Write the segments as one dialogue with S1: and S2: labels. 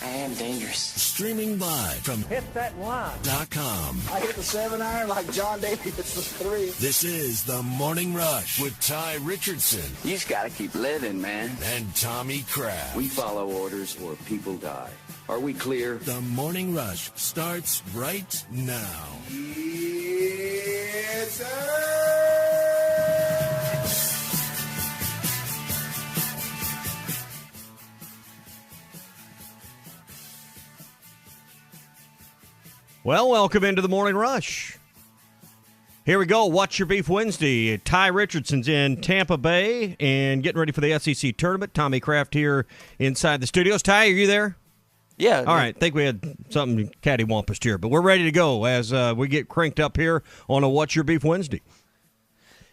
S1: I am dangerous.
S2: Streaming live from HitThatLine.com.
S3: I hit the 7-iron like John Daly hits the 3.
S2: This is The Morning Rush with Ty Richardson.
S1: You just got to keep living, man.
S2: And Tommy Kraft.
S4: We follow orders or people die. Are we clear?
S2: The Morning Rush starts right now.
S3: Yes, sir.
S5: Well, welcome into the Morning Rush. Here we go. What's Your Beef Wednesday? Ty Richardson's in Tampa Bay and getting ready for the SEC tournament. Tommy Kraft here inside the studios. Ty, are you there?
S6: Yeah.
S5: All right. I think we had something cattywampus here, but we're ready to go as we get cranked up here on a What's Your Beef Wednesday.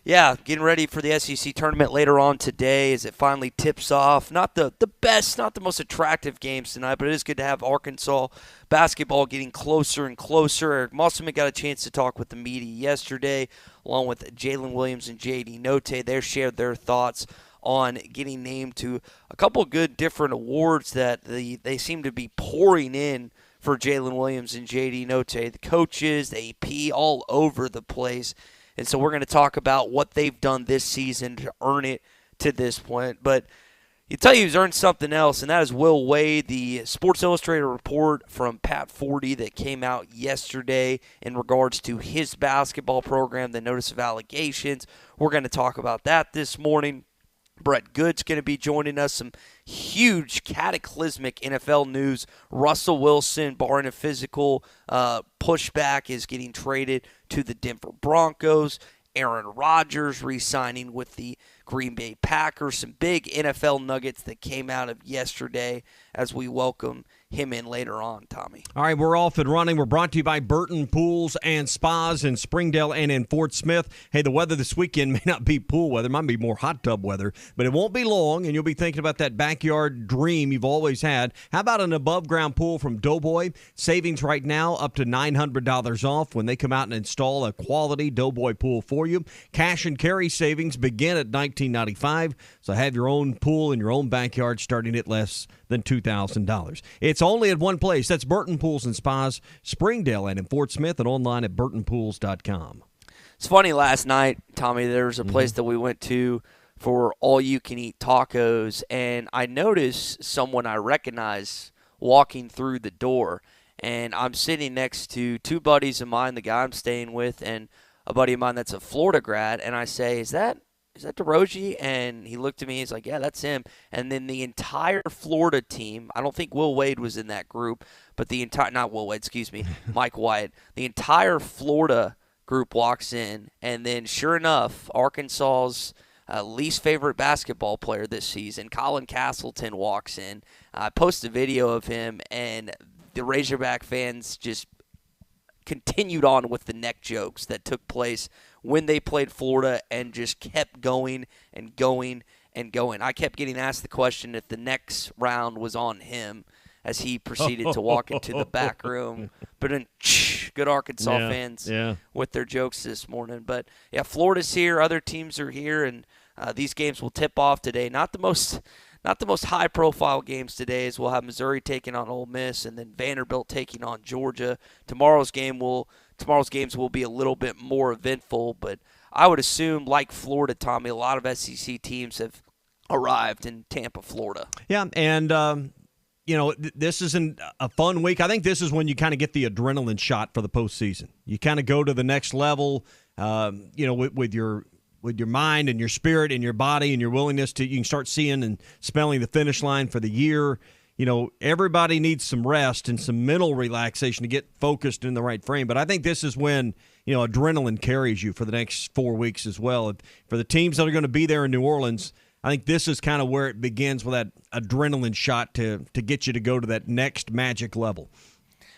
S6: Yeah, getting ready for the SEC tournament later on today as it finally tips off. Not the best, not the most attractive games tonight, but it is good to have Arkansas basketball getting closer and closer. Eric Musselman got a chance to talk with the media yesterday, along with Jalen Williams and J.D. Note. They shared their thoughts on getting named to a couple of good different awards that they seem to be pouring in for Jalen Williams and J.D. Note. The coaches, the AP, all over the place. And so we're going to talk about what they've done this season to earn it to this point. But you tell you he's earned something else, and that is Will Wade, the Sports Illustrated report from Pat Forty that came out yesterday in regards to his basketball program, the notice of allegations. We're going to talk about that this morning. Brett Goode's going to be joining us. Some huge cataclysmic NFL news. Russell Wilson, barring a physical pushback, is getting traded to the Denver Broncos. Aaron Rodgers re-signing with the Green Bay Packers. Some big NFL nuggets that came out of yesterday as we welcome him in later on, Tommy.
S5: All right, we're off and running. We're brought to you by Burton Pools and Spas in Springdale and in Fort Smith. Hey, the weather this weekend may not be pool weather. It might be more hot tub weather, but it won't be long, and you'll be thinking about that backyard dream you've always had. How about an above-ground pool from Doughboy? Savings right now up to $900 off when they come out and install a quality Doughboy pool for you. Cash and carry savings begin at $19.95, so have your own pool in your own backyard starting at less than $2,000. It's only at one place. That's Burton Pools and Spas, Springdale and in Fort Smith, and online at burtonpools.com.
S6: It's funny, last night, Tommy, there was a place that we went to for all-you-can-eat tacos, and I noticed someone I recognize walking through the door, and I'm sitting next to two buddies of mine, the guy I'm staying with, and a buddy of mine that's a Florida grad, and I say, is that DeRoche? And he looked at me, he's like, yeah, that's him. And then the entire Florida team, I don't think Will Wade was in that group, but not Will Wade, excuse me, Mike Wyatt. The entire Florida group walks in, and then sure enough, Arkansas's least favorite basketball player this season, Colin Castleton, walks in. I posted a video of him, and the Razorback fans just continued on with the neck jokes that took place when they played Florida and just kept going and going and going. I kept getting asked the question if the next round was on him as he proceeded to walk into the back room. But then, good Arkansas fans with their jokes this morning. But, yeah, Florida's here. Other teams are here, and these games will tip off today. Not the most high-profile games today, as we'll have Missouri taking on Ole Miss and then Vanderbilt taking on Georgia. Tomorrow's games will be a little bit more eventful, but I would assume, like Florida, Tommy, a lot of SEC teams have arrived in Tampa, Florida. Yeah,
S5: and this isn't a fun week. I think this is when you kind of get the adrenaline shot for the postseason. You kind of go to the next level, with your mind and your spirit and your body and your willingness to, you can start seeing and smelling the finish line for the year. Everybody needs some rest and some mental relaxation to get focused in the right frame. But I think this is when, adrenaline carries you for the next 4 weeks as well. For the teams that are going to be there in New Orleans, I think this is kind of where it begins with that adrenaline shot to get you to go to that next magic level.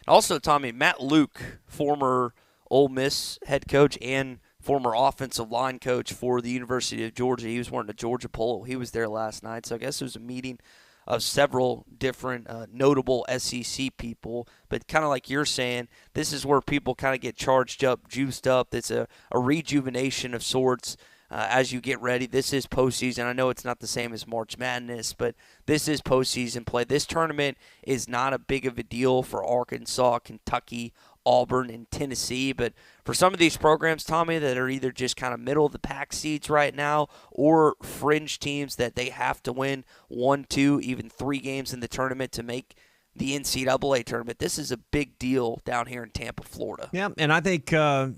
S6: Also, Tommy, Matt Luke, former Ole Miss head coach and former offensive line coach for the University of Georgia. He was wearing a Georgia polo. He was there last night. So I guess it was a meeting of several different notable SEC people. But kind of like you're saying, this is where people kind of get charged up, juiced up. It's a rejuvenation of sorts. as you get ready. This is postseason. I know it's not the same as March Madness, but this is postseason play. This tournament is not a big of a deal for Arkansas, Kentucky, Auburn, and Tennessee. But for some of these programs, Tommy, that are either just kind of middle of the pack seeds right now or fringe teams that they have to win 1, 2, even 3 games in the tournament to make the NCAA tournament. This is a big deal down here in Tampa, Florida.
S5: Yeah, and I think for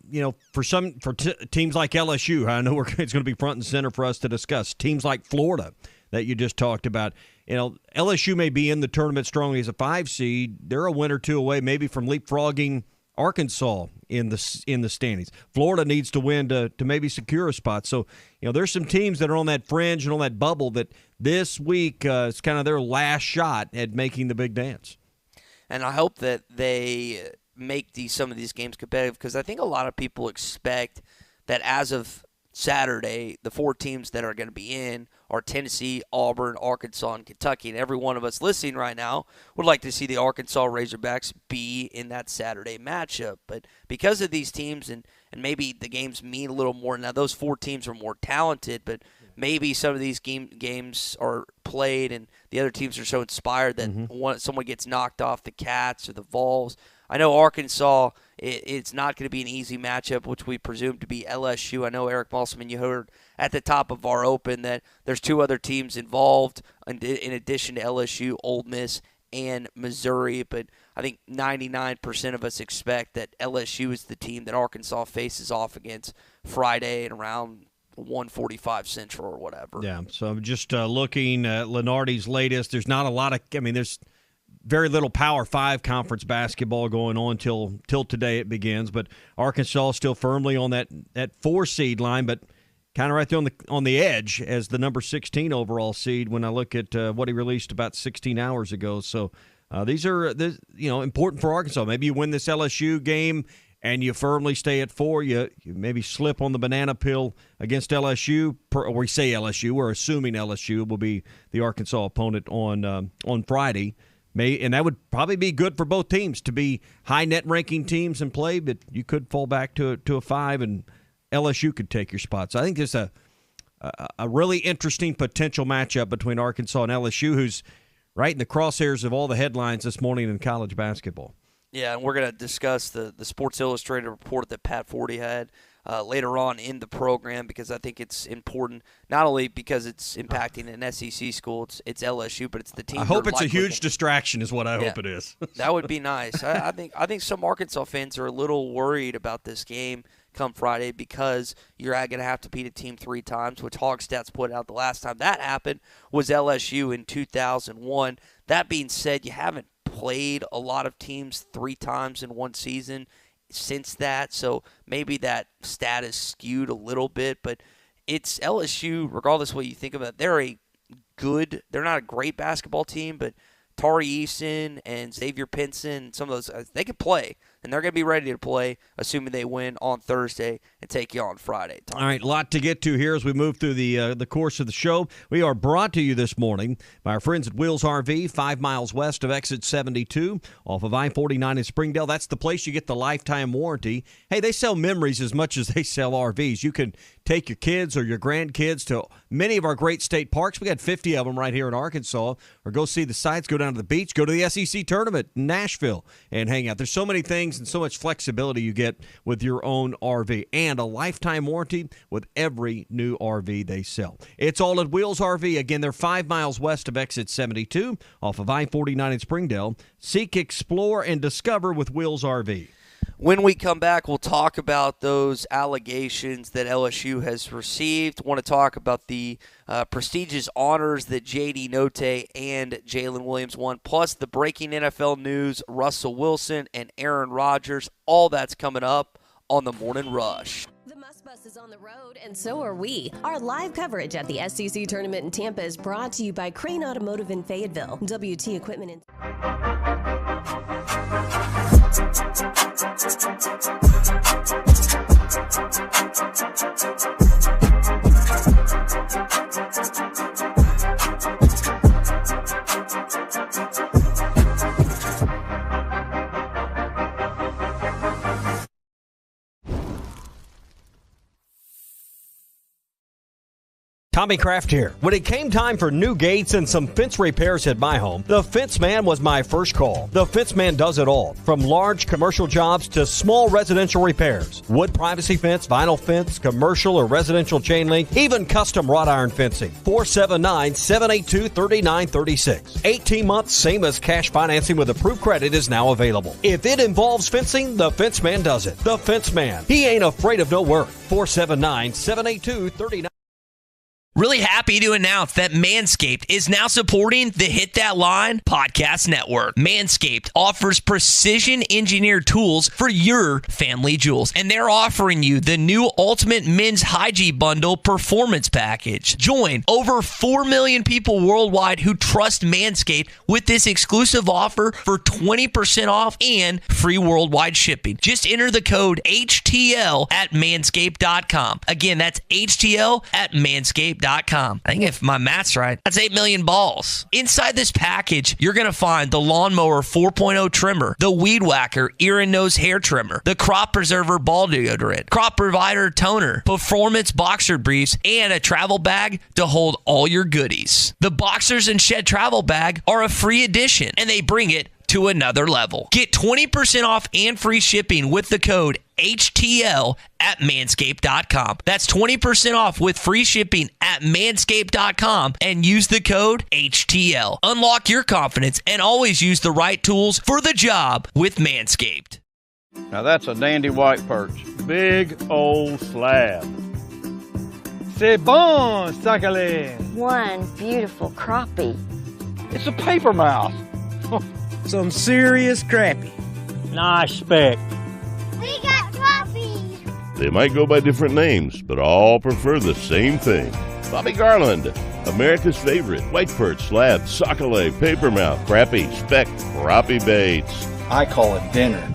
S5: teams like LSU, I know it's going to be front and center for us to discuss. Teams like Florida that you just talked about, LSU may be in the tournament strongly as a 5 seed. They're a win or 2 away, maybe from leapfrogging Arkansas in the standings. Florida needs to win to maybe secure a spot. So, there's some teams that are on that fringe and on that bubble that this week is kind of their last shot at making the big dance.
S6: And I hope that they make some of these games competitive, because I think a lot of people expect that as of Saturday, the 4 teams that are going to be in are Tennessee, Auburn, Arkansas, and Kentucky. And every one of us listening right now would like to see the Arkansas Razorbacks be in that Saturday matchup. But because of these teams, and maybe the games mean a little more. Now, those 4 teams are more talented, but maybe some of these games are played and the other teams are so inspired that someone gets knocked off, the Cats or the Vols. I know Arkansas, it's not going to be an easy matchup, which we presume to be LSU. I know, Eric Musselman, you heard at the top of our open that there's 2 other teams involved in addition to LSU, Ole Miss, and Missouri. But I think 99% of us expect that LSU is the team that Arkansas faces off against Friday at around 1:45 Central or whatever.
S5: Yeah, so I'm just looking at Lenardi's latest. There's not a lot of – there's very little Power 5 conference basketball going on till today it begins. But Arkansas is still firmly on that 4 seed line, but kind of right there on the edge as the number 16 overall seed when I look at what he released about 16 hours ago. So these are important for Arkansas. Maybe you win this LSU game and you firmly stay at 4. You maybe slip on the banana peel against LSU. Or we say LSU. We're assuming LSU will be the Arkansas opponent on Friday. And that would probably be good for both teams to be high net ranking teams and play, but you could fall back to a 5 and LSU could take your spot. So I think there's a really interesting potential matchup between Arkansas and LSU, who's right in the crosshairs of all the headlines this morning in college basketball.
S6: Yeah, and we're going to discuss the Sports Illustrated report that Pat Forty had later on in the program, because I think it's important, not only because it's impacting an SEC school, it's LSU, but it's the team.
S5: I hope it's a huge distraction is what I hope it is.
S6: That would be nice. I think some Arkansas fans are a little worried about this game come Friday, because you're going to have to beat a team 3 times, which Hogstats put out the last time that happened was LSU in 2001. That being said, you haven't played a lot of teams 3 times in one season since that, so maybe that stat is skewed a little bit, but it's LSU, regardless of what you think about it, they're not a great basketball team, but Tari Eason and Xavier Pinson, some of those, they can play, and they're going to be ready to play, assuming they win on Thursday and take you on Friday. Tom.
S5: All right, a lot to get to here as we move through the course of the show. We are brought to you this morning by our friends at Wheels RV, 5 miles west of Exit 72, off of I-49 in Springdale. That's the place you get the lifetime warranty. Hey, they sell memories as much as they sell RVs. You can take your kids or your grandkids to many of our great state parks. We got 50 of them right here in Arkansas. Or go see the sights, go down to the beach, go to the SEC tournament in Nashville and hang out. There's so many things and so much flexibility you get with your own RV, and a lifetime warranty with every new RV they sell. It's all at Wheels RV. Again, they're 5 miles west of Exit 72 off of I-49 in Springdale. Seek, explore, and discover with Wheels RV.
S6: When we come back, we'll talk about those allegations that LSU has received. Want to talk about the prestigious honors that J.D. Note and Jalen Williams won, plus the breaking NFL news, Russell Wilson and Aaron Rodgers. All that's coming up on the Morning Rush.
S7: The Must Bus is on the road, and so are we. Our live coverage at the SEC Tournament in Tampa is brought to you by Crane Automotive in Fayetteville, WT Equipment in...
S5: Tommy Kraft here. When it came time for new gates and some fence repairs at my home, the Fence Man was my first call. The Fence Man does it all, from large commercial jobs to small residential repairs. Wood privacy fence, vinyl fence, commercial or residential chain link, even custom wrought iron fencing. 479-782-3936. 18 months, same as cash financing with approved credit is now available. If it involves fencing, the Fence Man does it. The Fence Man. He ain't afraid of no work. 479-782-3936.
S8: Really happy to announce that Manscaped is now supporting the Hit That Line podcast network. Manscaped offers precision-engineered tools for your family jewels, and they're offering you the new Ultimate Men's Hygiene Bundle Performance Package. Join over 4 million people worldwide who trust Manscaped with this exclusive offer for 20% off and free worldwide shipping. Just enter the code HTL at manscaped.com. Again, that's HTL at manscaped.com. I think if my math's right, that's 8 million balls. Inside this package, you're going to find the Lawnmower 4.0 trimmer, the Weed Whacker ear and nose hair trimmer, the Crop Preserver ball deodorant, Crop Provider toner, Performance boxer briefs, and a travel bag to hold all your goodies. The Boxers and Shed travel bag are a free addition, and they bring it to another level. Get 20% off and free shipping with the code HTL at manscaped.com. That's 20% off with free shipping at manscaped.com and use the code HTL. Unlock your confidence and always use the right tools for the job with Manscaped.
S9: Now that's a dandy white perch. Big old slab. C'est bon, sacalé.
S10: One beautiful crappie.
S9: It's a paper mouse.
S3: Some serious crappie.
S9: Nice speck.
S10: We got crappies.
S11: They might go by different names, but all prefer the same thing. Bobby Garland, America's favorite white perch, slab, sockeye, papermouth, crappie, speck, crappie baits.
S3: I call it dinner.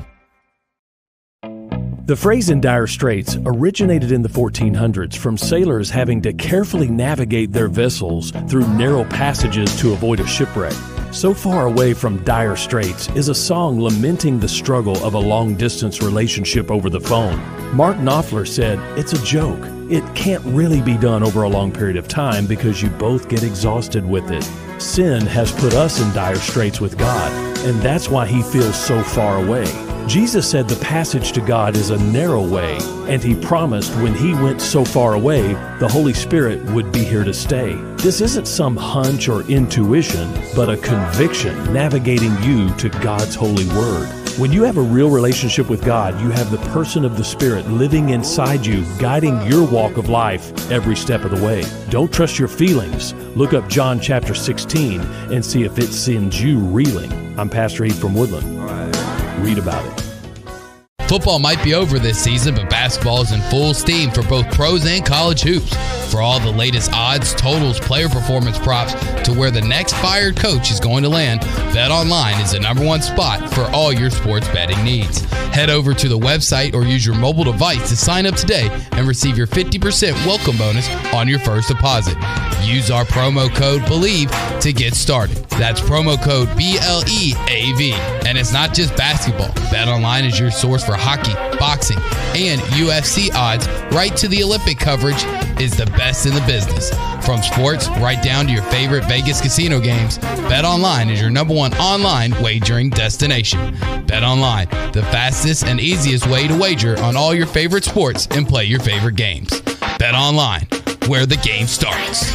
S12: The phrase in dire straits originated in the 1400s from sailors having to carefully navigate their vessels through narrow passages to avoid a shipwreck. So Far Away from Dire Straits is a song lamenting the struggle of a long-distance relationship over the phone. Mark Knopfler said, "It's a joke. It can't really be done over a long period of time because you both get exhausted with it. Sin has put us in dire straits with God, and that's why he feels so far away." Jesus said the passage to God is a narrow way, and he promised when he went so far away, the Holy Spirit would be here to stay. This isn't some hunch or intuition, but a conviction navigating you to God's holy word. When you have a real relationship with God, you have the person of the Spirit living inside you, guiding your walk of life every step of the way. Don't trust your feelings. Look up John chapter 16 and see if it sends you reeling. I'm Pastor Heath from Woodland. Read about it.
S13: Football might be over this season, but basketball is in full steam for both pros and college hoops. For all the latest odds, totals, player performance props, to where the next fired coach is going to land, BetOnline is the #1 spot for all your sports betting needs. Head over to the website or use your mobile device to sign up today and receive your 50% welcome bonus on your first deposit. Use our promo code BELIEVE to get started. That's promo code BLEAV. And it's not just basketball. BetOnline is your source for hockey, boxing, and UFC odds, right to the Olympic coverage, is the best in the business. From sports right down to your favorite Vegas casino games, BetOnline is your #1 online wagering destination. BetOnline, the fastest and easiest way to wager on all your favorite sports and play your favorite games. BetOnline, where the game starts.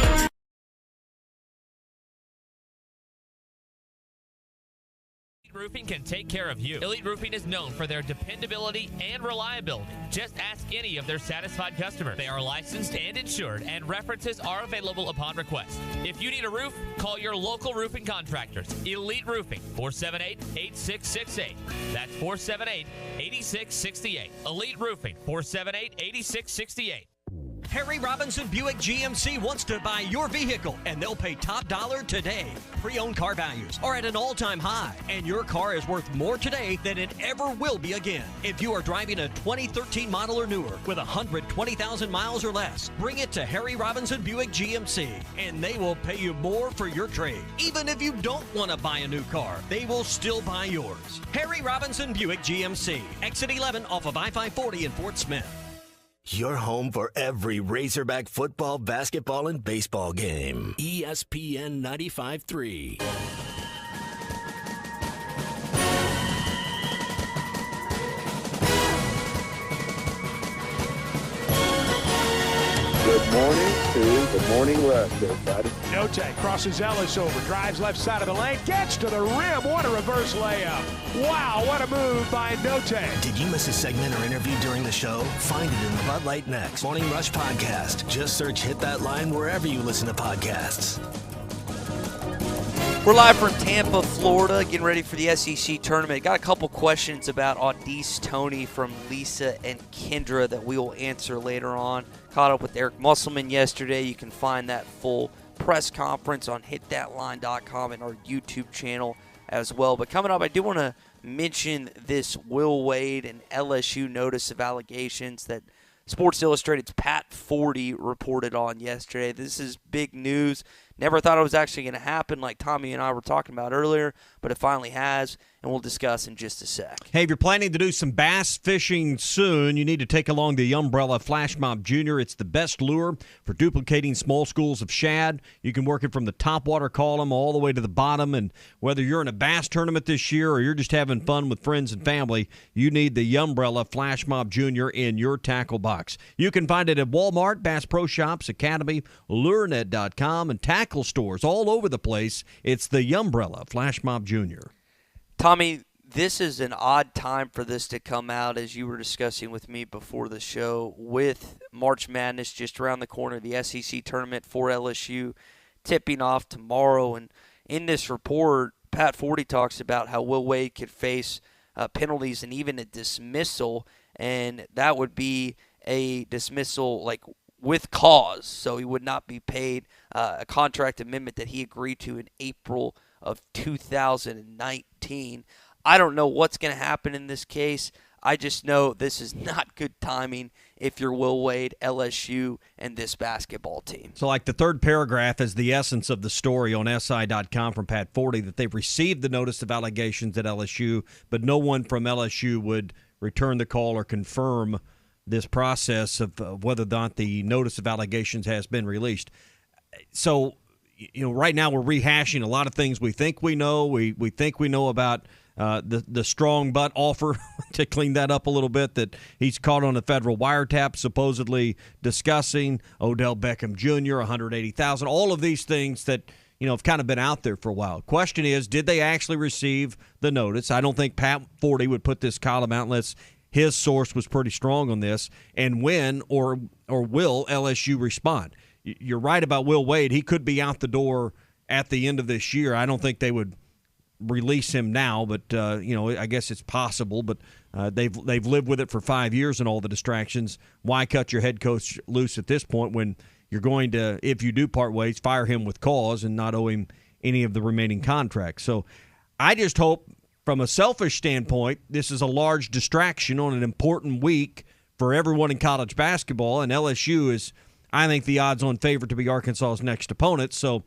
S14: Roofing can take care of you. Elite Roofing is known for their dependability and reliability. Just ask any of their satisfied customers. They are licensed and insured, and references are available upon request. If you need a roof, call your local roofing contractors. Elite Roofing, 478-8668. That's 478-8668. Elite Roofing, 478-8668.
S5: Harry Robinson Buick GMC wants to buy your vehicle, and they'll pay top dollar today. Pre-owned car values are at an all-time high, and your car is worth more today than it ever will be again. If you are driving a 2013 model or newer with 120,000 miles or less, bring it to Harry Robinson Buick GMC, and they will pay you more for your trade. Even if you don't want to buy a new car, they will still buy yours. Harry Robinson Buick GMC, exit 11 off of I-540 in Fort Smith.
S2: Your home for every Razorback football, basketball, and baseball game. ESPN 95.3.
S15: Good morning to the Morning Rush, everybody.
S16: Note crosses Ellis over, drives left side of the lane, gets to the rim. What a reverse layup. Wow, what a move by Note.
S2: Did you miss a segment or interview during the show? Find it in the Bud Light Next Morning Rush podcast. Just search Hit That Line wherever you listen to podcasts.
S6: We're live from Tampa, Florida, getting ready for the SEC tournament. Got a couple questions about Audis Tony from Lisa and Kendra that we will answer later on. Caught up with Eric Musselman yesterday. You can find that full press conference on hitthatline.com and our YouTube channel as well. But coming up, I do want to mention this Will Wade and LSU notice of allegations that Sports Illustrated's Pat Forty reported on yesterday. This is big news. Never thought it was actually going to happen like Tommy and I were talking about earlier, but it finally has, and we'll discuss in just a sec.
S5: Hey, if you're planning to do some bass fishing soon, you need to take along the Umbrella Flash Mob Jr. It's the best lure for duplicating small schools of shad. You can work it from the top water column all the way to the bottom, and whether you're in a bass tournament this year or you're just having fun with friends and family, you need the Umbrella Flash Mob Jr. in your tackle box. You can find it at Walmart, Bass Pro Shops, Academy, LureNet.com, and tackle stores all over the place. It's the Umbrella Flash Mob Jr.
S6: Tommy, this is an odd time for this to come out, as you were discussing with me before the show, with March Madness just around the corner, the SEC tournament for LSU tipping off tomorrow. And in this report, Pat Forty talks about how Will Wade could face penalties and even a dismissal, and that would be a dismissal like with cause, so he would not be paid a contract amendment that he agreed to in April of 2019. I don't know what's going to happen in this case. I just know this is not good timing if you're Will Wade, LSU, and this basketball team.
S5: So like the third paragraph is the essence of the story on SI.com from Pat Forty, that they've received the notice of allegations at LSU, but no one from LSU would return the call or confirm this process of whether or not the notice of allegations has been released. So, right now we're rehashing a lot of things we think we know. We think we know about the strong butt offer to clean that up a little bit, that he's caught on a federal wiretap, supposedly discussing Odell Beckham Jr., $180,000, all of these things that have kind of been out there for a while. Question is, did they actually receive the notice? I don't think Pat Forty would put this column out unless his source was pretty strong on this. And when or will LSU respond? You're right about Will Wade. He could be out the door at the end of this year. I don't think they would release him now, but I guess it's possible. But they've lived with it for 5 years and all the distractions. Why cut your head coach loose at this point when you're going to, if you do part ways, fire him with cause and not owe him any of the remaining contracts? So I just hope, from a selfish standpoint, this is a large distraction on an important week for everyone in college basketball, and LSU is, I think, the odds-on favorite to be Arkansas's next opponent. So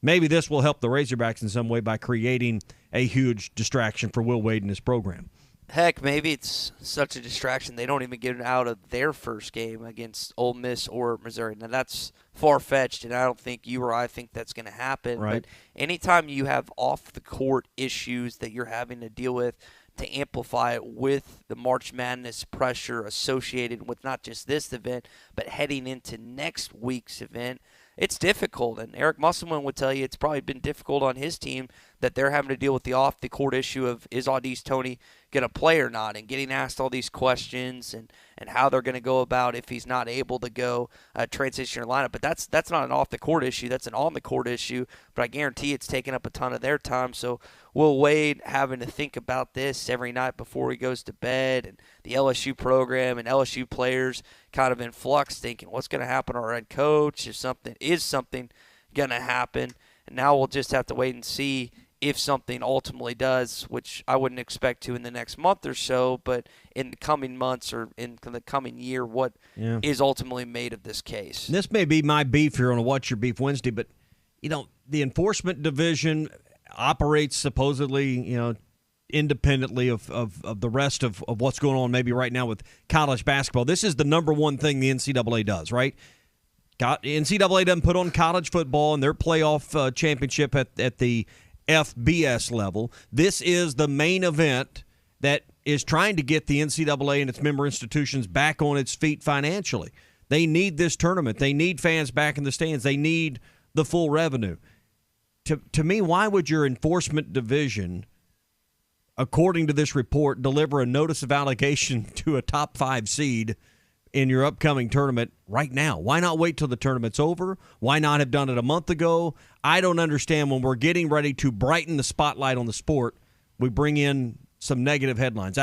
S5: maybe this will help the Razorbacks in some way by creating a huge distraction for Will Wade and his program.
S6: Heck, maybe it's such a distraction they don't even get it out of their first game against Ole Miss or Missouri. Now, that's far-fetched, and I don't think you or I think that's going to happen.
S5: Right.
S6: But anytime you have off-the-court issues that you're having to deal with, to amplify it with the March Madness pressure associated with not just this event, but heading into next week's event, it's difficult. And Eric Musselman would tell you it's probably been difficult on his team that they're having to deal with the off-the-court issue of, is Audis Tony going to play or not, and getting asked all these questions and how they're going to go about if he's not able to go transition your lineup. But that's not an off-the-court issue. That's an on-the-court issue. But I guarantee it's taking up a ton of their time. So Will Wade having to think about this every night before he goes to bed, and the LSU program and LSU players kind of in flux thinking, what's going to happen to our head coach? Is something going to happen? And now we'll just have to wait and see if something ultimately does, which I wouldn't expect to in the next month or so, but in the coming months or in the coming year, what is ultimately made of this case.
S5: This may be my beef here on a What's Your Beef Wednesday, but, the enforcement division operates supposedly, independently of the rest of what's going on maybe right now with college basketball. This is the number one thing the NCAA does, right? NCAA doesn't put on college football and their playoff championship at the FBS level. This is the main event that is trying to get the NCAA and its member institutions back on its feet financially. They need this tournament. They need fans back in the stands. They need the full revenue. To me, why would your enforcement division, according to this report, deliver a notice of allegation to a top 5 seed in your upcoming tournament right now? Why not wait till the tournament's over? Why not have done it a month ago? I don't understand when we're getting ready to brighten the spotlight on the sport, we bring in some negative headlines.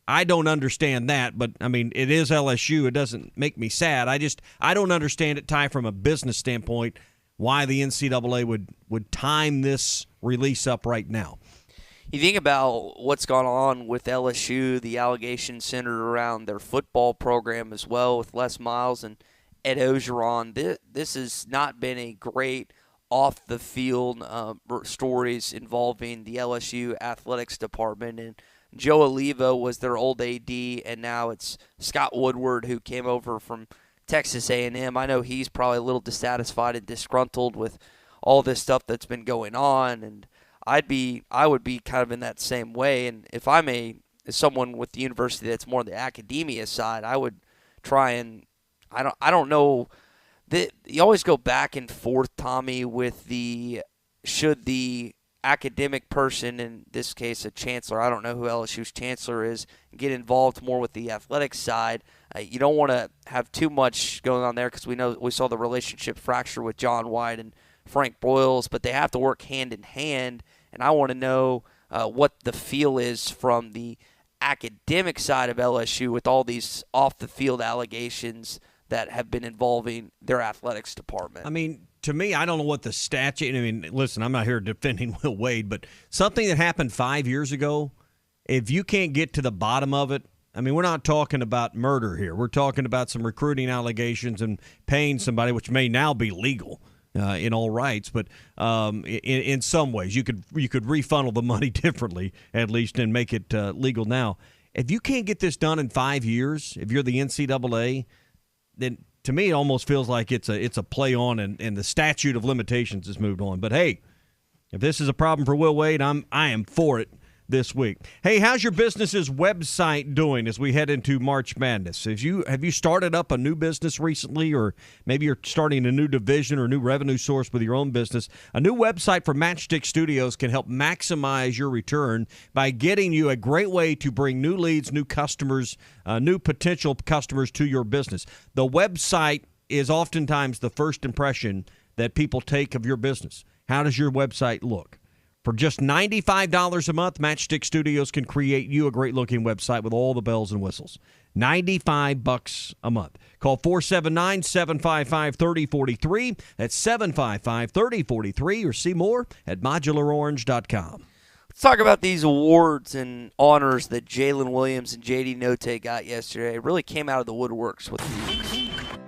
S5: I don't understand that, but, I mean, it is LSU. It doesn't make me sad. I don't understand it, Ty, from a business standpoint, why the NCAA would time this release up right now.
S6: You think about what's gone on with LSU, the allegations centered around their football program as well with Les Miles and Ed Ogeron. This has not been a great off-the-field stories involving the LSU athletics department. And Joe Oliva was their old AD, and now it's Scott Woodward, who came over from Texas A&M. I know he's probably a little dissatisfied and disgruntled with all this stuff that's been going on, and I would be kind of in that same way. And if I'm someone with the university that's more on the academia side, I would try and I don't know. You always go back and forth, Tommy, with should the academic person, in this case a chancellor, I don't know who LSU's chancellor is, get involved more with the athletics side. You don't want to have too much going on there because we saw the relationship fracture with John White and Frank Broyles, but they have to work hand in hand, and I want to know what the feel is from the academic side of LSU with all these off-the-field allegations that have been involving their athletics department.
S5: I mean, to me, I don't know what the statute – I mean, listen, I'm not here defending Will Wade, but something that happened 5 years ago, if you can't get to the bottom of it, I mean, we're not talking about murder here. We're talking about some recruiting allegations and paying somebody, which may now be legal in all rights, but in some ways you could refunnel the money differently, at least, and make it legal now. If you can't get this done in 5 years, if you're the NCAA, then to me it almost feels like it's a play on, and the statute of limitations has moved on. But hey, if this is a problem for Will Wade, I am for it this week. Hey, how's your business's website doing as we head into March Madness? Have you started up a new business recently, or maybe you're starting a new division or new revenue source with your own business? A new website for Matchstick Studios can help maximize your return by getting you a great way to bring new leads, new customers, new potential customers to your business. The website is oftentimes the first impression that people take of your business. How does your website look? For just $95 a month, Matchstick Studios can create you a great-looking website with all the bells and whistles. $95 a month. Call 479-755-3043. That's 755-3043, or see more at modularorange.com.
S6: Let's talk about these awards and honors that Jalen Williams and J.D. Notte got yesterday. It really came out of the woodworks with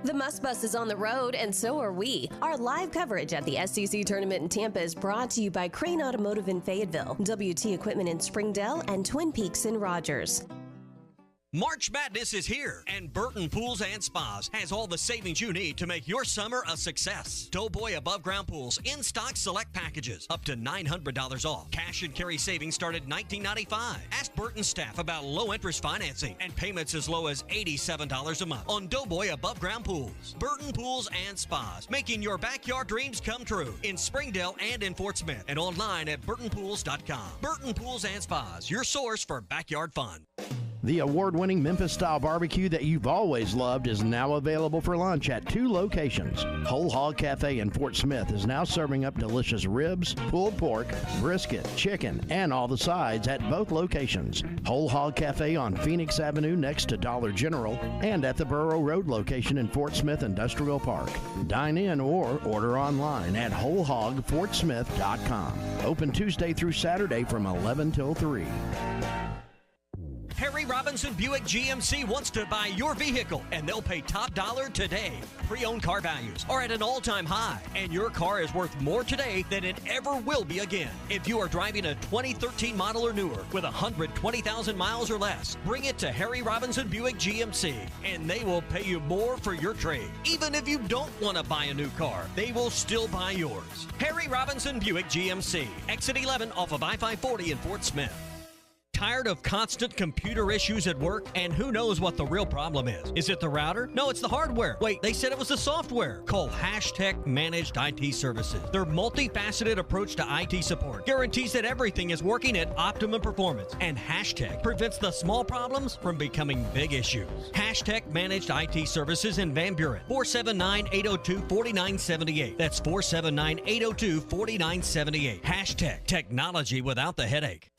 S7: The Must Bus is on the road, and so are we. Our live coverage at the SEC Tournament in Tampa is brought to you by Crane Automotive in Fayetteville, WT Equipment in Springdale, and Twin Peaks in Rodgers.
S2: March Madness is here, and Burton Pools and Spas has all the savings you need to make your summer a success. Doughboy Above Ground Pools in-stock select packages up to $900 off. Cash and carry savings start at $19.95. Ask Burton staff about low-interest financing and payments as low as $87 a month on Doughboy Above Ground Pools. Burton Pools and Spas, making your backyard dreams come true in Springdale and in Fort Smith, and online at burtonpools.com. Burton Pools and Spas, your source for backyard fun.
S17: The award-winning Memphis-style barbecue that you've always loved is now available for lunch at 2 locations. Whole Hog Cafe in Fort Smith is now serving up delicious ribs, pulled pork, brisket, chicken, and all the sides at both locations. Whole Hog Cafe on Phoenix Avenue next to Dollar General, and at the Burrow Road location in Fort Smith Industrial Park. Dine in or order online at wholehogfortsmith.com. Open Tuesday through Saturday from 11 till 3.
S2: Harry Robinson Buick GMC wants to buy your vehicle, and they'll pay top dollar today. Pre-owned car values are at an all-time high, and your car is worth more today than it ever will be again. If you are driving a 2013 model or newer with 120,000 miles or less, bring it to Harry Robinson Buick GMC, and they will pay you more for your trade. Even if you don't want to buy a new car, they will still buy yours. Harry Robinson Buick GMC, exit 11 off of I-540 in Fort Smith. Tired of constant computer issues at work? And who knows what the real problem is? Is it the router? No, it's the hardware. Wait, they said it was the software. Call Hashtag Managed IT Services. Their multifaceted approach to IT support guarantees that everything is working at optimum performance. And Hashtag prevents the small problems from becoming big issues. Hashtag Managed IT Services in Van Buren. 479-802-4978. That's 479-802-4978. Hashtag Technology without the headache.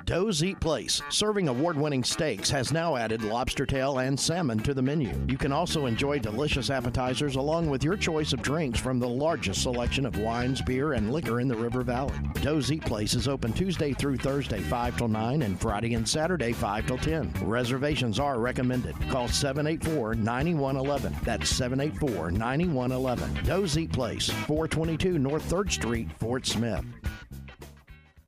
S17: Doe's Eat Place, serving award-winning steaks, has now added lobster tail and salmon to the menu. You can also enjoy delicious appetizers along with your choice of drinks from the largest selection of wines, beer, and liquor in the River Valley. Doe's Eat Place is open Tuesday through Thursday 5 till 9 and Friday and Saturday 5 till 10. Reservations are recommended. Call 784-9111. That's 784-9111. Doe's Eat Place, 422 North 3rd Street, Fort Smith.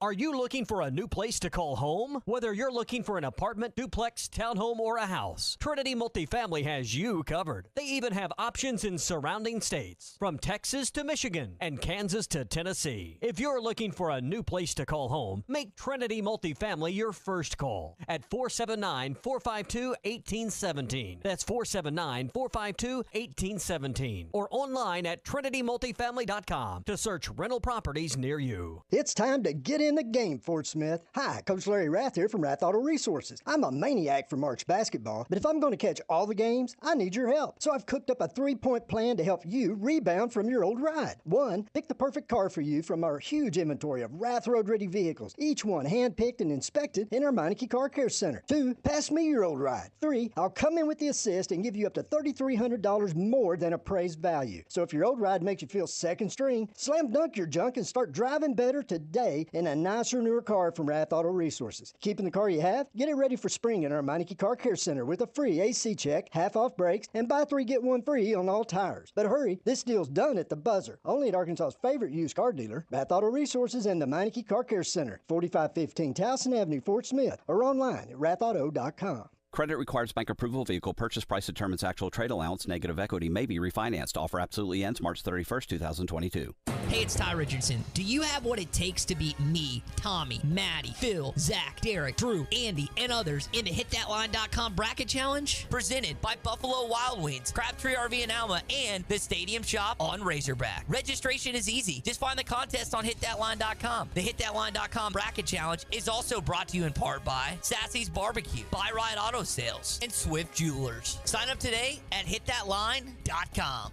S2: Are you looking for a new place to call home? Whether you're looking for an apartment, duplex, townhome, or a house, Trinity Multifamily has you covered. They even have options in surrounding states, from Texas to Michigan and Kansas to Tennessee. If you're looking for a new place to call home, make Trinity Multifamily your first call at 479-452-1817. That's 479-452-1817. Or online at trinitymultifamily.com to search rental properties near you.
S18: It's time to get in the game, Fort Smith. Hi, Coach Larry Rath here from Rath Auto Resources. I'm a maniac for March basketball, but if I'm going to catch all the games, I need your help. So I've cooked up a 3-point plan to help you rebound from your old ride. 1, pick the perfect car for you from our huge inventory of Rath Road-ready vehicles, each one hand-picked and inspected in our Meineke Car Care Center. 2, pass me your old ride. 3, I'll come in with the assist and give you up to $3,300 more than appraised value. So if your old ride makes you feel second string, slam dunk your junk and start driving better today in a nicer, newer car from Rath Auto Resources. Keeping the car you have? Get it ready for spring in our Meineke Car Care Center with a free AC check, half-off brakes, and buy 3, get 1 free on all tires. But hurry, this deal's done at the buzzer. Only at Arkansas's favorite used car dealer, Rath Auto Resources and the Meineke Car Care Center, 4515 Towson Avenue, Fort Smith, or online at rathauto.com.
S19: Credit requires bank approval. Vehicle purchase price determines actual trade allowance. Negative equity may be refinanced. Offer absolutely ends March 31st, 2022.
S8: Hey, it's Ty Richardson. Do you have what it takes to beat me, Tommy, Maddie, Phil, Zach, Derek, Drew, Andy, and others in the HitThatLine.com Bracket Challenge? Presented by Buffalo Wild Wings, Crabtree RV in Alma, and the Stadium Shop on Razorback. Registration is easy. Just find the contest on HitThatLine.com. The HitThatLine.com Bracket Challenge is also brought to you in part by Sassy's Barbecue, Buy Ride Auto Sales, and Swift Jewelers. Sign up today at HitThatLine.com.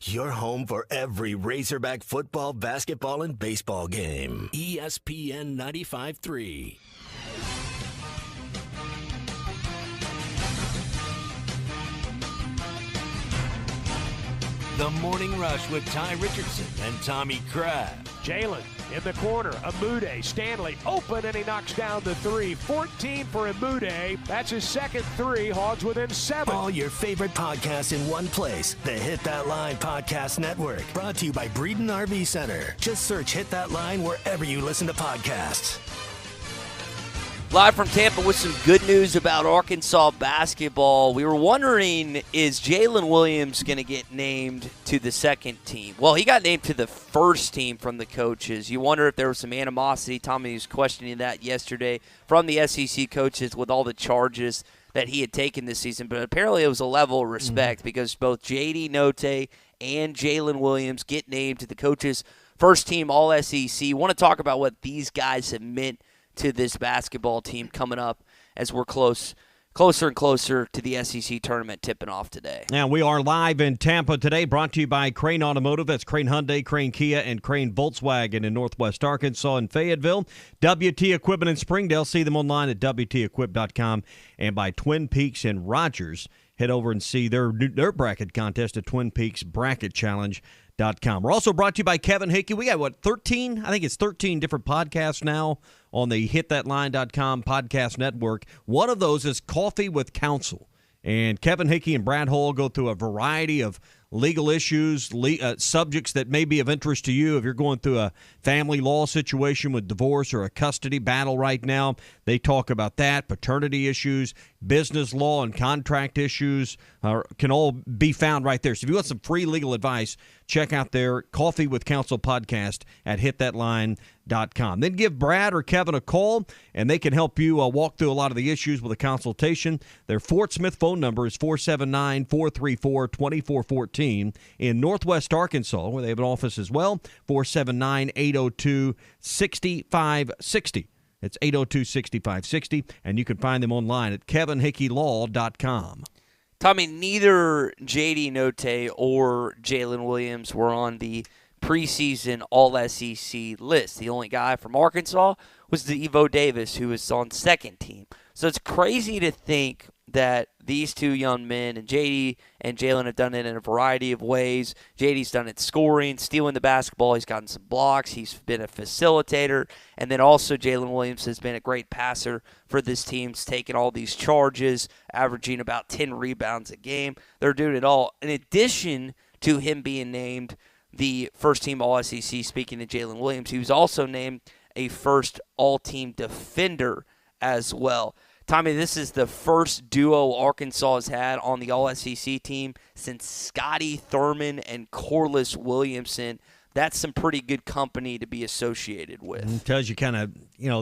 S20: Your home for every Razorback football, basketball, and baseball game. ESPN 95.3. The Morning Rush with Ty Richardson and Tommy Kraft.
S16: Jalen in the corner. Amude, Stanley open, and he knocks down the 3. 14 for Amude. That's his second 3. Hogs within 7.
S20: All your favorite podcasts in one place. The Hit That Line Podcast Network. Brought to you by Breeden RV Center. Just search Hit That Line wherever you listen to podcasts.
S6: Live from Tampa with some good news about Arkansas basketball. We were wondering, is Jalen Williams going to get named to the second team? Well, he got named to the first team from the coaches. You wonder if there was some animosity. Tommy was questioning that yesterday from the SEC coaches with all the charges that he had taken this season. But apparently it was a level of respect because both J.D. Note and Jalen Williams get named to the coaches' first team All-SEC. Want to talk about what these guys have meant to this basketball team coming up as we're closer and closer to the SEC tournament tipping off today.
S5: And we are live in Tampa today, brought to you by Crane Automotive. That's Crane Hyundai, Crane Kia, and Crane Volkswagen in Northwest Arkansas and Fayetteville. WT Equipment in Springdale. See them online at WTEquip.com. And by Twin Peaks and Rodgers. Head over and see their bracket contest at Twin Peaks Bracket Challenge.com. We're also brought to you by Kevin Hickey. We got, 13? I think it's 13 different podcasts now on the hitthatline.com podcast network. One of those is Coffee with Counsel. And Kevin Hickey and Brad Hull go through a variety of legal issues, subjects that may be of interest to you if you're going through a family law situation with divorce or a custody battle right now. They talk about that, paternity issues, business law and contract issues can all be found right there. So if you want some free legal advice, check out their Coffee with Counsel podcast at hitthatline.com. Then give Brad or Kevin a call, and they can help you walk through a lot of the issues with a consultation. Their Fort Smith phone number is 479-434-2414. In Northwest Arkansas, where they have an office as well, 479-802-6560. It's 802-6560, and you can find them online at kevinhickeylaw.com.
S6: Tommy, neither J.D. Notte or Jalen Williams were on the preseason All-SEC list. The only guy from Arkansas was the Evo Davis, who was on second team. So it's crazy to think that these two young men, and J.D. and Jalen have done it in a variety of ways. J.D.'s done it scoring, stealing the basketball. He's gotten some blocks. He's been a facilitator. And then also Jalen Williams has been a great passer for this team. He's taken all these charges, averaging about 10 rebounds a game. They're doing it all. In addition to him being named the first-team All-SEC, speaking of Jalen Williams, he was also named a first all-team defender as well. Tommy, this is the first duo Arkansas has had on the All-SEC team since Scotty Thurman and Corliss Williamson. That's some pretty good company to be associated with.
S5: It tells you kind of,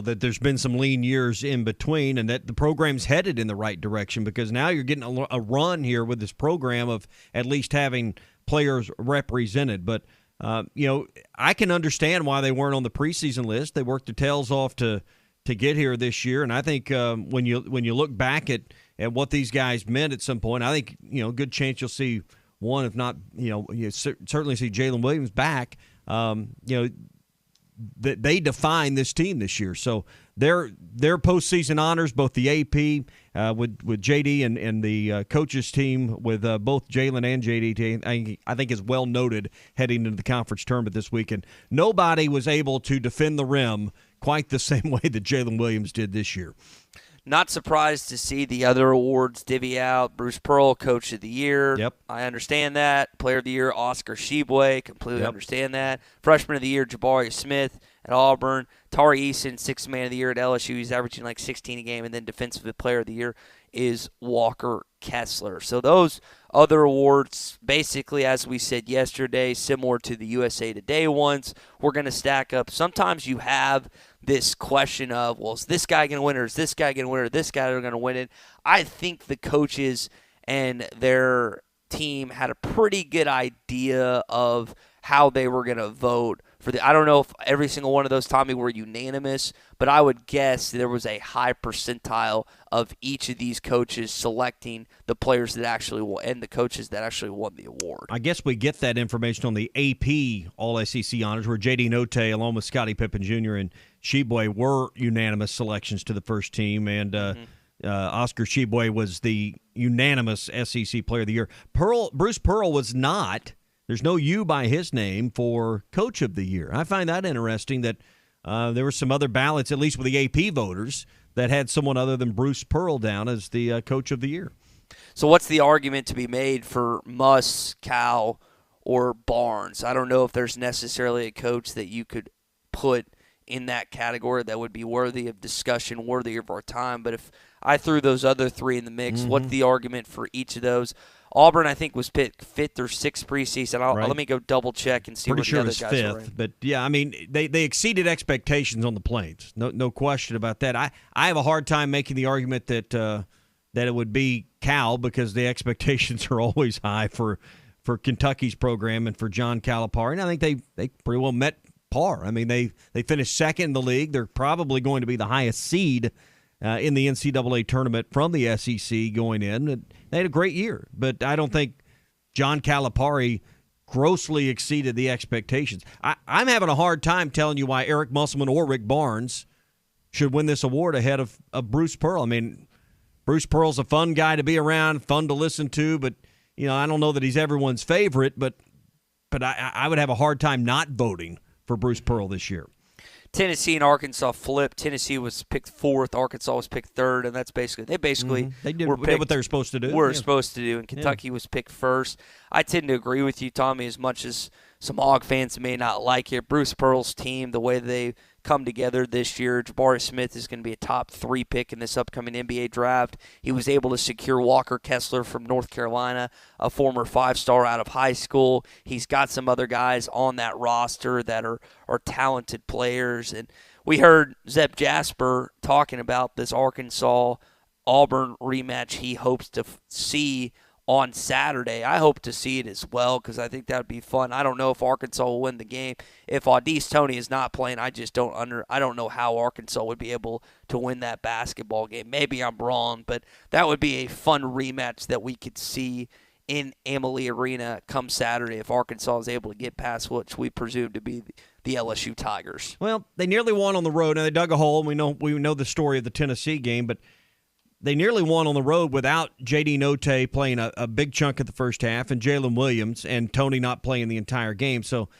S5: that there's been some lean years in between and that the program's headed in the right direction, because now you're getting a run here with this program of at least having players represented. But, I can understand why they weren't on the preseason list. They worked their tails off to get here this year, and I think when you look back at what these guys meant at some point, I think good chance you'll see one, if not you certainly see Jalen Williams back. They define this team this year, so their postseason honors, both the AP with JD and the coaches team with both Jalen and JD, I think is well noted heading into the conference tournament this weekend. Nobody was able to defend the rim quite the same way that Jalen Williams did this year.
S6: Not surprised to see the other awards divvy out. Bruce Pearl, Coach of the Year.
S5: Yep.
S6: I understand that. Player of the Year, Oscar Tshiebwe. Completely understand that. Freshman of the Year, Jabari Smith at Auburn. Tari Eason, Sixth Man of the Year at LSU. He's averaging like 16 a game. And then Defensive Player of the Year is Walker Kessler. So those other awards, basically, as we said yesterday, similar to the USA Today ones, we're going to stack up. Sometimes you have this question of, well, is this guy going to win, or is this guy going to win, or this guy going to win it? I think the coaches and their team had a pretty good idea of how they were going to vote for the. I don't know if every single one of those, Tommy, were unanimous, but I would guess there was a high percentile of each of these coaches selecting the players that actually won and the coaches that actually won the award.
S5: I guess we get that information on the AP All-SEC honors, where J.D. Notte, along with Scottie Pippen Jr. and Tshiebwe, were unanimous selections to the first team, and Oscar Tshiebwe was the unanimous SEC Player of the Year. Bruce Pearl was not. There's no U by his name for Coach of the Year. I find that interesting that there were some other ballots, at least with the AP voters, that had someone other than Bruce Pearl down as the Coach of the Year.
S6: So what's the argument to be made for Muss, Cal, or Barnes? I don't know if there's necessarily a coach that you could put in that category that would be worthy of discussion, worthy of our time. But if I threw those other three in the mix, what's the argument for each of those? Auburn, I think, was picked 5th or 6th preseason. Let me go double-check and see
S5: Pretty
S6: what
S5: sure
S6: the other
S5: it was
S6: guys
S5: 5th,
S6: were in.
S5: but, yeah, I mean, they exceeded expectations on the Plains. No question about that. I have a hard time making the argument that it would be Cal, because the expectations are always high for Kentucky's program and for John Calipari. And I think they pretty well met par. I mean, they finished second in the league. They're probably going to be the highest seed in the NCAA tournament from the SEC going in. They had a great year, but I don't think John Calipari grossly exceeded the expectations. I'm having a hard time telling you why Eric Musselman or Rick Barnes should win this award ahead of Bruce Pearl. I mean, Bruce Pearl's a fun guy to be around, fun to listen to, but I don't know that he's everyone's favorite, but I would have a hard time not voting for Bruce Pearl this year.
S6: Tennessee and Arkansas flipped. Tennessee was picked 4th, Arkansas was picked 3rd, and that's basically they
S5: did what they were supposed to do.
S6: Supposed to do, and Kentucky was picked 1st. I tend to agree with you, Tommy, as much as some Hog fans may not like it. Bruce Pearl's team, the way they come together this year, Jabari Smith is going to be a top 3 pick in this upcoming NBA draft. He was able to secure Walker Kessler from North Carolina, a former 5-star out of high school. He's got some other guys on that roster that are talented players. And we heard Zeb Jasper talking about this Arkansas-Auburn rematch he hopes to see on Saturday. I hope to see it as well because I think that would be fun. I don't know if Arkansas will win the game. If Audis Tony is not playing, I don't know how Arkansas would be able to win that basketball game. Maybe I'm wrong, but that would be a fun rematch that we could see in Amalie Arena come Saturday if Arkansas is able to get past what we presume to be the LSU Tigers.
S5: Well, they nearly won on the road. Now they dug a hole, and we know the story of the Tennessee game, but they nearly won on the road without J.D. Notae playing a big chunk of the first half and Jalen Williams and Tony not playing the entire game. So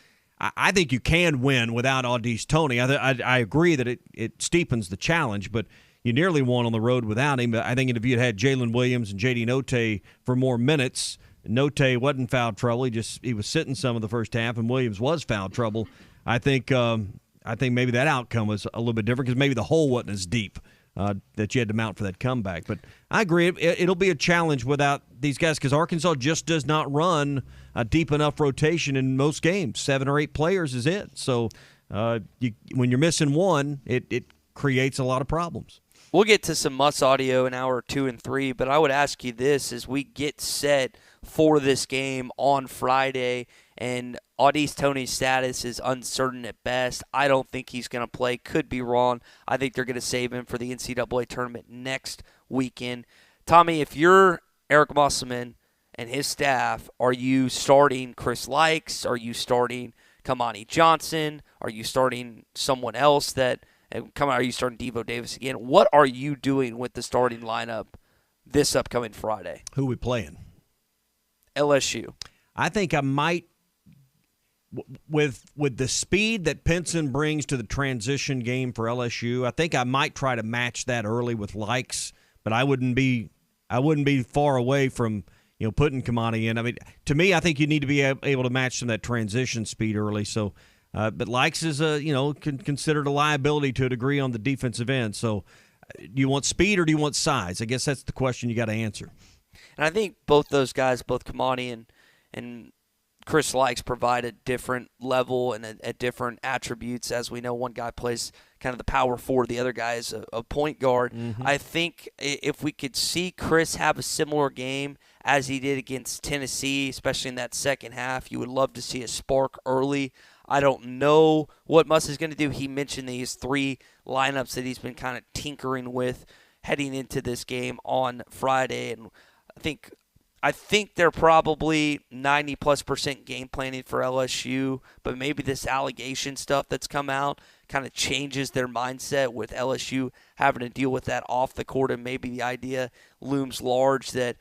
S5: I think you can win without Audis Tony. I agree that it steepens the challenge, but you nearly won on the road without him. I think if you had Jalen Williams and J.D. Notae for more minutes, Notae wasn't foul trouble. He was sitting some of the first half, and Williams was foul trouble. I think maybe that outcome was a little bit different because maybe the hole wasn't as deep. That you had to mount for that comeback. But I agree, it'll be a challenge without these guys because Arkansas just does not run a deep enough rotation in most games. 7 or 8 players is it. So when you're missing one, it creates a lot of problems.
S6: We'll get to some Muss audio in hour 2 and 3, but I would ask you this as we get set for this game on Friday, and Audis Tony's status is uncertain at best. I don't think he's going to play. Could be wrong. I think they're going to save him for the NCAA tournament next weekend. Tommy, if you're Eric Musselman and his staff, are you starting Chris Likes? Are you starting Kamani Johnson? Are you starting someone else are you starting Devo Davis again? What are you doing with the starting lineup this upcoming Friday?
S5: Who are we playing?
S6: LSU.
S5: I think I might, with the speed that Pinson brings to the transition game for LSU, I think I might try to match that early with Likes, but I wouldn't be far away from putting Kamani in. I mean, to me, I think you need to be able to match some of that transition speed early. So. But Likes is considered a liability to a degree on the defensive end. So, do you want speed or do you want size? I guess that's the question you got to answer.
S6: And I think both those guys, both Kamani and Chris Likes, provide a different level and a different attributes. As we know, one guy plays kind of the power forward, the other guy is a point guard. Mm-hmm. I think if we could see Chris have a similar game as he did against Tennessee, especially in that second half, you would love to see a spark early. I don't know what Muss is going to do. He mentioned these 3 lineups that he's been kind of tinkering with heading into this game on Friday, and I think they're probably 90+% game planning for LSU, but maybe this allegation stuff that's come out kind of changes their mindset with LSU having to deal with that off the court, and maybe the idea looms large that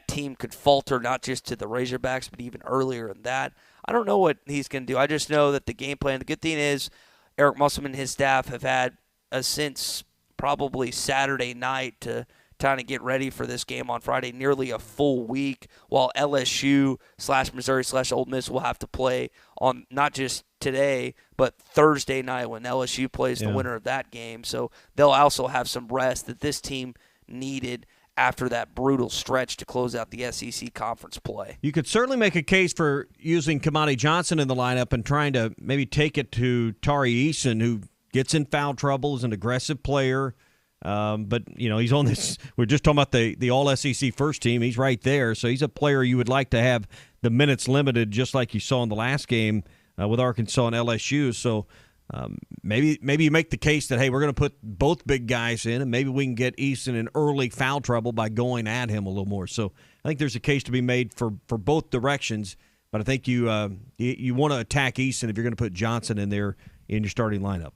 S6: team could falter not just to the Razorbacks, but even earlier than that. I don't know what he's going to do. I just know that the game plan, the good thing is Eric Musselman and his staff have had since probably Saturday night to kind of get ready for this game on Friday, nearly a full week, while LSU/Missouri/Ole Miss will have to play on not just today, but Thursday night when LSU plays the winner of that game. So they'll also have some rest that this team needed after that brutal stretch to close out the SEC conference play.
S5: You could certainly make a case for using Kamani Johnson in the lineup and trying to maybe take it to Tari Eason, who gets in foul trouble, is an aggressive player. But, he's on this – we're just talking about the All-SEC first team. He's right there. So he's a player you would like to have the minutes limited, just like you saw in the last game with Arkansas and LSU. So maybe you make the case that, hey, we're going to put both big guys in, and maybe we can get Easton in early foul trouble by going at him a little more. So I think there's a case to be made for both directions, but I think you want to attack Easton if you're going to put Johnson in there in your starting lineup.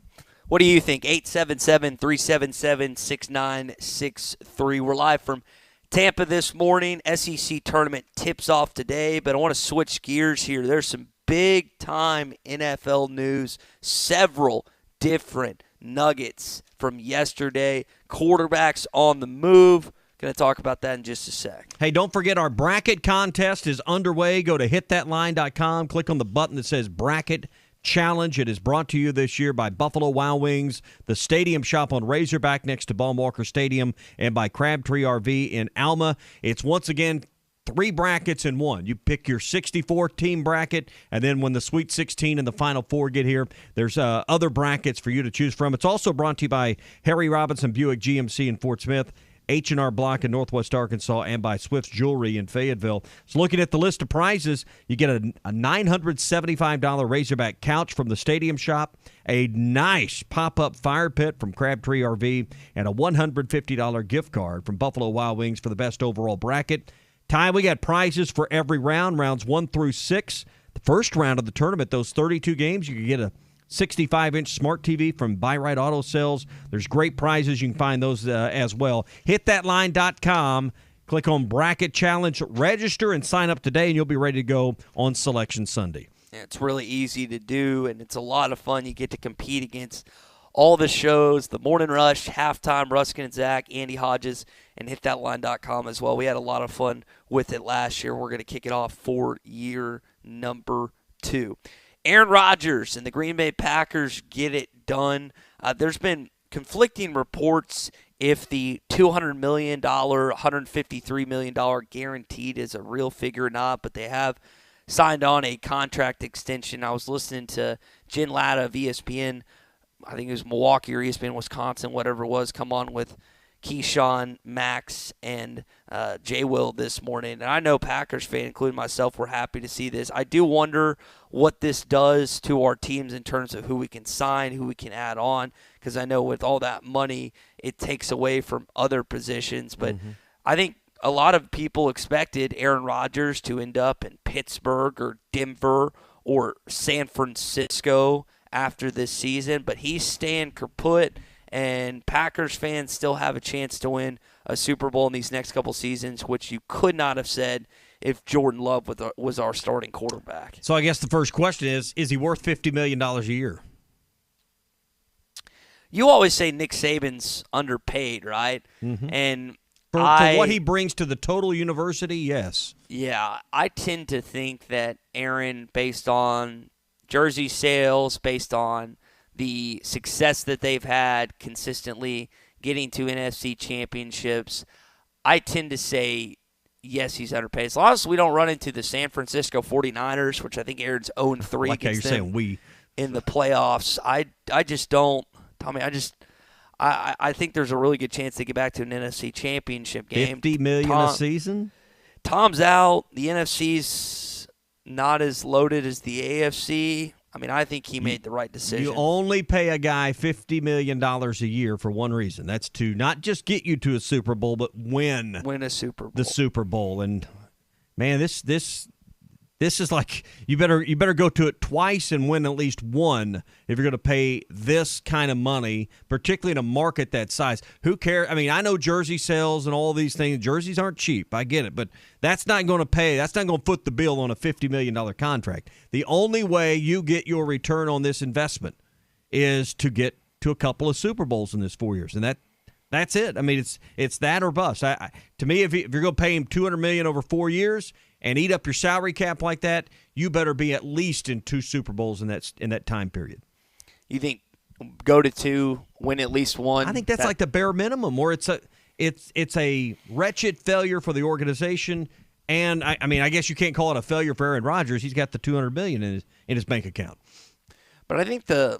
S6: What do you think? 877-377-6963. We're live from Tampa this morning. SEC tournament tips off today, but I want to switch gears here. There's some big-time NFL news. Several different nuggets from yesterday. Quarterbacks on the move. Going to talk about that in just a sec.
S5: Hey, don't forget our bracket contest is underway. Go to hitthatline.com. Click on the button that says Bracket Challenge. It is brought to you this year by Buffalo Wild Wings, the Stadium Shop on Razorback next to Baum-Walker Stadium, and by Crabtree RV in Alma. It's once again 3 brackets in one. You pick your 64-team bracket, and then when the Sweet 16 and the Final Four get here, there's other brackets for you to choose from. It's also brought to you by Harry Robinson Buick GMC in Fort Smith, H&R Block in Northwest Arkansas, and by Swift's Jewelry in Fayetteville. So looking at the list of prizes, you get a $975 Razorback couch from the Stadium Shop, a nice pop-up fire pit from Crabtree RV, and a $150 gift card from Buffalo Wild Wings for the best overall bracket. Ty, we got prizes for every round, rounds 1 through 6. The first round of the tournament, those 32 games, you can get a 65-inch smart TV from Buy Right Auto Sales. There's great prizes. You can find those as well. HitThatLine.com. Click on Bracket Challenge, register, and sign up today, and you'll be ready to go on Selection Sunday.
S6: Yeah, it's really easy to do, and it's a lot of fun. You get to compete against all the shows, the Morning Rush, Halftime, Ruskin and Zach, Andy Hodges, and HitThatLine.com as well. We had a lot of fun with it last year. We're going to kick it off for year number 2. Aaron Rodgers and the Green Bay Packers get it done. There's been conflicting reports if the $200 million, $153 million guaranteed is a real figure or not, but they have signed on a contract extension. I was listening to Jen Latta of ESPN, I think it was Milwaukee or ESPN Wisconsin, whatever it was, come on with Keyshawn, Max, and J. Will this morning. And I know Packers fans, including myself, were happy to see this. I do wonder what this does to our teams in terms of who we can sign, who we can add on, because I know with all that money, it takes away from other positions. But I think a lot of people expected Aaron Rodgers to end up in Pittsburgh or Denver or San Francisco after this season, but he's staying kaput. And Packers fans still have a chance to win a Super Bowl in these next couple seasons, which you could not have said if Jordan Love was our starting quarterback.
S5: So I guess the first question is he worth $50 million a year?
S6: You always say Nick Saban's underpaid, right? And
S5: for what he brings to the total university, yes.
S6: Yeah, I tend to think that Aaron, based on jersey sales, based on the success that they've had consistently getting to NFC championships, I tend to say, yes, he's underpaid. As long as we don't run into the San Francisco 49ers, which I think Aaron's 0-3 against them in the playoffs, I just don't. Tommy, I think there's a really good chance they get back to an NFC championship game.
S5: $50 million a season?
S6: Tom's out. The NFC's not as loaded as the AFC. I mean, I think he made the right decision.
S5: You only pay a guy $50 million a year for one reason. That's to not just get you to a Super Bowl, but win
S6: a Super Bowl.
S5: The Super Bowl. And, man, this is like you better go to it twice and win at least one if you're going to pay this kind of money, particularly in a market that size. Who cares? I mean, I know jersey sales and all these things. Jerseys aren't cheap. I get it. But that's not going to pay. That's not going to foot the bill on a $50 million contract. The only way you get your return on this investment is to get to a couple of Super Bowls in this 4 years. And that's it. I mean, it's that or bust. To me, if you're going to pay him $200 million over 4 years and eat up your salary cap like that, you better be at least in 2 Super Bowls in that time period.
S6: You think go to 2, win at least 1?
S5: I think that's like the bare minimum, or it's a wretched failure for the organization. And I mean, I guess you can't call it a failure for Aaron Rodgers. He's got the $200 million in his bank account.
S6: But I think the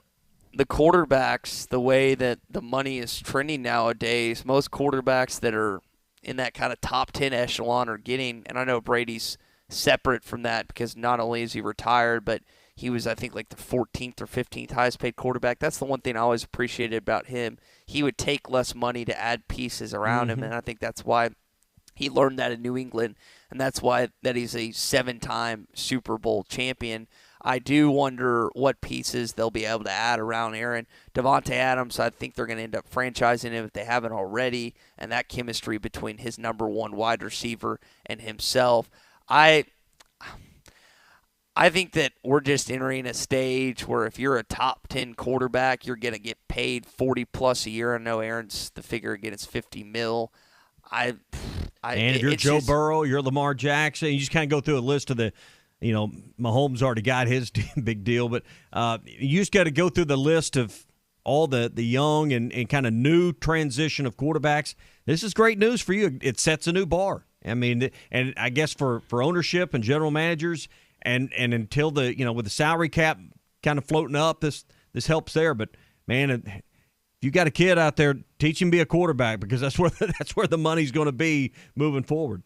S6: quarterbacks, the way that the money is trending nowadays, most quarterbacks that are in that kind of top 10 echelon are getting, and I know Brady's separate from that because not only is he retired, but he was, I think, like the 14th or 15th highest paid quarterback. That's the one thing I always appreciated about him. He would take less money to add pieces around him, and I think that's why he learned that in New England, and that's why that he's a 7-time Super Bowl champion. I do wonder what pieces they'll be able to add around Aaron. Devontae Adams, I think they're going to end up franchising him if they haven't already, and that chemistry between his number one wide receiver and himself. I think that we're just entering a stage where if you're a top 10 quarterback, you're going to get paid 40+ a year. I know Aaron's the figure again is $50 million.
S5: And if you're Joe Burrow, you're Lamar Jackson, you just kind of go through a list of the, Mahomes already got his big deal, but you just got to go through the list of all the young and kind of new transition of quarterbacks. This is great news for you. It sets a new bar. I mean, and I guess for ownership and general managers, and until with the salary cap kind of floating up, this helps there. But man, if you got a kid out there, teach him to be a quarterback, because that's where the money's going to be moving forward.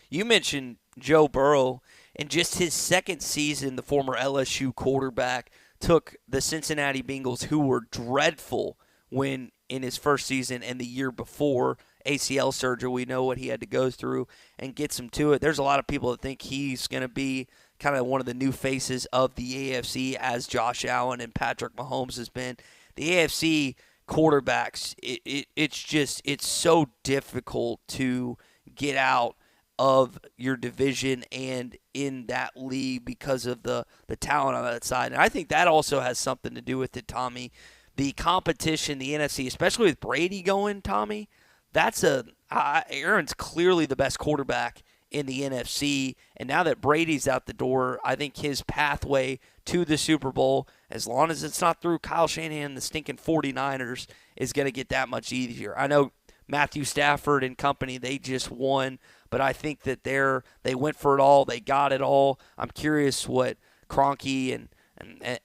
S6: You mentioned Joe Burrow, and just his second season, the former LSU quarterback took the Cincinnati Bengals, who were dreadful when in his first season and the year before, ACL surgery, we know what he had to go through, and gets him to it. There's a lot of people that think he's going to be kind of one of the new faces of the AFC, as Josh Allen and Patrick Mahomes has been. The AFC quarterbacks, it's so difficult to get out of your division and in that league because of the talent on that side. And I think that also has something to do with it, Tommy. The competition, the NFC, especially with Brady going, Tommy, Aaron's clearly the best quarterback in the NFC, and now that Brady's out the door, I think his pathway to the Super Bowl, as long as it's not through Kyle Shanahan and the stinking 49ers, is going to get that much easier. I know Matthew Stafford and company, they just won, but I think that they went for it all, they got it all. I'm curious what Kroenke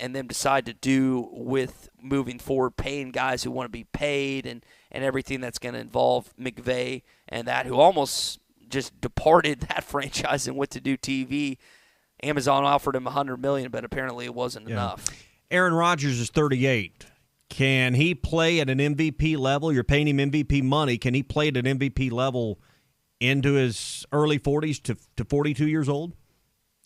S6: and them decide to do with moving forward, paying guys who want to be paid and everything that's going to involve McVay and that, who almost just departed that franchise and went to do TV. Amazon offered him $100 million, but apparently it wasn't enough.
S5: Aaron Rodgers is 38. Can he play at an MVP level? You're paying him MVP money. Can he play at an MVP level into his early 40s to 42 years old?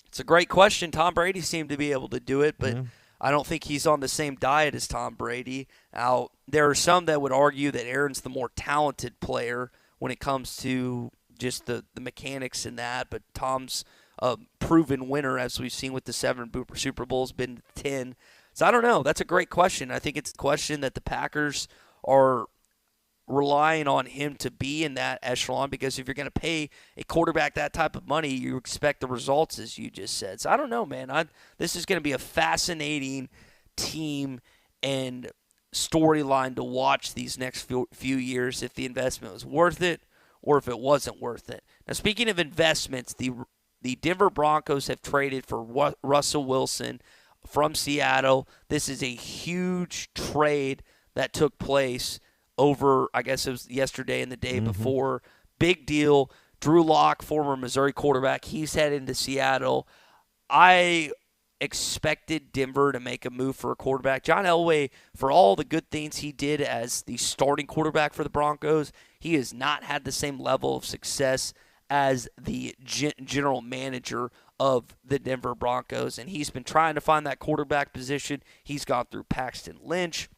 S6: It's a great question. Tom Brady seemed to be able to do it, but I don't think he's on the same diet as Tom Brady. Now, there are some that would argue that Aaron's the more talented player when it comes to just the mechanics in that, but Tom's a proven winner, as we've seen with the 7 Super Bowls, been 10. So I don't know. That's a great question. I think it's a question that the Packers are relying on him to be in that echelon, because if you're going to pay a quarterback that type of money, you expect the results, as you just said. So I don't know, man. This is going to be a fascinating team and storyline to watch these next few years, if the investment was worth it or if it wasn't worth it. Now, speaking of investments, the Denver Broncos have traded for Russell Wilson from Seattle. This is a huge trade that took place over, I guess it was yesterday and the day before. Big deal. Drew Lock, former Missouri quarterback, he's heading to Seattle. I expected Denver to make a move for a quarterback. John Elway, for all the good things he did as the starting quarterback for the Broncos, he has not had the same level of success as the general manager of the Denver Broncos, and he's been trying to find that quarterback position. He's gone through Paxton Lynch.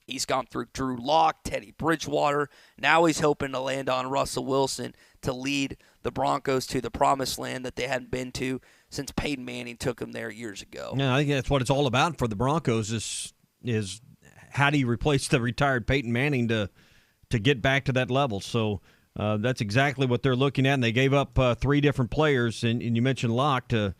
S6: He's gone through Drew Lock, Teddy Bridgewater. Now he's hoping to land on Russell Wilson to lead the Broncos to the promised land that they hadn't been to since Peyton Manning took them there years ago.
S5: Yeah, I think that's what it's all about for the Broncos is how do you replace the retired Peyton Manning to get back to that level. So that's exactly what they're looking at, and they gave up 3 different players, and you mentioned Locke, to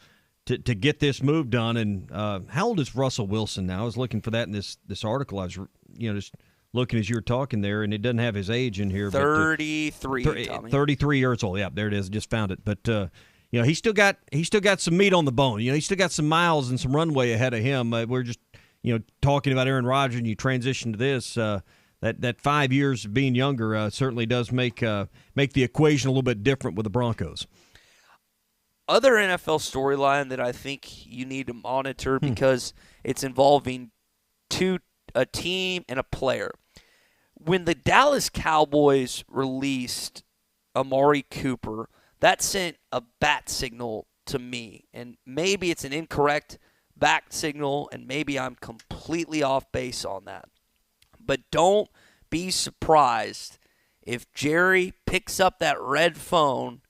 S5: get this move done. And how old is Russell Wilson now? I was looking for that in this article. I was just looking as you were talking there, and it doesn't have his age in here.
S6: 33, Tommy.
S5: 33 years old. Yeah, there it is. Just found it. But he's still got some meat on the bone. He's still got some miles and some runway ahead of him. We're just talking about Aaron Rodgers, and you transition to this. That 5 years of being younger certainly does make the equation a little bit different with the Broncos.
S6: Other NFL storyline that I think you need to monitor because it's involving a team and a player. When the Dallas Cowboys released Amari Cooper, that sent a bat signal to me. And maybe it's an incorrect bat signal, and maybe I'm completely off base on that. But don't be surprised if Jerry picks up that red phone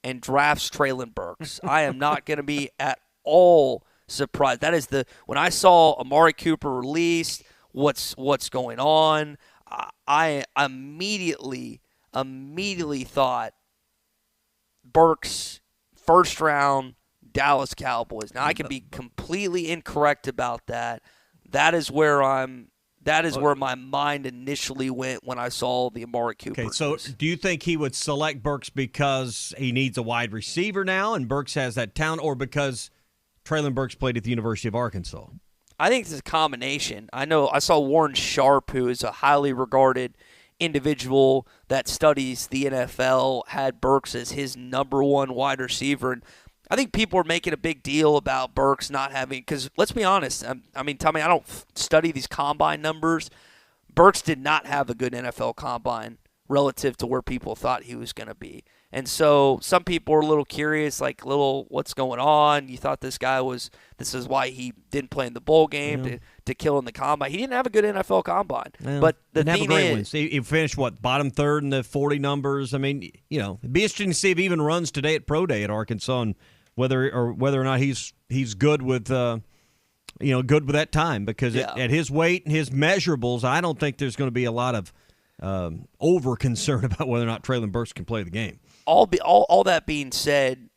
S6: and drafts Treylon Burks. I am not going to be at all surprised. That is when I saw Amari Cooper released, what's going on, I immediately thought Burks, first round, Dallas Cowboys. Now I can be completely incorrect about that. That is where my mind initially went when I saw the Amari Cooper.
S5: Okay, so do you think he would select Burks because he needs a wide receiver now and Burks has that talent, or because Treylon Burks played at the University of Arkansas?
S6: I think it's a combination. I saw Warren Sharp, who is a highly regarded individual that studies the NFL, had Burks as his number one wide receiver. And I think people are making a big deal about Burks not having, because let's be honest, I mean, Tommy, I don't study these combine numbers. Burks did not have a good NFL combine relative to where people thought he was going to be. And so some people are a little curious, like, what's going on? You thought this is why he didn't play in the bowl game to kill in the combine. He didn't have a good NFL combine.
S5: Yeah.
S6: But the thing
S5: is, he finished, bottom third in the 40 numbers. I mean, it'd be interesting to see if he even runs today at Pro Day at Arkansas, and whether or not he's good with good with that time, because at his weight and his measurables, I don't think there's going to be a lot of over concern about whether or not Treylon Burks can play the game.
S6: All that being said,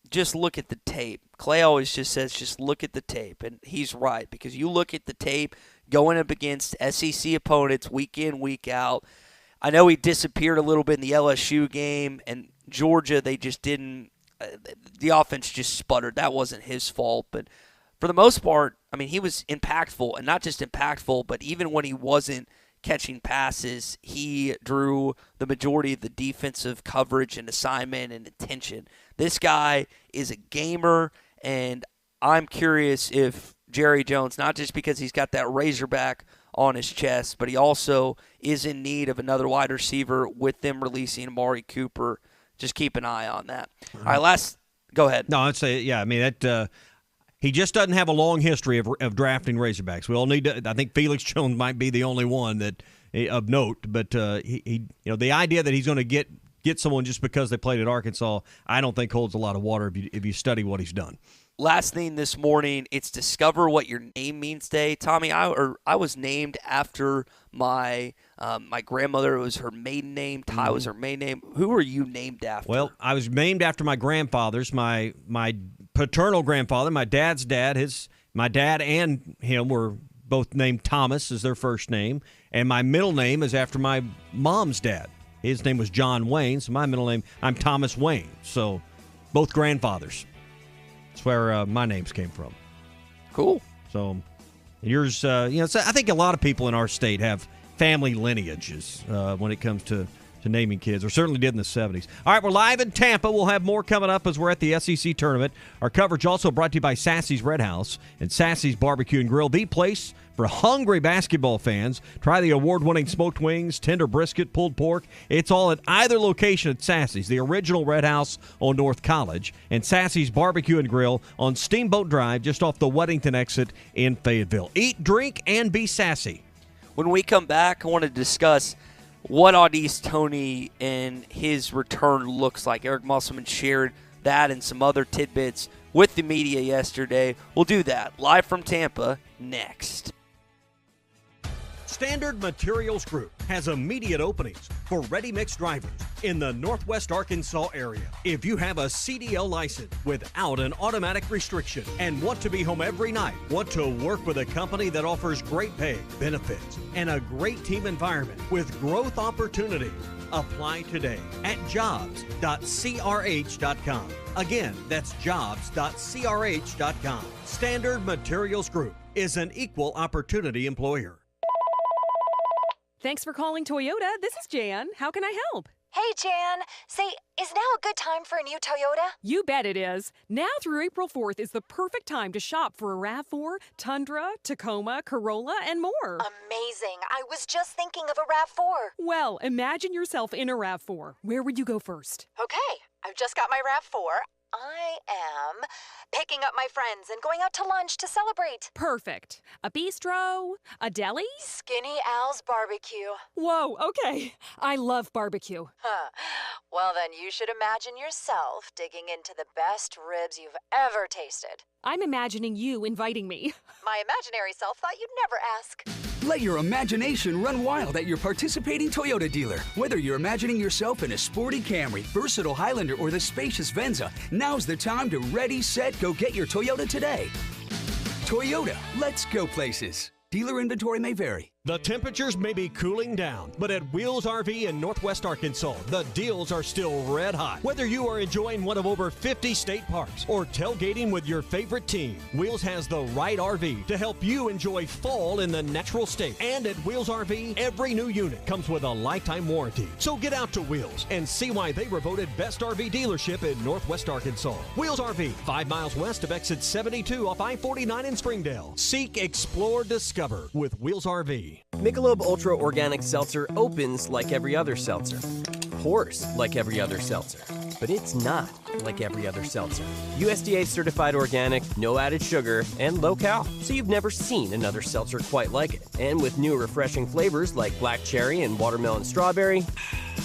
S6: just look at the tape. Clay always just says, just look at the tape, and he's right, because you look at the tape going up against SEC opponents week in, week out. I know he disappeared a little bit in the LSU game, and Georgia, they just didn't. The offense just sputtered. That wasn't his fault, but for the most part, I mean, he was impactful, and not just impactful, but even when he wasn't catching passes, he drew the majority of the defensive coverage and assignment and attention. This guy is a gamer, and I'm curious if Jerry Jones, not just because he's got that Razorback on his chest, but he also is in need of another wide receiver with them releasing Amari Cooper. Just keep an eye on that. All right, go ahead.
S5: No, I'd say, I mean, that he just doesn't have a long history of drafting Razorbacks. We all need to. I think Felix Jones might be the only one that of note, but he the idea that he's going to get someone just because they played at Arkansas, I don't think holds a lot of water if you study what he's done.
S6: Last thing this morning, it's Discover What Your Name Means Day. Tommy, I was named after my grandmother. It was her maiden name. Ty was her maiden name. Who were you named after?
S5: Well, I was named after my grandfathers. My paternal grandfather, my dad's dad, my dad and him were both named Thomas as their first name, and my middle name is after my mom's dad. His name was John Wayne, so my middle name, I'm Thomas Wayne. So both grandfathers. That's where my names came from.
S6: Cool.
S5: So yours, so I think a lot of people in our state have family lineages when it comes to naming kids, or certainly did in the 70s. All right, we're live in Tampa. We'll have more coming up as we're at the SEC tournament. Our coverage also brought to you by Sassy's Red House and Sassy's Barbecue and Grill, the place for hungry basketball fans. Try the award-winning smoked wings, tender brisket, pulled pork. It's all at either location at Sassy's, the original Red House on North College, and Sassy's Barbecue and Grill on Steamboat Drive, just off the Weddington exit in Fayetteville. Eat, drink, and be sassy.
S6: When we come back, I want to discuss what Audis Tony and his return looks like. Eric Musselman shared that and some other tidbits with the media yesterday. We'll do that live from Tampa next.
S2: Standard Materials Group has immediate openings for ready-mix drivers in the Northwest Arkansas area. If you have a CDL license without an automatic restriction and want to be home every night, want to work with a company that offers great pay, benefits, and a great team environment with growth opportunity, apply today at jobs.crh.com. Again, that's jobs.crh.com. Standard Materials Group is an equal opportunity employer.
S21: Thanks for calling Toyota. This is Jan. How can I help?
S22: Hey, Jan. Say, is now a good time for a new Toyota?
S21: You bet it is. Now through April 4th is the perfect time to shop for a RAV4, Tundra, Tacoma, Corolla, and more.
S22: Amazing. I was just thinking of a RAV4.
S21: Well, imagine yourself in a RAV4. Where would you go first?
S22: Okay, I've just got my RAV4. I am picking up my friends and going out to lunch to celebrate.
S21: Perfect. A bistro? A deli?
S22: Skinny Al's Barbecue.
S21: Whoa, okay. I love barbecue.
S22: Well, then you should imagine yourself digging into the best ribs you've ever tasted.
S21: I'm imagining you inviting me.
S22: My imaginary self thought you'd never ask.
S1: Let your imagination run wild at your participating Toyota dealer. Whether you're imagining yourself in a sporty Camry, versatile Highlander, or the spacious Venza, now's the time to ready, set, go get your Toyota today. Toyota, let's go places. Dealer inventory may vary.
S5: The temperatures may be cooling down, but at Wheels RV in Northwest Arkansas, the deals are still red hot. Whether you are enjoying one of over 50 state parks or tailgating with your favorite team, Wheels has the right RV to help you enjoy fall in the natural state. And at Wheels RV, every new unit comes with a lifetime warranty. So get out to Wheels and see why they were voted best RV dealership in Northwest Arkansas. Wheels RV, 5 miles west of exit 72 off I-49 in Springdale. Seek, explore, discover with Wheels RV.
S4: Michelob Ultra Organic Seltzer opens like every other seltzer, pours like every other seltzer, but it's not like every other seltzer. USDA certified organic, no added sugar, and low cal, so you've never seen another seltzer quite like it. And with new refreshing flavors like black cherry and watermelon strawberry,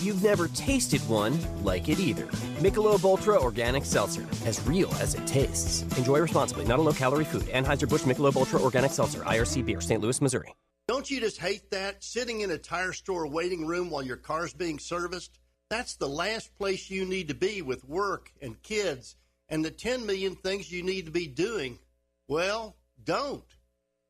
S4: you've never tasted one like it either. Michelob Ultra Organic Seltzer, as real as it tastes. Enjoy responsibly, not a low-calorie food. Anheuser-Busch Michelob Ultra Organic Seltzer, IRC Beer, St. Louis, Missouri.
S23: Don't you just hate that? Sitting in a tire store waiting room while your car's being serviced? That's the last place you need to be with work and kids and the 10 million things you need to be doing. Well, don't.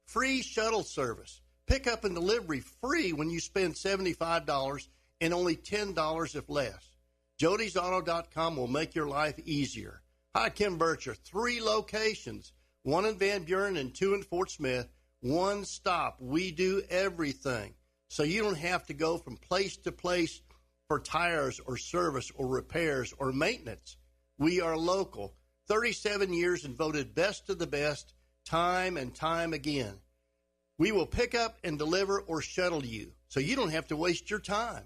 S23: Free shuttle service. Pickup and delivery free when you spend $75 and only $10 if less. JodiesAuto.com will make your life easier. Hi, Kim Bircher. 3 locations, 1 in Van Buren and 2 in Fort Smith. One stop. We do everything. So you don't have to go from place to place for tires or service or repairs or maintenance. We are local. 37 years and voted best of the best time and time again. We will pick up and deliver or shuttle you so you don't have to waste your time.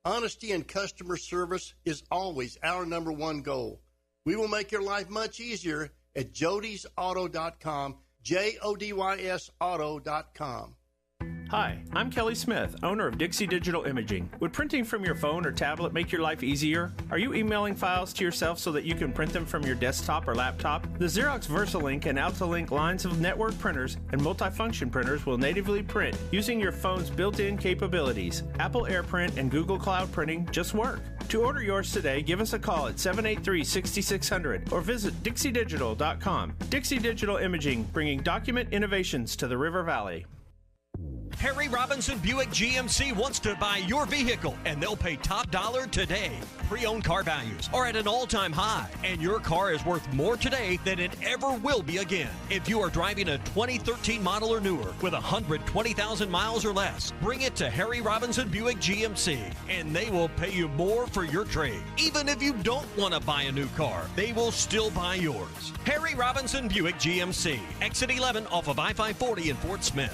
S23: Honesty and customer service is always our number one goal. We will make your life much easier at JodiesAuto.com. JODYS Auto.com.
S24: Hi, I'm Kelly Smith, owner of Dixie Digital Imaging. Would printing from your phone or tablet make your life easier? Are you emailing files to yourself so that you can print them from your desktop or laptop? The Xerox VersaLink and AltaLink lines of network printers and multifunction printers will natively print using your phone's built-in capabilities. Apple AirPrint and Google Cloud Printing just work. To order yours today, give us a call at 783-6600 or visit dixiedigital.com. Dixie Digital Imaging, bringing document innovations to the River Valley.
S2: Harry Robinson Buick GMC wants to buy your vehicle, and they'll pay top dollar today. Pre-owned car values are at an all-time high, and your car is worth more today than it ever will be again. If you are driving a 2013 model or newer with 120,000 miles or less, bring it to Harry Robinson Buick GMC, and they will pay you more for your trade. Even if you don't want to buy a new car, they will still buy yours. Harry Robinson Buick GMC, exit 11 off of I-540 in Fort Smith.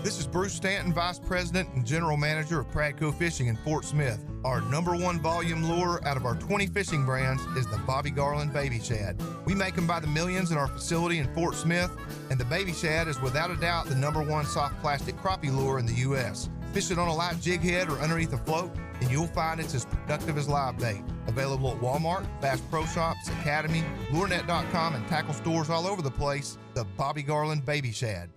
S25: This is Bruce Stanton, Vice President and General Manager of Pradco Fishing in Fort Smith. Our #1 volume lure out of our 20 fishing brands is the Bobby Garland Baby Shad. We make them by the millions in our facility in Fort Smith, and the Baby Shad is without a doubt the #1 soft plastic crappie lure in the U.S. Fish it on a light jig head or underneath a float, and you'll find it's as productive as live bait. Available at Walmart, Bass Pro Shops, Academy, LureNet.com, and tackle stores all over the place. The Bobby Garland Baby Shad.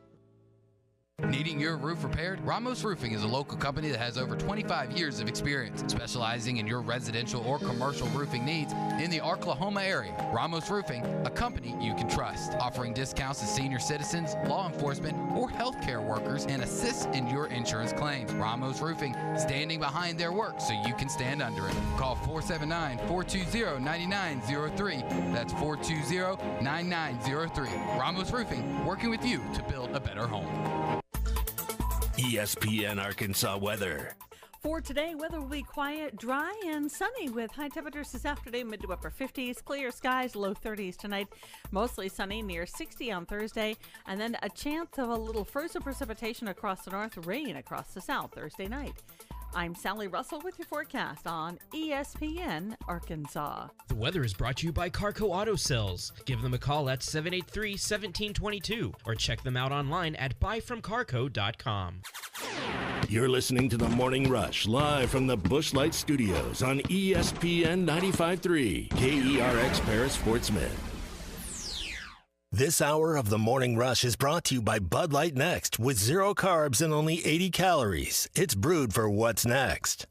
S13: Needing your roof repaired? Ramos Roofing is a local company that has over 25 years of experience specializing in your residential or commercial roofing needs in the Oklahoma area. Ramos Roofing, a company you can trust, offering discounts to senior citizens, law enforcement, or healthcare workers, and assists in your insurance claims. Ramos Roofing, standing behind their work so you can stand under it. Call 479-420-9903. That's 420-9903. Ramos Roofing, working with you to build a better home.
S20: ESPN Arkansas weather.
S26: For today, weather will be quiet, dry, and sunny with high temperatures this afternoon, mid to upper 50s, clear skies, low 30s tonight, mostly sunny, near 60 on Thursday, and then a chance of a little frozen precipitation across the north, rain across the south Thursday night. I'm Sally Russell with your forecast on ESPN Arkansas.
S27: The weather is brought to you by Carco Auto Sales. Give them a call at 783-1722 or check them out online at buyfromcarco.com.
S20: You're listening to The Morning Rush, live from the Busch Light Studios on ESPN 95.3, KERX Paris Fort Smith. This hour of The Morning Rush is brought to you by Bud Light Next, with 0 carbs and only 80 calories. It's brewed for what's next.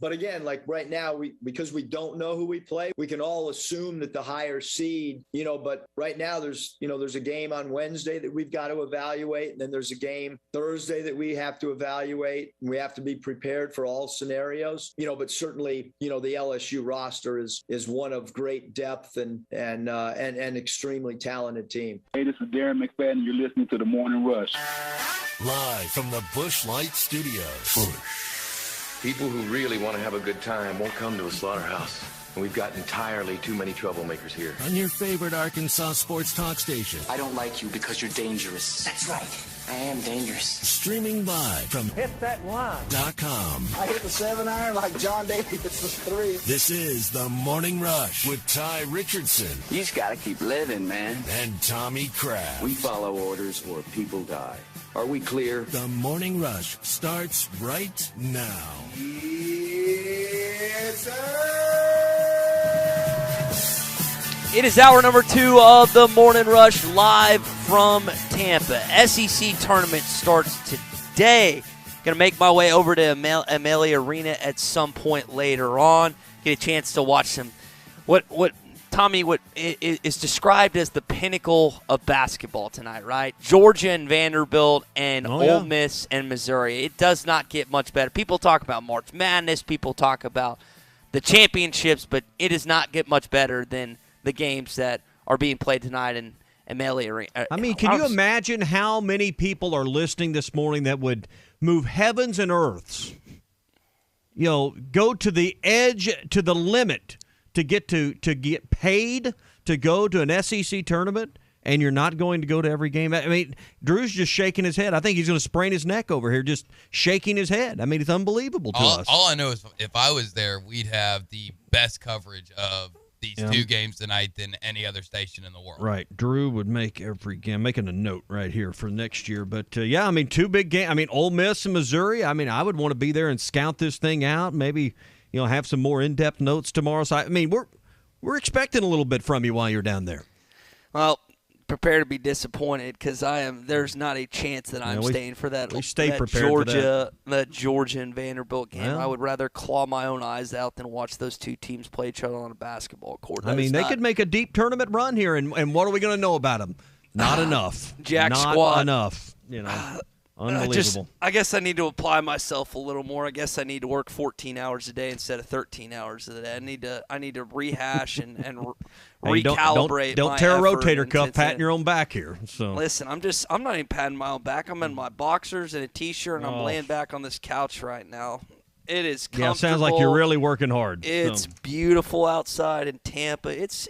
S3: But again, like right now, because we don't know who we play, we can all assume that the higher seed, but right now there's a game on Wednesday that we've got to evaluate. And then there's a game Thursday that we have to evaluate. And we have to be prepared for all scenarios, but certainly, the LSU roster is one of great depth and extremely talented team.
S9: Hey, this is Darren McFadden, and you're listening to The Morning Rush.
S20: Live from the Busch Light Studios.
S10: People who really want to have a good time won't come to a slaughterhouse. And we've got entirely too many troublemakers here.
S20: On your favorite Arkansas sports talk station.
S11: I don't like you because you're dangerous. That's right. I am dangerous.
S20: Streaming live from
S3: hitthatline.com. I hit the 7-iron like John Daly hits the 3.
S20: This is The Morning Rush with Ty Richardson.
S11: You just got to keep living, man.
S20: And Tommy Kraft.
S11: We follow orders or people die. Are we clear?
S20: The Morning Rush starts right now.
S3: Yes, sir.
S6: It is hour number 2 of the Morning Rush, live from Tampa. SEC tournament starts today. Going to make my way over to Amalie Arena at some point later on. Get a chance to watch some what is described as the pinnacle of basketball tonight, right? Georgia and Vanderbilt and Ole Miss and Missouri. It does not get much better. People talk about March Madness. People talk about the championships, but it does not get much better than the games that are being played tonight in Amalie Arena.
S5: I mean, can you imagine how many people are listening this morning that would move heavens and earths, go to the edge, to the limit, to get paid to go to an SEC tournament, and you're not going to go to every game? I mean, Drew's just shaking his head. I think he's going to sprain his neck over here, just shaking his head. I mean, it's unbelievable to us.
S13: All I know is if I was there, we'd have the best coverage of these 2 games tonight than any other station in the world.
S5: Right. Drew would make every game. Making a note right here for next year. But, 2 big games. I mean, Ole Miss and Missouri. I mean, I would want to be there and scout this thing out. Maybe have some more in-depth notes tomorrow. So, I mean, we're expecting a little bit from you while you're down there.
S6: Well, prepare to be disappointed because there's not a chance that I'm staying for that. That Georgia and Vanderbilt game. Well, I would rather claw my own eyes out than watch those 2 teams play each other on a basketball court.
S5: I mean, they could make a deep tournament run here, and what are we going to know about them? Not enough.
S6: Jack
S5: Not
S6: squad.
S5: Enough. Unbelievable.
S6: I guess I need to apply myself a little more. I guess I need to work 14 hours a day instead of 13 hours a day. I need to rehash and recalibrate.
S5: Don't tear a rotator cuff patting your own back here. So
S6: listen, I'm not even patting my own back. I'm in my boxers and a t-shirt, and I'm laying back on this couch right now. It is comfortable.
S5: Yeah, sounds like you're really working hard.
S6: It's beautiful outside in Tampa. It's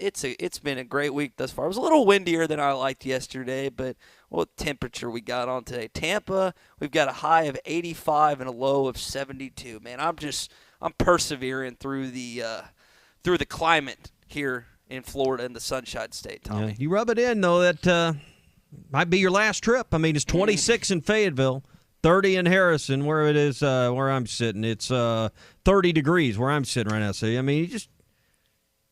S6: been a great week thus far. It was a little windier than I liked yesterday, but what temperature we got on today? Tampa, we've got a high of 85 and a low of 72. Man, I'm persevering through the climate here in Florida in the Sunshine State, Tommy.
S5: Yeah, you rub it in though that might be your last trip. I mean, it's 26 in Fayetteville. 30 in Harrison, where it is, where I'm sitting. It's 30 degrees where I'm sitting right now. So, I mean, you just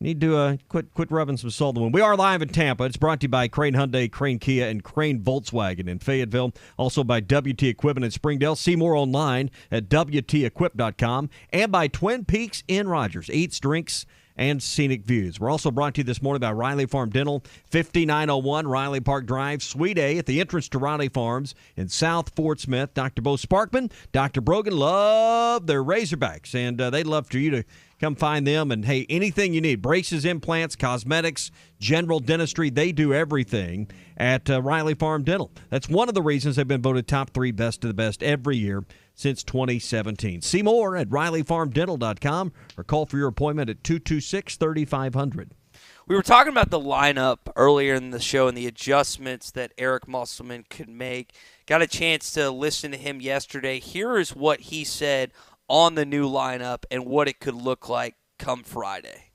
S5: need to quit rubbing some salt in the wound. We are live in Tampa. It's brought to you by Crane Hyundai, Crane Kia, and Crane Volkswagen in Fayetteville. Also by WT Equipment in Springdale. See more online at WTEquip.com. And by Twin Peaks in Rodgers. Eats, drinks, and scenic views. We're also brought to you this morning by Riley Farm Dental, 5901 Riley Park Drive, Suite A at the entrance to Riley Farms in South Fort Smith. Dr. Bo Sparkman, Dr. Brogan love their Razorbacks, and they'd love for you to come find them. And, hey, anything you need, braces, implants, cosmetics, general dentistry, they do everything at Riley Farm Dental. That's one of the reasons they've been voted top 3 best of the best every year since 2017. See more at RileyFarmDental.com or call for your appointment at 226-3500.
S6: We were talking about the lineup earlier in the show and the adjustments that Eric Musselman could make. Got a chance to listen to him yesterday. Here is what he said on the new lineup and what it could look like come Friday.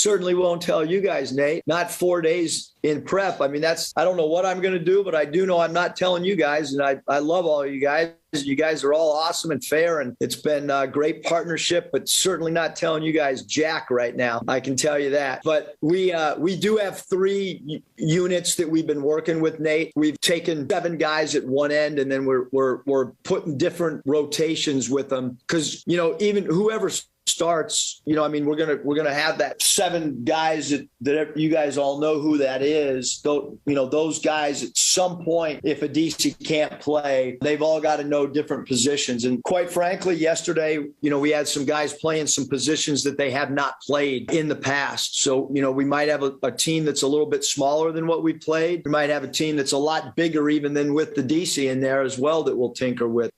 S3: certainly won't tell you guys, Nate. Not 4 days in prep. I mean, I don't know what I'm going to do, but I do know I'm not telling you guys. And I love all of you guys. You guys are all awesome and fair, and it's been a great partnership, but certainly not telling you guys jack right now. I can tell you that. But we do have 3 units that we've been working with, Nate. We've taken 7 guys at one end, and then we're putting different rotations with them because, even whoever starts, we're gonna have that 7 guys that you guys all know who that is. Those guys at some point, if a DC can't play, they've all got to know different positions. And quite frankly, yesterday, we had some guys playing some positions that they have not played in the past. So, we might have a team that's a little bit smaller than what we played. We might have a team that's a lot bigger even than with the DC in there as well that we'll tinker with.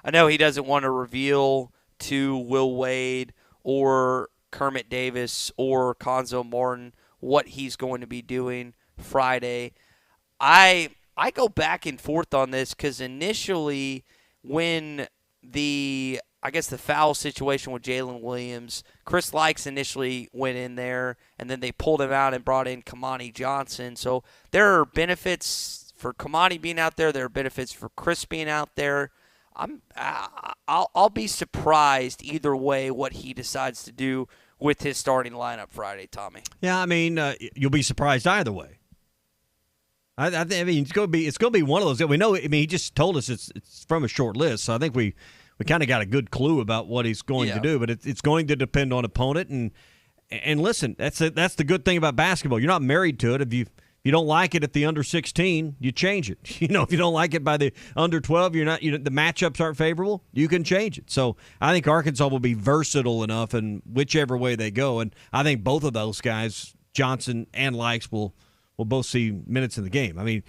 S6: I know he doesn't want to reveal to Will Wade or Kermit Davis or Konzo Martin what he's going to be doing Friday. I go back and forth on this because initially when the foul situation with Jalen Williams, Chris Likes initially went in there, and then they pulled him out and brought in Kamani Johnson. So there are benefits for Kamani being out there. There are benefits for Chris being out there. I'll be surprised either way what he decides to do with his starting lineup Friday, Tommy.
S5: Yeah, you'll be surprised either way. I mean, it's going to be one of those. We know. He just told us it's from a short list, so I think we kind of got a good clue about what he's going to do. But it's going to depend on opponent. And listen, that's the good thing about basketball. You're not married to it. If you don't like it at the under 16, you change it. If you don't like it by the under 12, the matchups aren't favorable, you can change it. So I think Arkansas will be versatile enough in whichever way they go. And I think both of those guys, Johnson and Likes, will both see minutes in the game. I mean,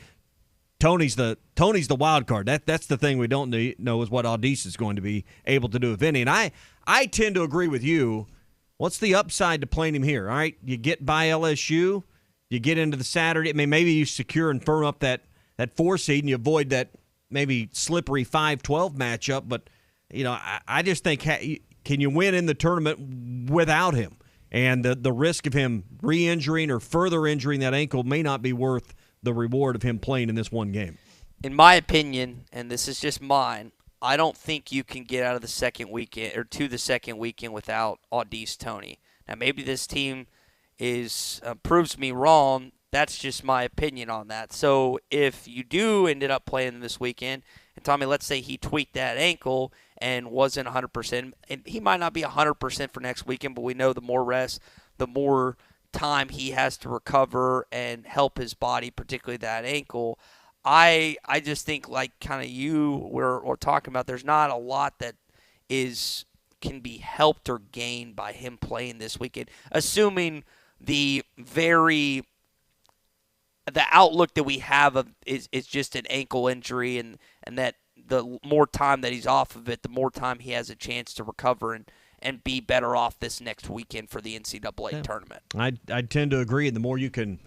S5: Tony's the wild card. That's the thing we don't know is what Audis is going to be able to do, if any. And I tend to agree with you. What's the upside to playing him here? All right, you get by LSU. You get into the Saturday. Maybe you secure and firm up that 4 seed and you avoid that maybe slippery 5-12 matchup. But, I just think, can you win in the tournament without him? And the risk of him re-injuring or further injuring that ankle may not be worth the reward of him playing in this one game.
S6: In my opinion, and this is just mine, I don't think you can get out of the second weekend or to the second weekend without Audis Tony. Now, maybe this team proves me wrong. That's just my opinion on that. So if you do ended up playing this weekend, and Tommy, let's say he tweaked that ankle and wasn't 100%, and he might not be 100% for next weekend, but we know the more rest, the more time he has to recover and help his body, particularly that ankle. I just think, like kind of you were talking about, there's not a lot that can be helped or gained by him playing this weekend, assuming the outlook that we have is just an ankle injury, and that the more time that he's off of it, the more time he has a chance to recover and be better off this next weekend for the NCAA tournament.
S5: I tend to agree. The more you can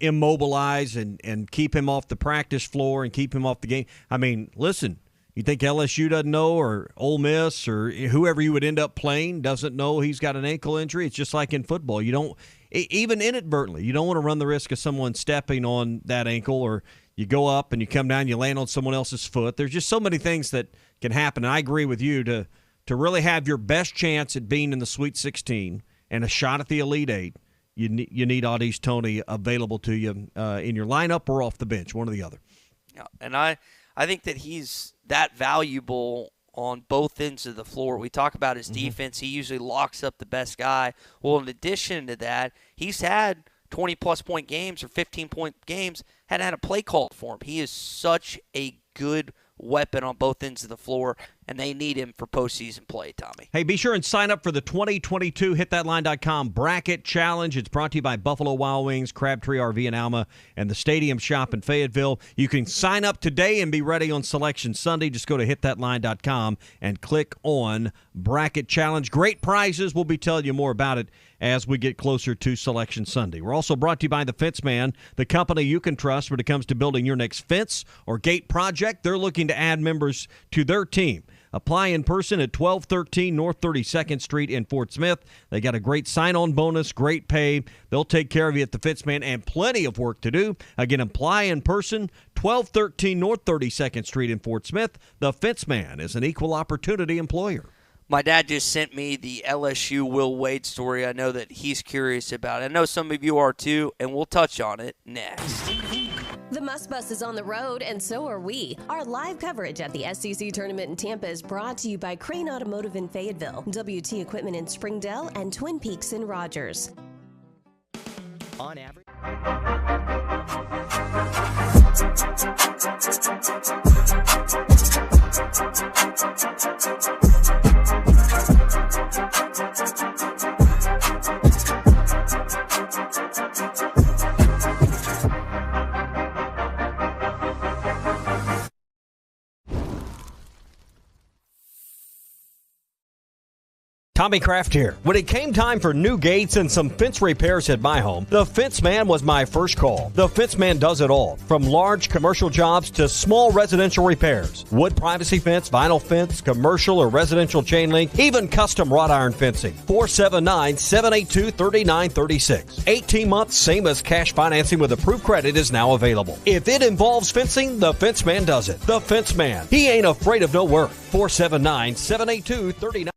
S5: immobilize and keep him off the practice floor and keep him off the game. I mean, listen, you think LSU doesn't know, or Ole Miss, or whoever you would end up playing doesn't know he's got an ankle injury? It's just like in football. You don't, even inadvertently, you don't want to run the risk of someone stepping on that ankle, or you go up and you come down, you land on someone else's foot. There's just so many things that can happen. And I agree with you, to really have your best chance at being in the Sweet 16 and a shot at the Elite Eight, you need Audis Tony available to you in your lineup or off the bench, one or the other.
S6: Yeah, and I think that he's that valuable on both ends of the floor. We talk about his defense. He usually locks up the best guy. Well, in addition to that, he's had 20-plus point games or 15-point games, hadn't had a play called for him. He is such a good weapon on both ends of the floor, and they need him for postseason play, Tommy.
S5: Hey, be sure and sign up for the 2022 HitThatLine.com Bracket Challenge. It's brought to you by Buffalo Wild Wings, Crabtree RV in Alma, and the Stadium Shop in Fayetteville. You can sign up today and be ready on Selection Sunday. Just go to HitThatLine.com and click on Bracket Challenge. Great prizes. We'll be telling you more about it as we get closer to Selection Sunday. We're also brought to you by The Fence Man, the company you can trust when it comes to building your next fence or gate project. They're looking to add members to their team. Apply in person at 1213 North 32nd Street in Fort Smith. They got a great sign-on bonus, great pay. They'll take care of you at the Fitzman and plenty of work to do. Again, apply in person, 1213 North 32nd Street in Fort Smith. The Fitzman is an equal opportunity employer.
S6: My dad just sent me the LSU Will Wade story. I know that he's curious about it. I know some of you are too, and we'll touch on it next.
S7: The Must Bus is on the road, and so are we. Our live coverage at the SEC Tournament in Tampa is brought to you by Crane Automotive in Fayetteville, WT Equipment in Springdale, and Twin Peaks in Rodgers.
S4: On average.
S5: Tommy Kraft here. When it came time for new gates and some fence repairs at my home, the Fence Man was my first call. The Fence Man does it all, from large commercial jobs to small residential repairs. Wood privacy fence, vinyl fence, commercial or residential chain link, even custom wrought iron fencing. 479-782-3936. 18 months, same as cash financing with approved credit is now available. If it involves fencing, the Fence Man does it. The Fence Man. He ain't afraid of no work. 479-782-3936.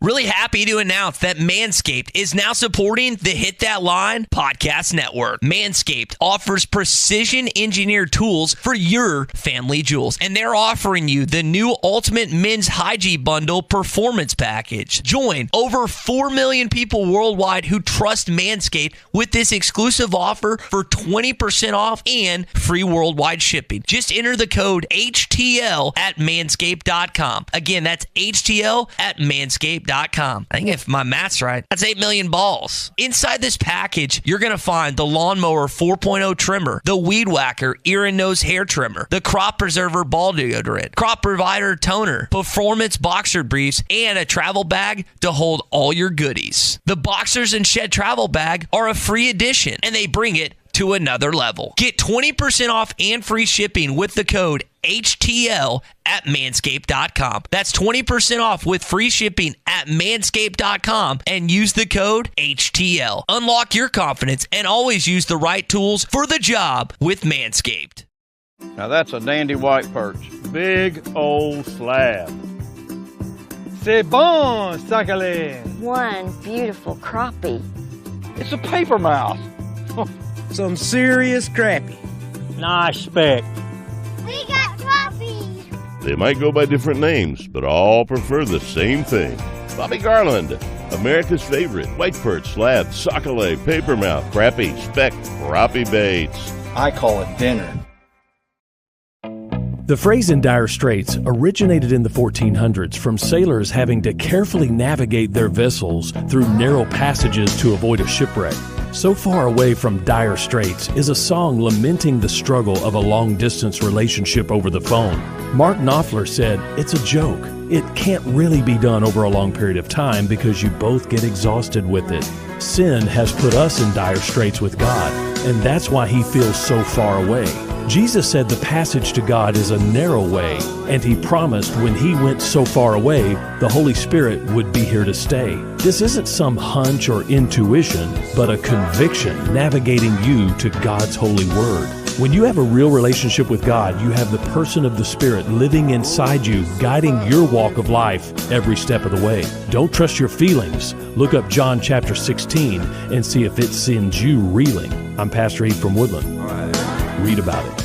S8: Really happy to announce that Manscaped is now supporting the Hit That Line podcast network. Manscaped offers precision-engineered tools for your family jewels, and they're offering you the new Ultimate Men's Hygiene Bundle Performance Package. Join over 4 million people worldwide who trust Manscaped with this exclusive offer for 20% off and free worldwide shipping. Just enter the code HTL at manscaped.com. Again, that's HTL at manscaped.com. I think if my math's right, that's 8 million balls. Inside this package, you're going to find the Lawnmower 4.0 trimmer, the Weed Whacker ear and nose hair trimmer, the Crop Preserver ball deodorant, Crop Provider toner, Performance boxer briefs, and a travel bag to hold all your goodies. The Boxers and Shed travel bag are a free addition, and they bring it to another level. Get 20% off and free shipping with the code HTL at manscaped.com. That's 20% off with free shipping at manscaped.com and use the code HTL. Unlock your confidence and always use the right tools for the job with Manscaped.
S12: Now that's a dandy white perch. Big old slab. C'est bon, sacale.
S14: One beautiful crappie.
S12: It's a paper mouse.
S15: Some serious crappie. Nice speck.
S14: We got crappies.
S17: They might go by different names, but all prefer the same thing. Bobby Garland, America's favorite white perch, slab, sockeye, papermouth, crappie, speck, crappie baits.
S15: I call it dinner.
S18: The phrase in dire straits originated in the 1400s from sailors having to carefully navigate their vessels through narrow passages to avoid a shipwreck. So Far Away from Dire Straits is a song lamenting the struggle of a long-distance relationship over the phone. Mark Knopfler said, "It's a joke. It can't really be done over a long period of time because you both get exhausted with it. Sin has put us in dire straits with God, and that's why he feels so far away." Jesus said the passage to God is a narrow way, and he promised when he went so far away, the Holy Spirit would be here to stay. This isn't some hunch or intuition, but a conviction navigating you to God's holy word. When you have a real relationship with God, you have the person of the Spirit living inside you, guiding your walk of life every step of the way. Don't trust your feelings. Look up John chapter 16 and see if it sends you reeling. I'm Pastor Eve from Woodland. Read about it.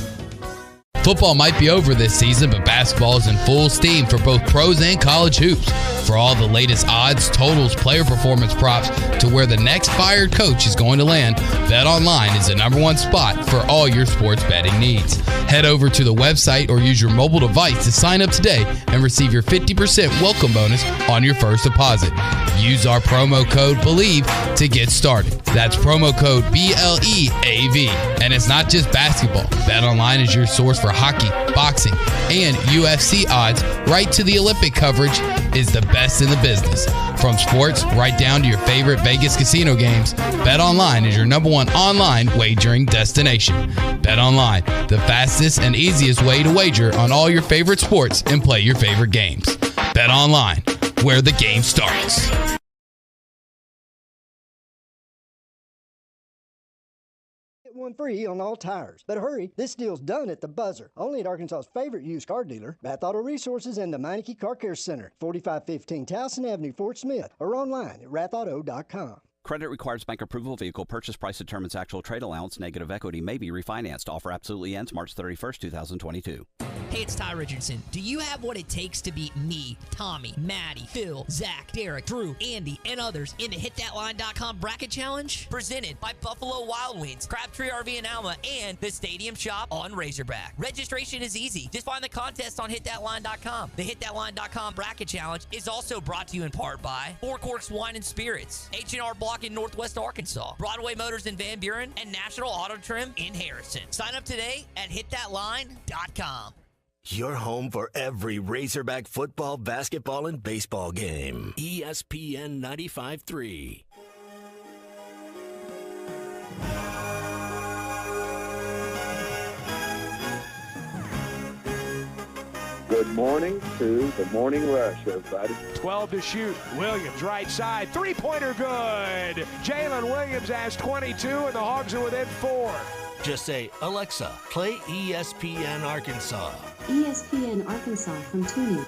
S13: Football might be over this season, but basketball is in full steam for both pros and college hoops. For all the latest odds, totals, player performance props to where the next fired coach is going to land, BetOnline is the #1 spot for all your sports betting needs. Head over to the website or use your mobile device to sign up today and receive your 50% welcome bonus on your first deposit. Use our promo code BELIEVE to get started. That's promo code BLEAV. And it's not just basketball. BetOnline is your source for hockey, boxing, and UFC odds, right to the Olympic coverage, is the best in the business. From sports right down to your favorite Vegas casino games, BetOnline is your #1 online wagering destination. BetOnline, the fastest and easiest way to wager on all your favorite sports and play your favorite games. BetOnline, where the game starts.
S1: One free on all tires. But hurry, this deal's done at the buzzer. Only at Arkansas's favorite used car dealer, Bath Auto Resources and the Meineke Car Care Center, 4515 Towson Avenue, Fort Smith, or online at rathauto.com.
S16: Credit requires bank approval. Vehicle purchase price determines actual trade allowance. Negative equity may be refinanced. Offer absolutely ends March 31st, 2022.
S8: Hey, it's Ty Richardson. Do you have what it takes to beat me, Tommy, Maddie, Phil, Zach, Derek, Drew, Andy, and others in the HitThatLine.com Bracket Challenge? Presented by Buffalo Wild Wings, Crabtree RV in Alma, and the Stadium Shop on Razorback. Registration is easy. Just find the contest on HitThatLine.com. The HitThatLine.com Bracket Challenge is also brought to you in part by Four Corks Wine and Spirits, H&R Block in Northwest Arkansas, Broadway Motors in Van Buren, and National Auto Trim in Harrison. Sign up today at HitThatLine.com.
S20: Your home for every Razorback football, basketball, and baseball game. ESPN 95.3.
S9: Good morning to the Morning Rush, everybody.
S19: 12 to shoot. Williams, right side. Three-pointer good. Jalen Williams has 22, and the Hogs are within 4.
S20: Just say, Alexa, play ESPN Arkansas.
S21: ESPN Arkansas from Tony.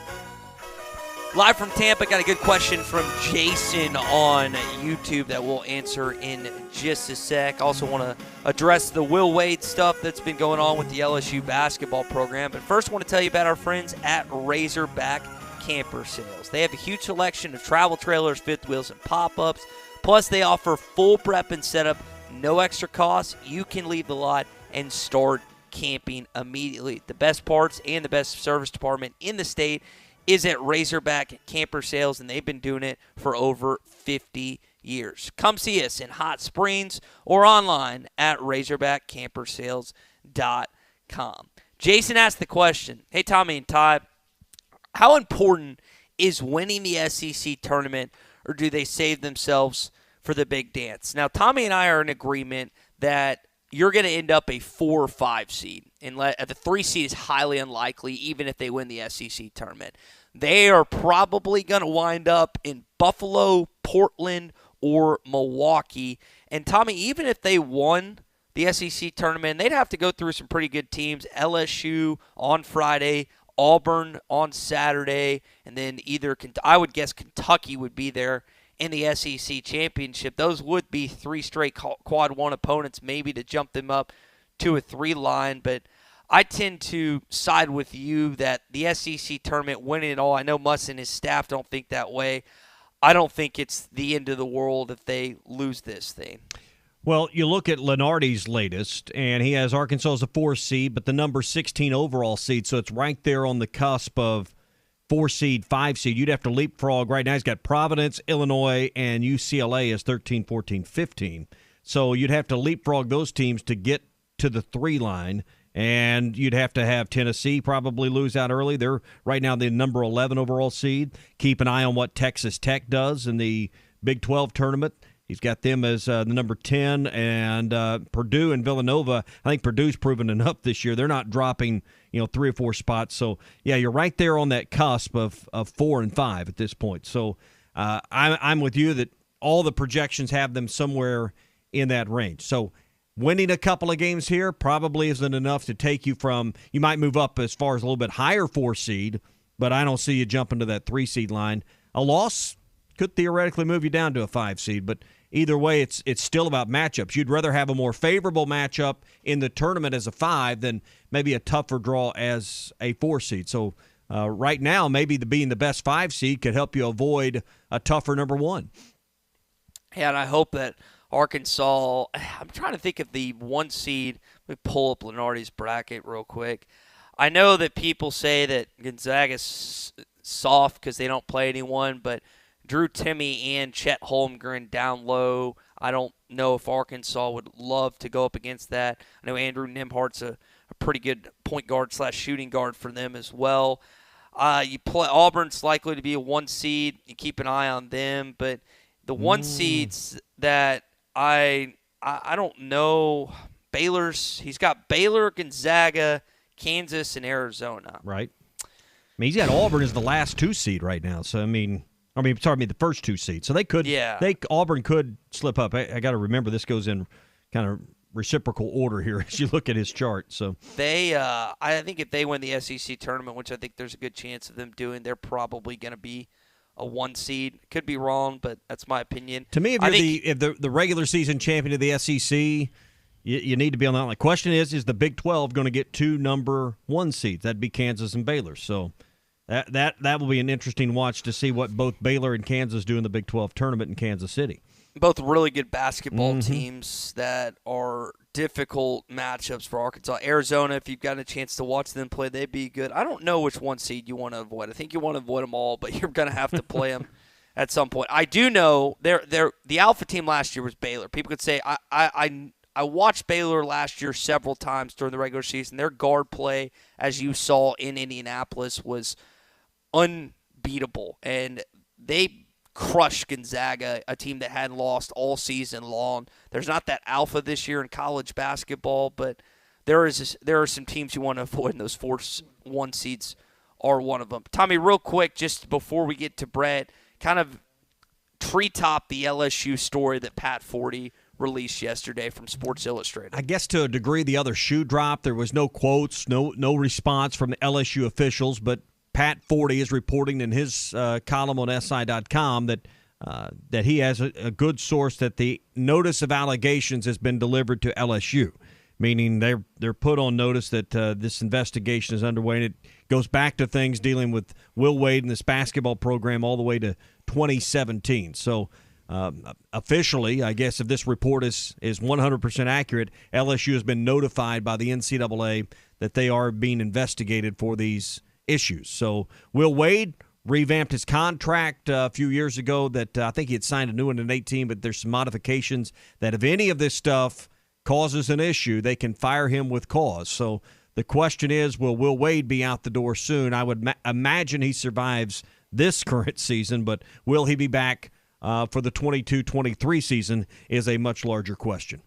S6: Live from Tampa, got a good question from Jason on YouTube that we'll answer in just a sec. Also want to address the Will Wade stuff that's been going on with the LSU basketball program. But first, I want to tell you about our friends at Razorback Camper Sales. They have a huge selection of travel trailers, fifth wheels, and pop-ups. Plus, they offer full prep and setup, no extra cost. You can leave the lot and start camping immediately. The best parts and the best service department in the state is at Razorback Camper Sales, and they've been doing it for over 50 years. Come see us in Hot Springs or online at razorbackcampersales.com. Jason asked the question, hey, Tommy and Ty, how important is winning the SEC tournament, or do they save themselves for the big dance? Now, Tommy and I are in agreement that you're going to end up a 4 or 5 seed. And the 3 seed is highly unlikely, even if they win the SEC tournament. They are probably going to wind up in Buffalo, Portland, or Milwaukee. And Tommy, even if they won the SEC tournament, they'd have to go through some pretty good teams. LSU on Friday, Auburn on Saturday, and then I would guess Kentucky would be there in the SEC championship. Those would be 3 straight quad 1 opponents, maybe to jump them up to a 3 line. But I tend to side with you that the SEC tournament, winning it all, I know Muss and his staff don't think that way. I don't think it's the end of the world if they lose this thing.
S5: Well, you look at Lenardi's latest, and he has Arkansas as a 4 seed, but the number 16 overall seed, so it's right there on the cusp of 4 seed, 5 seed. You'd have to leapfrog. Right now he's got Providence, Illinois, and UCLA as 13, 14, 15. So you'd have to leapfrog those teams to get to the 3 line, and you'd have to have Tennessee probably lose out early. They're right now the number 11 overall seed. Keep an eye on what Texas Tech does in the Big 12 tournament. He's got them as the number 10, and Purdue and Villanova. I think Purdue's proven enough this year. They're not dropping, 3 or 4 spots. So, yeah, you're right there on that cusp of 4 and 5 at this point. So I'm with you that all the projections have them somewhere in that range. So winning a couple of games here probably isn't enough to take you from – you might move up as far as a little bit higher 4 seed, but I don't see you jumping to that 3 seed line. A loss could theoretically move you down to a 5 seed, but either way, it's still about matchups. You'd rather have a more favorable matchup in the tournament as a 5 than maybe a tougher draw as a 4 seed. So right now, maybe being the best 5 seed could help you avoid a tougher number 1.
S6: Yeah, and I hope that Arkansas, I'm trying to think of the 1 seed. Let me pull up Lenardi's bracket real quick. I know that people say that Gonzaga's soft because they don't play anyone, but Drew Timme and Chet Holmgren down low. I don't know if Arkansas would love to go up against that. I know Andrew Nembhardt's a pretty good point guard / shooting guard for them as well. You play Auburn's likely to be a 1 seed. You keep an eye on them, but the 1 seeds that I don't know. He's got Baylor, Gonzaga, Kansas, and Arizona.
S5: Right. I mean, he's got Auburn as the last 2 seed right now. So the first 2 seeds. So they could.
S6: Yeah.
S5: Auburn could slip up. I got to remember this goes in kind of reciprocal order here as you look at his chart. So
S6: I think if they win the SEC tournament, which I think there's a good chance of them doing, they're probably going to be a 1 seed. Could be wrong, but that's my opinion.
S5: To me, if the regular season champion of the SEC, you need to be on that line. The question is the Big 12 going to get 2 number 1 seeds? That'd be Kansas and Baylor. So that will be an interesting watch to see what both Baylor and Kansas do in the Big 12 tournament in Kansas City.
S6: Both really good basketball teams that are difficult matchups for Arkansas. Arizona, if you've got a chance to watch them play, they'd be good. I don't know which 1 seed you want to avoid. I think you want to avoid them all, but you're going to have to play them at some point. I do know the alpha team last year was Baylor. People could say I watched Baylor last year several times during the regular season. Their guard play, as you saw in Indianapolis, was unbeatable, and they crushed Gonzaga, a team that hadn't lost all season long. There's not that alpha this year in college basketball, but there are some teams you want to avoid, and those 1 seeds are one of them. Tommy, real quick, just before we get to Brett, kind of treetop the LSU story that Pat Forty released yesterday from Sports Illustrated.
S5: I guess to a degree the other shoe dropped. There was no quotes, no response from the LSU officials, but Pat Forty is reporting in his column on SI.com that he has a good source that the notice of allegations has been delivered to LSU, meaning they're put on notice that this investigation is underway. And it goes back to things dealing with Will Wade and this basketball program all the way to 2017. So officially, I guess if this report is 100% accurate, LSU has been notified by the NCAA that they are being investigated for these issues. So Will Wade revamped his contract a few years ago that I think he had signed a new one in 2018, but there's some modifications that if any of this stuff causes an issue, they can fire him with cause. So the question is, will Will Wade be out the door soon? I would imagine he survives this current season, but will he be back for the 22-23 season is a much larger question.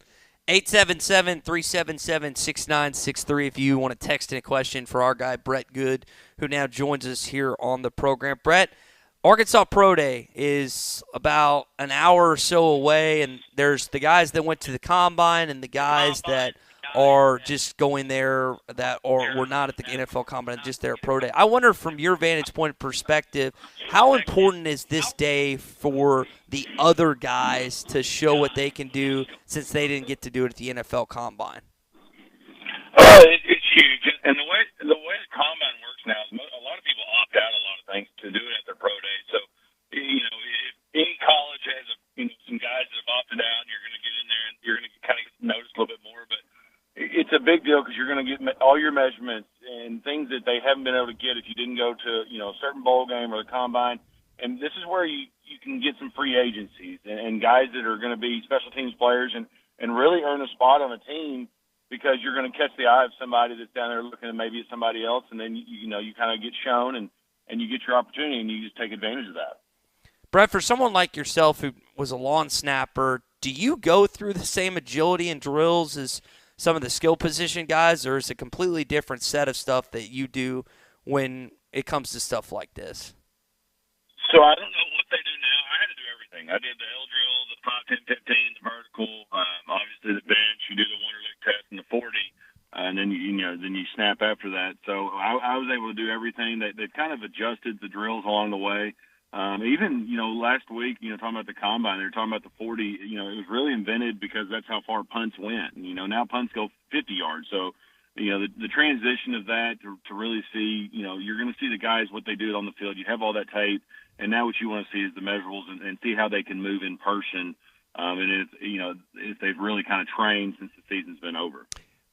S6: 877-377-6963 if you want to text in a question for our guy Brett Goode, who now joins us here on the program. Brett, Arkansas Pro Day is about an hour or so away, and there's the guys that went to the Combine and the guys that are just going there that were not at the NFL Combine, just there at Pro Day. I wonder, from your vantage point of perspective, how important is this day for the other guys to show what they can do since they didn't get to do it at the NFL Combine?
S2: It's huge, and the way the Combine works now is a lot of people opt out of a lot of things to do it at their Pro Day. So, if any college has some guys that have opted out, you're going to get in there and you're going to kind of notice a little bit more, but it's a big deal because you're going to get all your measurements and things that they haven't been able to get if you didn't go to a certain bowl game or the Combine. And this is where you can get some free agencies and guys that are going to be special teams players and really earn a spot on a team because you're going to catch the eye of somebody that's down there looking at maybe at somebody else, and then you kind of get shown and you get your opportunity and you just take advantage of that.
S6: Brett, for someone like yourself who was a lawn snapper, do you go through the same agility and drills as some of the skill position guys, or is it a completely different set of stuff that you do when it comes to stuff like this?
S2: So I don't know what they do now. I had to do everything. I did the L drill, the 5, 10, 15, the vertical, obviously the bench. You do the Wonderlic test and the 40, and then you snap after that. So I was able to do everything. They've kind of adjusted the drills along the way. Even last week, talking about the Combine, they were talking about the 40. It was really invented because that's how far punts went. Now punts go 50 yards. So, the transition of that to really see, you're going to see the guys, what they do on the field. You have all that tape, and now what you want to see is the measurables and see how they can move in person. And if they've really kind of trained since the season's been over.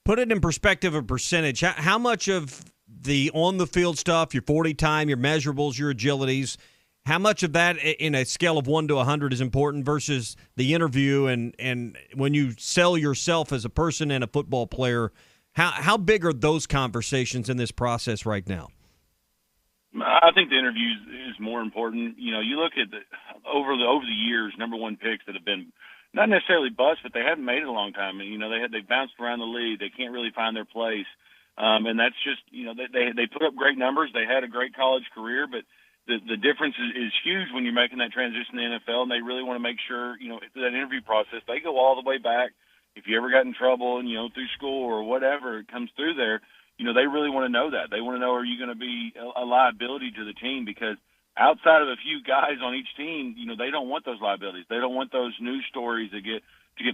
S5: Put it in perspective of percentage. How much of the on-the-field stuff, your 40 time, your measurables, your agilities, How much of that in a scale of 1 to 100 is important versus the interview and when you sell yourself as a person and a football player, how big are those conversations in this process right now?
S2: I think the interview is more important. You look at over the years, number one picks that have been not necessarily bust, but they haven't made it a long time. And they bounced around the league. They can't really find their place, and that's just they put up great numbers. They had a great college career, but the difference is huge when you're making that transition to the NFL. And they really want to make sure through that interview process they go all the way back. If you ever got in trouble and through school or whatever it comes through there. They really want to know that. They want to know, are you going to be a liability to the team? Because outside of a few guys on each team, they don't want those liabilities. They don't want those news stories that get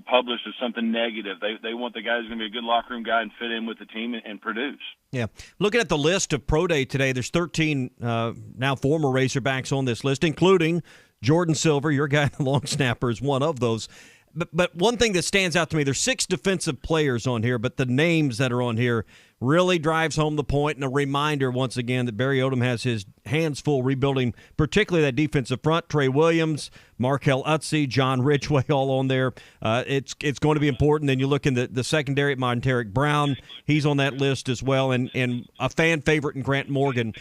S2: published as something negative. They want the guy who's going to be a good locker room guy and fit in with the team and produce.
S5: Yeah. Looking at the list of Pro Day today, there's 13 now former Razorbacks on this list, including Jordan Silver. Your guy, the long snapper, is one of those. But one thing that stands out to me, there's 6 defensive players on here, but the names that are on here really drives home the point, and a reminder once again that Barry Odom has his hands full rebuilding, particularly that defensive front. Trey Williams, Markel Utze, John Ridgway, all on there. It's going to be important. Then you look in the secondary at Monteric Brown. He's on that list as well, and a fan favorite in Grant Morgan.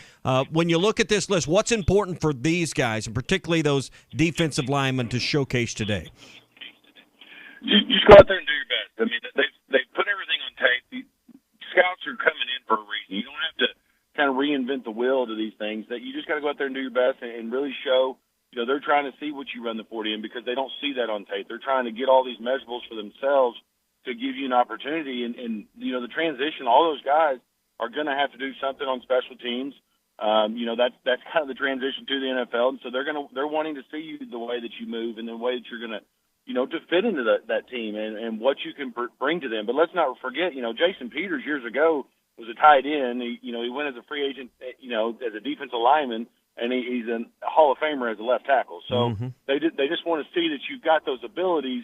S5: When you look at this list, what's important for these guys, and particularly those defensive linemen, to showcase today?
S2: Just go out there and do your best. I mean, they put everything on tape. The scouts are coming in for a reason. You don't have to kind of reinvent the wheel to these things. That you just got to go out there and do your best and really show. They're trying to see what you run the 40 in because they don't see that on tape. They're trying to get all these measurables for themselves to give you an opportunity. And the transition, all those guys are going to have to do something on special teams. That's kind of the transition to the NFL. And so they're wanting to see you the way that you move and the way that you're going to to fit into that team and what you can bring to them. But let's not forget, Jason Peters years ago was a tight end. He went as a free agent, as a defensive lineman, and he's a Hall of Famer as a left tackle. So they just want to see that you've got those abilities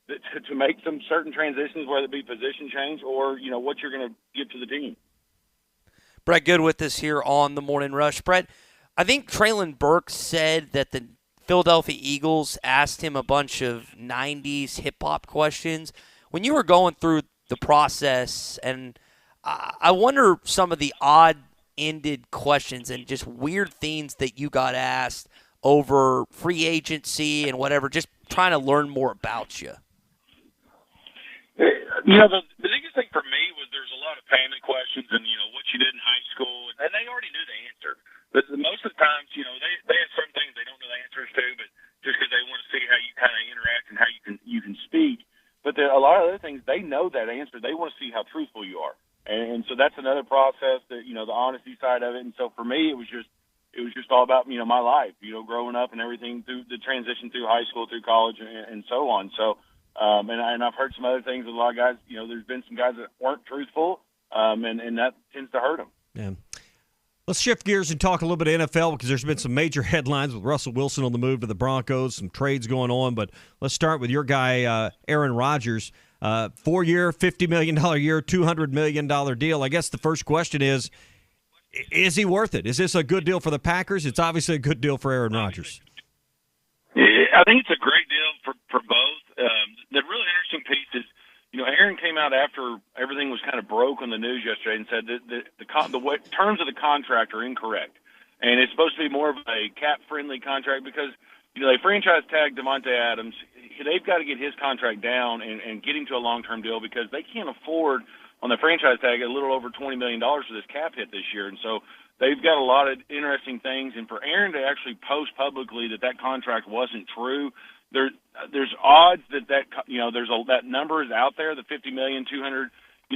S2: to make some certain transitions, whether it be position change or, what you're going to give to the team.
S6: Brett Goode with us here on the Morning Rush. Brett, I think Treylon Burks said that the Philadelphia Eagles asked him a bunch of 90s hip-hop questions. When you were going through the process, and I wonder some of the odd-ended questions and just weird things that you got asked over free agency and whatever, just trying to learn more about you.
S2: The biggest thing for me was there's a lot of payment questions and, what you did in high school, and they already knew the answer. But most of the times, they have certain things they don't know the answers to, but just because they want to see how you kind of interact and how you can speak. But a lot of other things, they know that answer. They want to see how truthful you are. And so that's another process that, the honesty side of it. And so for me, it was just all about, my life, growing up and everything through the transition through high school, through college and so on. So, and I've heard some other things with a lot of guys, there's been some guys that weren't truthful, and that tends to hurt them.
S5: Yeah. Let's shift gears and talk a little bit of NFL because there's been some major headlines with Russell Wilson on the move to the Broncos, some trades going on. But let's start with your guy, Aaron Rodgers. 4-year, $50 million year, $200 million deal. I guess the first question is he worth it? Is this a good deal for the Packers? It's obviously a good deal for Aaron Rodgers.
S2: I think it's a great deal for both. The really interesting piece is, Aaron came out after everything was kind of broke on the news yesterday and said that the terms of the contract are incorrect. And it's supposed to be more of a cap-friendly contract because, they franchise tag Devontae Adams. They've got to get his contract down and get him to a long-term deal because they can't afford on the franchise tag a little over $20 million for this cap hit this year. And so they've got a lot of interesting things. And for Aaron to actually post publicly that contract wasn't true, there's odds that that number is out there, the $50 million, $200,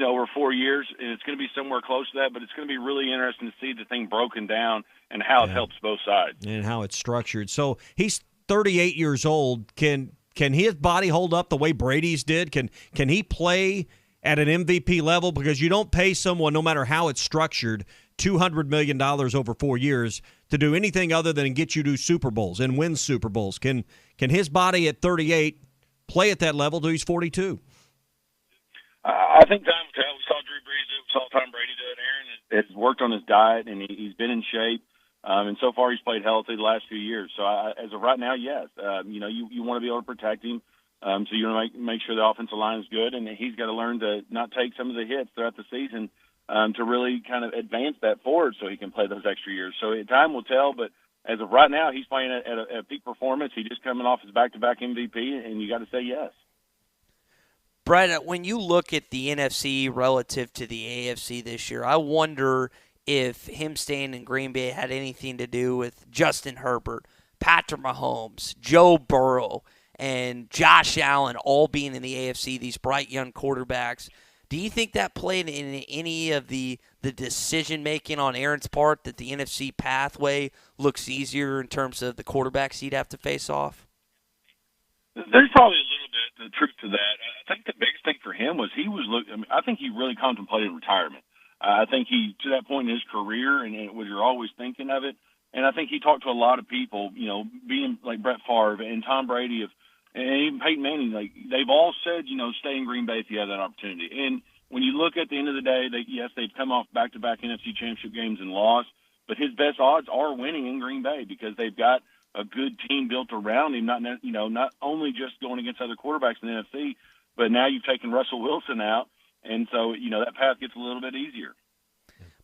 S2: over 4 years, and it's going to be somewhere close to that. But it's going to be really interesting to see the thing broken down and how it helps both sides
S5: and how it's structured. So he's 38 years old. Can his body hold up the way Brady's did? Can he play at an MVP level? Because you don't pay someone, no matter how it's structured, $200 million over 4 years to do anything other than get you to Super Bowls and win Super Bowls. Can his body at 38 play at that level till he's 42?
S2: I think time will tell. We saw Drew Brees do it. We saw Tom Brady do it. Aaron has worked on his diet, and he's been in shape. And so far he's played healthy the last few years. So as of right now, yes. You want to be able to protect him. So you want to make sure the offensive line is good, and he's got to learn to not take some of the hits throughout the season to really kind of advance that forward so he can play those extra years. So time will tell, but as of right now, he's playing at a peak performance. He's just coming off his back-to-back MVP, and you got to say yes.
S6: Brett, when you look at the NFC relative to the AFC this year, I wonder if him staying in Green Bay had anything to do with Justin Herbert, Patrick Mahomes, Joe Burrow, and Josh Allen all being in the AFC, these bright young quarterbacks. Do you think that played in any of the decision-making on Aaron's part, that the NFC pathway looks easier in terms of the quarterbacks he'd have to face off?
S2: There's probably a little bit of truth to that. I think the biggest thing for him was I think he really contemplated retirement. I think he, to that point in his career, and it was, you're always thinking of it. And I think he talked to a lot of people, being like Brett Favre and Tom Brady, and even Peyton Manning. Like, they've all said, stay in Green Bay if you have that opportunity. And when you look at the end of the day, they've come off back-to-back NFC Championship games and lost, but his best odds are winning in Green Bay because they've got a good team built around him. Not only just going against other quarterbacks in the NFC, but now you've taken Russell Wilson out, and so that path gets a little bit easier.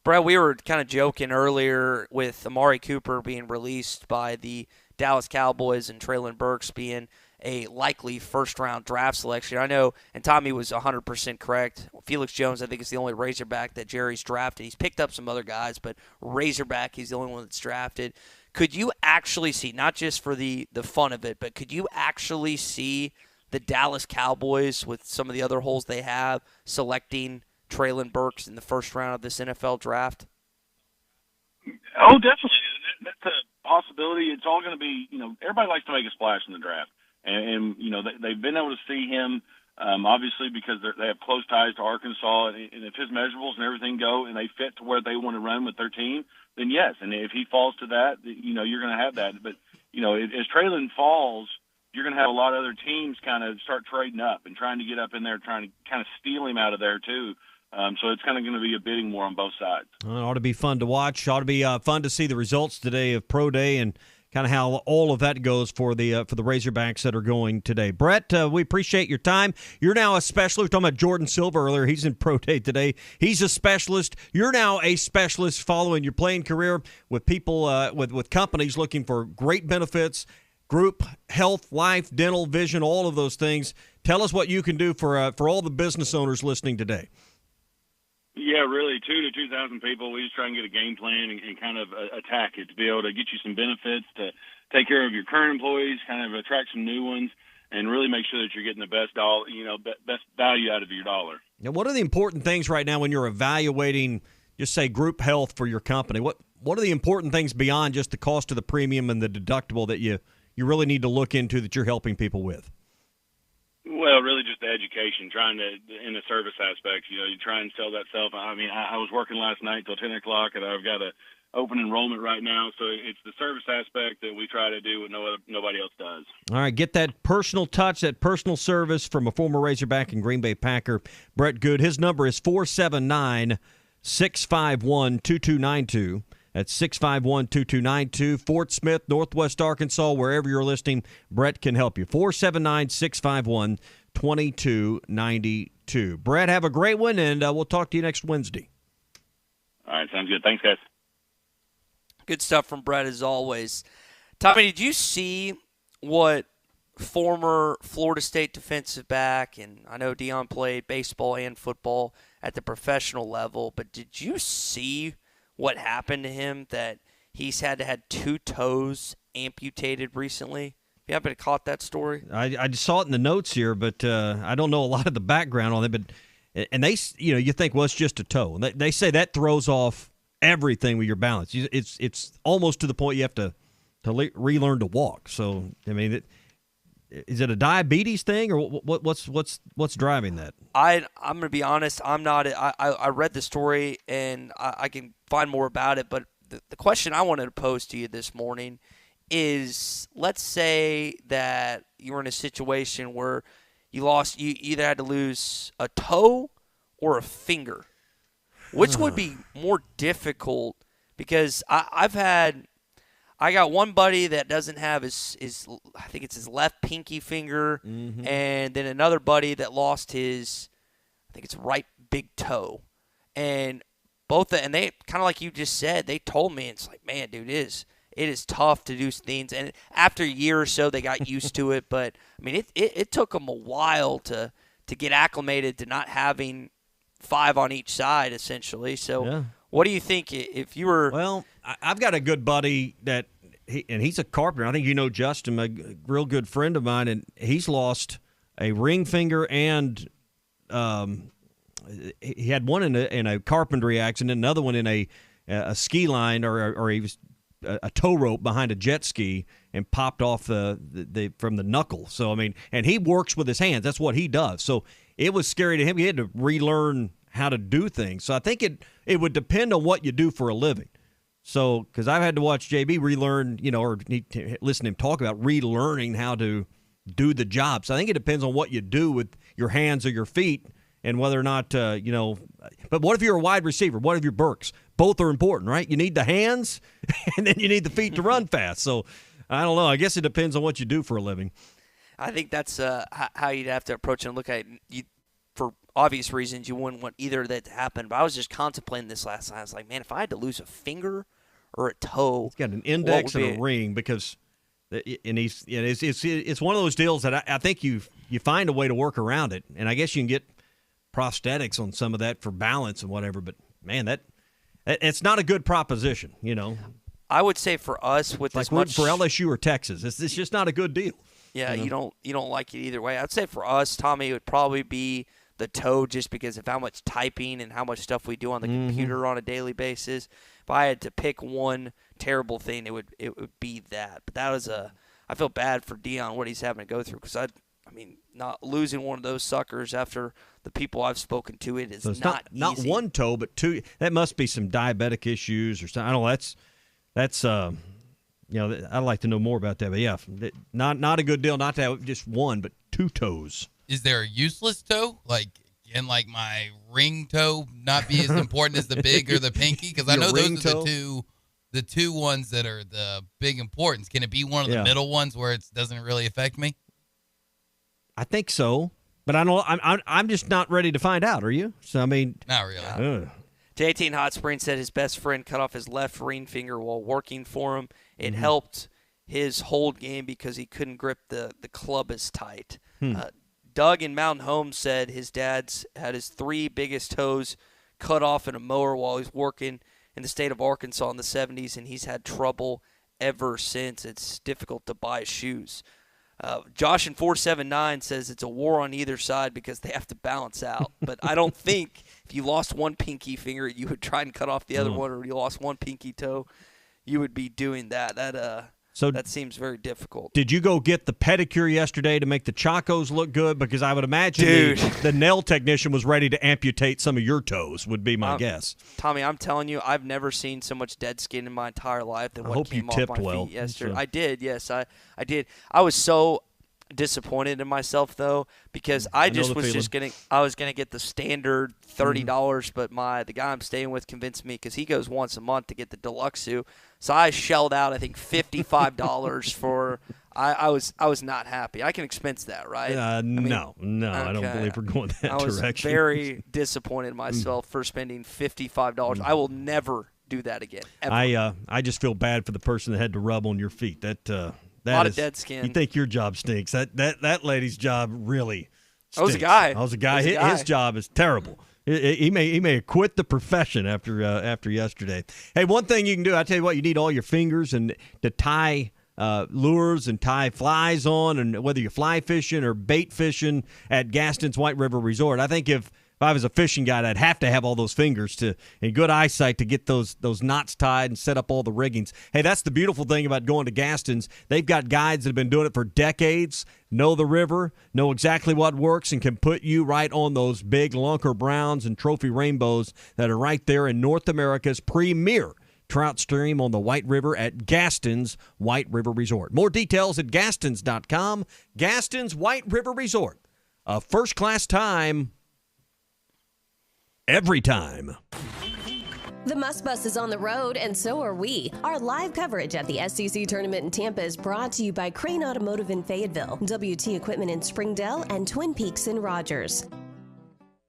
S6: Brett, we were kind of joking earlier with Amari Cooper being released by the Dallas Cowboys and Treylon Burks being a likely first-round draft selection. I know, and Tommy was 100% correct. Felix Jones, I think, is the only Razorback that Jerry's drafted. He's picked up some other guys, but Razorback, he's the only one that's drafted. Could you actually see, not just for the fun of it, but could you actually see the Dallas Cowboys, with some of the other holes they have, selecting Treylon Burks in the first round of this NFL draft?
S2: Oh, definitely. That's a possibility. It's all going to be, everybody likes to make a splash in the draft. And they've been able to see him, obviously, because they have close ties to Arkansas. And if his measurables and everything go and they fit to where they want to run with their team, then yes. And if he falls to that, you're going to have that. But, as Treylon falls, you're going to have a lot of other teams kind of start trading up and trying to get up in there, trying to kind of steal him out of there too. So it's kind of going to be a bidding war on both sides.
S5: It ought to be fun to watch. Ought to be fun to see the results today of Pro Day and kind of how all of that goes for the Razorbacks that are going today. Brett, we appreciate your time. You're now a specialist. We were talking about Jordan Silva earlier. He's in Pro Day today. He's a specialist. You're now a specialist following your playing career with people, with companies looking for great benefits, group, health, life, dental, vision, all of those things. Tell us what you can do for all the business owners listening today.
S2: Yeah, really, 2,000 to 2,000 people. We just try and get a game plan and kind of attack it to be able to get you some benefits, to take care of your current employees, kind of attract some new ones, and really make sure that you're getting the best value out of your dollar.
S5: Now, what are the important things right now when you're evaluating, just say, group health for your company? What are the important things beyond just the cost of the premium and the deductible that you really need to look into that you're helping people with?
S2: Well, really just the education, trying to, in the service aspect, you try and sell that stuff. I mean, I was working last night till 10 o'clock, and I've got a open enrollment right now, so it's the service aspect that we try to do what nobody else does.
S5: All right, get that personal touch, that personal service from a former Razorback and Green Bay Packer, Brett Goode. His number is 479-651-2292. That's 651-2292. Fort Smith, Northwest Arkansas, wherever you're listening, Brett can help you. 479-651-2292. Brett, have a great one, and we'll talk to you next Wednesday.
S2: All right, sounds good. Thanks, guys.
S6: Good stuff from Brett, as always. Tommy, did you see what former Florida State defensive back, and I know Dion played baseball and football at the professional level, but did you see what happened to him, that he's had to have 2 toes amputated recently? You happen to caught that story?
S5: I saw it in the notes here, but I don't know a lot of the background on it. But and they, you think, well, it's just a toe. They say that throws off everything with your balance. It's almost to the point you have to relearn to walk. So I mean, is it a diabetes thing, or what's driving that?
S6: I'm going to be honest. I'm not. I read the story and I can find more about it. But the question I wanted to pose to you this morning is: let's say that you were in a situation where you either had to lose a toe or a finger. Which would be more difficult? Because I've had I got one buddy that doesn't have his I think it's his left pinky finger, and then another buddy that lost his, I think it's right big toe, and and they kind of like you just said, they told me it's like, man, dude, it is tough to do things, and after a year or so they got used to it, but I mean it took them a while to get acclimated to not having 5 on each side essentially. So. Yeah. What do you think if you were?
S5: Well, I've got a good buddy he's a carpenter. I think you know Justin, a real good friend of mine, and he's lost a ring finger and he had one in a carpentry accident, another one in a ski line or he was a tow rope behind a jet ski and popped off the from the knuckle. So I mean, and he works with his hands. That's what he does. So it was scary to him. He had to relearn how to do things. So I think it would depend on what you do for a living. So, because I've had to watch JB relearn, or listen to him talk about relearning how to do the job. So I think it depends on what you do with your hands or your feet and whether or not, but what if you're a wide receiver? What if you're Burks? Both are important, right? You need the hands and then you need the feet to run fast. So I don't know. I guess it depends on what you do for a living.
S6: I think that's how you'd have to approach it and look at it. For obvious reasons, you wouldn't want either of that to happen. But I was just contemplating this last night. I was like, man, if I had to lose a finger or a toe,
S5: he's got an index and a ring it's one of those deals that I think you find a way to work around it, and I guess you can get prosthetics on some of that for balance and whatever. But man, it's not a good proposition,
S6: I would say for us with
S5: like
S6: as much
S5: for LSU or Texas, it's just not a good deal.
S6: Yeah, you don't like it either way. I'd say for us, Tommy, it would probably be the toe just because of how much typing and how much stuff we do on the computer on a daily basis. If I had to pick one terrible thing, it would be that. But that was I feel bad for Dion, what he's having to go through, because I mean, not losing one of those suckers after the people I've spoken to, it is not easy.
S5: Not one toe, but two. That must be some diabetic issues or something. I don't know. That's I'd like to know more about that. But yeah, not a good deal not to have just one, but 2 toes.
S13: Is there a useless toe? Can my ring toe not be as important as the big or the pinky? Because I know those are the two ones that are the big importance. Can it be one of the middle ones where it doesn't really affect me?
S5: I think so, but I'm just not ready to find out. Are you? So I mean,
S13: not really.
S6: JT in Hot Springs said his best friend cut off his left ring finger while working for him. It helped his hold game because he couldn't grip the club as tight. Doug in Mountain Home said his dad's had his 3 biggest toes cut off in a mower while he was working in the state of Arkansas in the 70s, and he's had trouble ever since. It's difficult to buy shoes. Josh in 479 says it's a war on either side because they have to balance out. But I don't think if you lost one pinky finger, you would try and cut off the other one, or you lost one pinky toe, you would be doing that. That seems very difficult.
S5: Did you go get the pedicure yesterday to make the Chacos look good? Because I would imagine the nail technician was ready to amputate some of your toes, would be my guess.
S6: Tommy, I'm telling you, I've never seen so much dead skin in my entire life than what came off my feet yesterday. I did, yes. I did. I was so disappointed in myself, though, because I was gonna get the standard $30, but the guy I'm staying with convinced me, because he goes once a month, to get the deluxe suit. So I shelled out, I think, $55 for. I was not happy. I can expense that, right?
S5: No, okay. I don't believe we're going that direction.
S6: I was very disappointed in myself for spending $55. I will never do that again. Ever.
S5: I just feel bad for the person that had to rub on your feet. That
S6: a lot of dead skin.
S5: You think your job stinks? That lady's job really stinks.
S6: I was a guy.
S5: His job is terrible. He may quit the profession after yesterday. Hey, one thing you can do, I tell you what, you need all your fingers and to tie lures and tie flies on, and whether you're fly fishing or bait fishing at Gaston's White River Resort. I think if I was a fishing guide, I'd have to have all those fingers and good eyesight to get those knots tied and set up all the riggings. Hey, that's the beautiful thing about going to Gaston's. They've got guides that have been doing it for decades, know the river, know exactly what works, and can put you right on those big lunker browns and trophy rainbows that are right there in North America's premier trout stream on the White River at Gaston's White River Resort. More details at gastons.com. Gaston's White River Resort. A first-class time every time.
S7: The Must Bus is on the road, and so are we. Our live coverage at the SEC Tournament in Tampa is brought to you by Crane Automotive in Fayetteville, WT Equipment in Springdale, and Twin Peaks in Rodgers.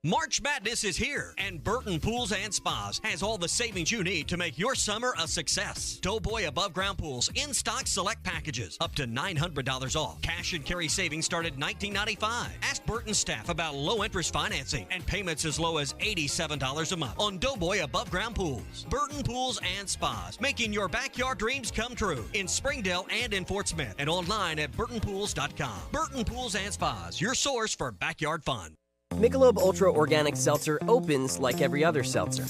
S5: March Madness is here, and Burton Pools and Spas has all the savings you need to make your summer a success. Doughboy Above Ground Pools in-stock select packages up to $900 off. Cash and carry savings start at $19.95. Ask Burton staff about low-interest financing and payments as low as $87 a month on Doughboy Above Ground Pools. Burton Pools and Spas, making your backyard dreams come true in Springdale and in Fort Smith, and online at burtonpools.com. Burton Pools and Spas, your source for backyard fun.
S4: Michelob Ultra Organic Seltzer opens like every other seltzer.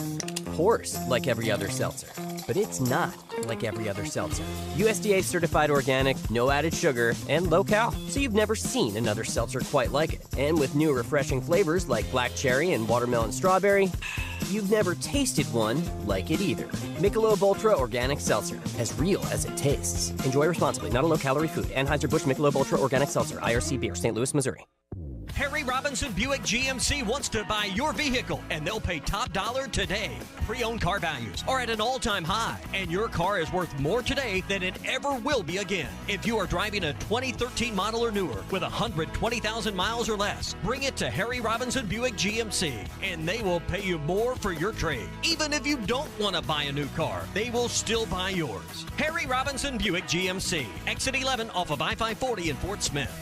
S4: Pours like every other seltzer. But it's not like every other seltzer. USDA certified organic, no added sugar, and low cal. So you've never seen another seltzer quite like it. And with new refreshing flavors like black cherry and watermelon strawberry, you've never tasted one like it either. Michelob Ultra Organic Seltzer, as real as it tastes. Enjoy responsibly, not a low-calorie food. Anheuser-Busch Michelob Ultra Organic Seltzer, IRC Beer, St. Louis, Missouri.
S5: Harry Robinson Buick GMC wants to buy your vehicle, and they'll pay top dollar today. Pre-owned car values are at an all-time high, and your car is worth more today than it ever will be again. If you are driving a 2013 model or newer with 120,000 miles or less, bring it to Harry Robinson Buick GMC, and they will pay you more for your trade. Even if you don't want to buy a new car, they will still buy yours. Harry Robinson Buick GMC, exit 11 off of I-540 in Fort Smith.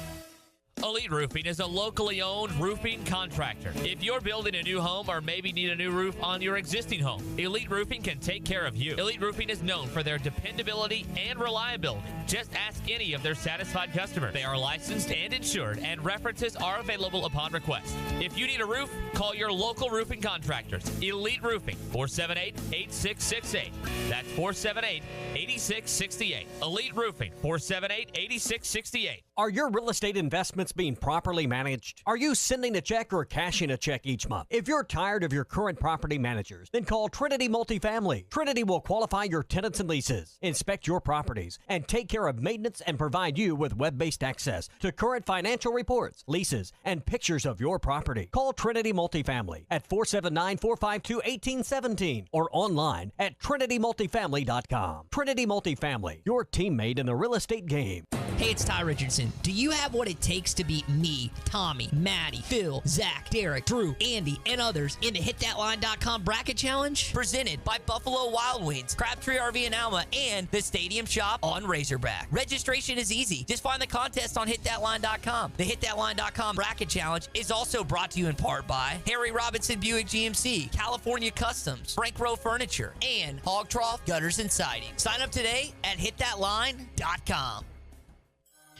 S10: Elite Roofing is a locally owned roofing contractor. If you're building a new home or maybe need a new roof on your existing home, Elite Roofing can take care of you. Elite Roofing is known for their dependability and reliability. Just ask any of their satisfied customers. They are licensed and insured, and references are available upon request. If you need a roof, call your local roofing contractors. Elite Roofing, 478-8668. That's 478-8668. Elite Roofing, 478-8668.
S5: Are your real estate investments being properly managed? Are you sending a check or cashing a check each month? If you're tired of your current property managers, then call Trinity Multifamily. Trinity will qualify your tenants and leases, inspect your properties, and take care of maintenance and provide you with web-based access to current financial reports, leases, and pictures of your property. Call Trinity Multifamily at 479-452-1817 or online at trinitymultifamily.com. Trinity Multifamily, your teammate in the real estate game.
S8: Hey, it's Ty Richardson. Do you have what it takes to beat me, Tommy, Maddie, Phil, Zach, Derek, Drew, Andy, and others in the HitThatLine.com Bracket Challenge? Presented by Buffalo Wild Wings, Crabtree RV in Alma, and the Stadium Shop on Razorback. Registration is easy. Just find the contest on HitThatLine.com. The HitThatLine.com Bracket Challenge is also brought to you in part by Harry Robinson Buick GMC, California Customs, Frank Rowe Furniture, and Hog Trough Gutters and Siding. Sign up today at HitThatLine.com.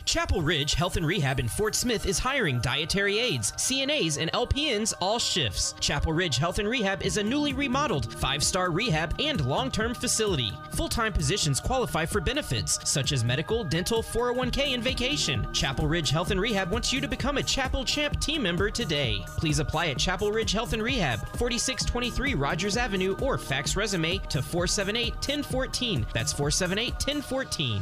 S22: Chapel Ridge Health and Rehab in Fort Smith is hiring dietary aides, CNAs, and LPNs all shifts. Chapel Ridge Health and Rehab is a newly remodeled 5-star rehab and long-term facility. Full-time positions qualify for benefits, such as medical, dental, 401k, and vacation. Chapel Ridge Health and Rehab wants you to become a Chapel Champ team member today. Please apply at Chapel Ridge Health and Rehab, 4623 Rodgers Avenue, or fax resume to 478-1014. That's 478-1014.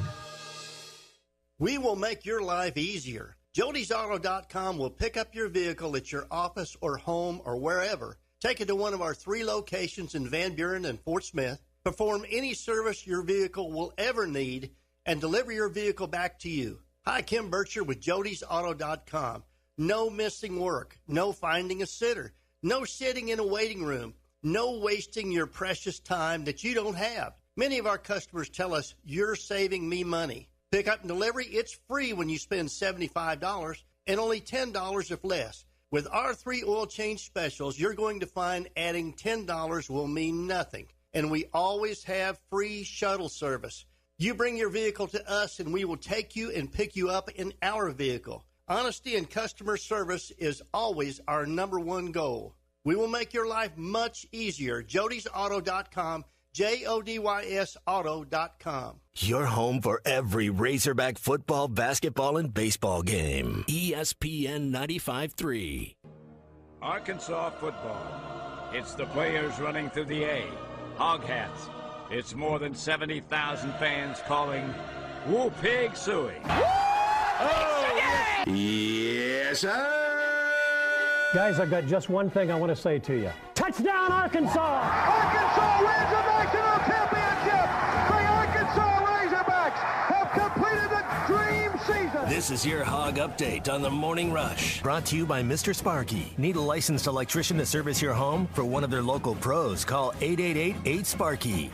S23: We will make your life easier. JodiesAuto.com will pick up your vehicle at your office or home or wherever, take it to one of our 3 locations in Van Buren and Fort Smith, perform any service your vehicle will ever need, and deliver your vehicle back to you. Hi, Kim Bircher with JodiesAuto.com. No missing work, no finding a sitter, no sitting in a waiting room, no wasting your precious time that you don't have. Many of our customers tell us, you're saving me money. Pickup and delivery, it's free when you spend $75 and only $10 if less. With our 3 oil change specials, you're going to find adding $10 will mean nothing. And we always have free shuttle service. You bring your vehicle to us and we will take you and pick you up in our vehicle. Honesty and customer service is always our #1 goal. We will make your life much easier. JodiesAuto.com. JODYSauto.com.
S20: Your home for every Razorback football, basketball, and baseball game. ESPN 95.3.
S24: Arkansas football. It's the players running through the A. Hog hats. It's more than 70,000 fans calling Woo Pig Suey. Oh, yes, sir.
S3: Guys, I've got just one thing I want to say to you. Touchdown, Arkansas!
S19: Arkansas wins the national championship! The Arkansas Razorbacks have completed the dream season!
S20: This is your Hog Update on the Morning Rush. Brought to you by Mr. Sparky. Need a licensed electrician to service your home? For one of their local pros, call 888-8-SPARKY.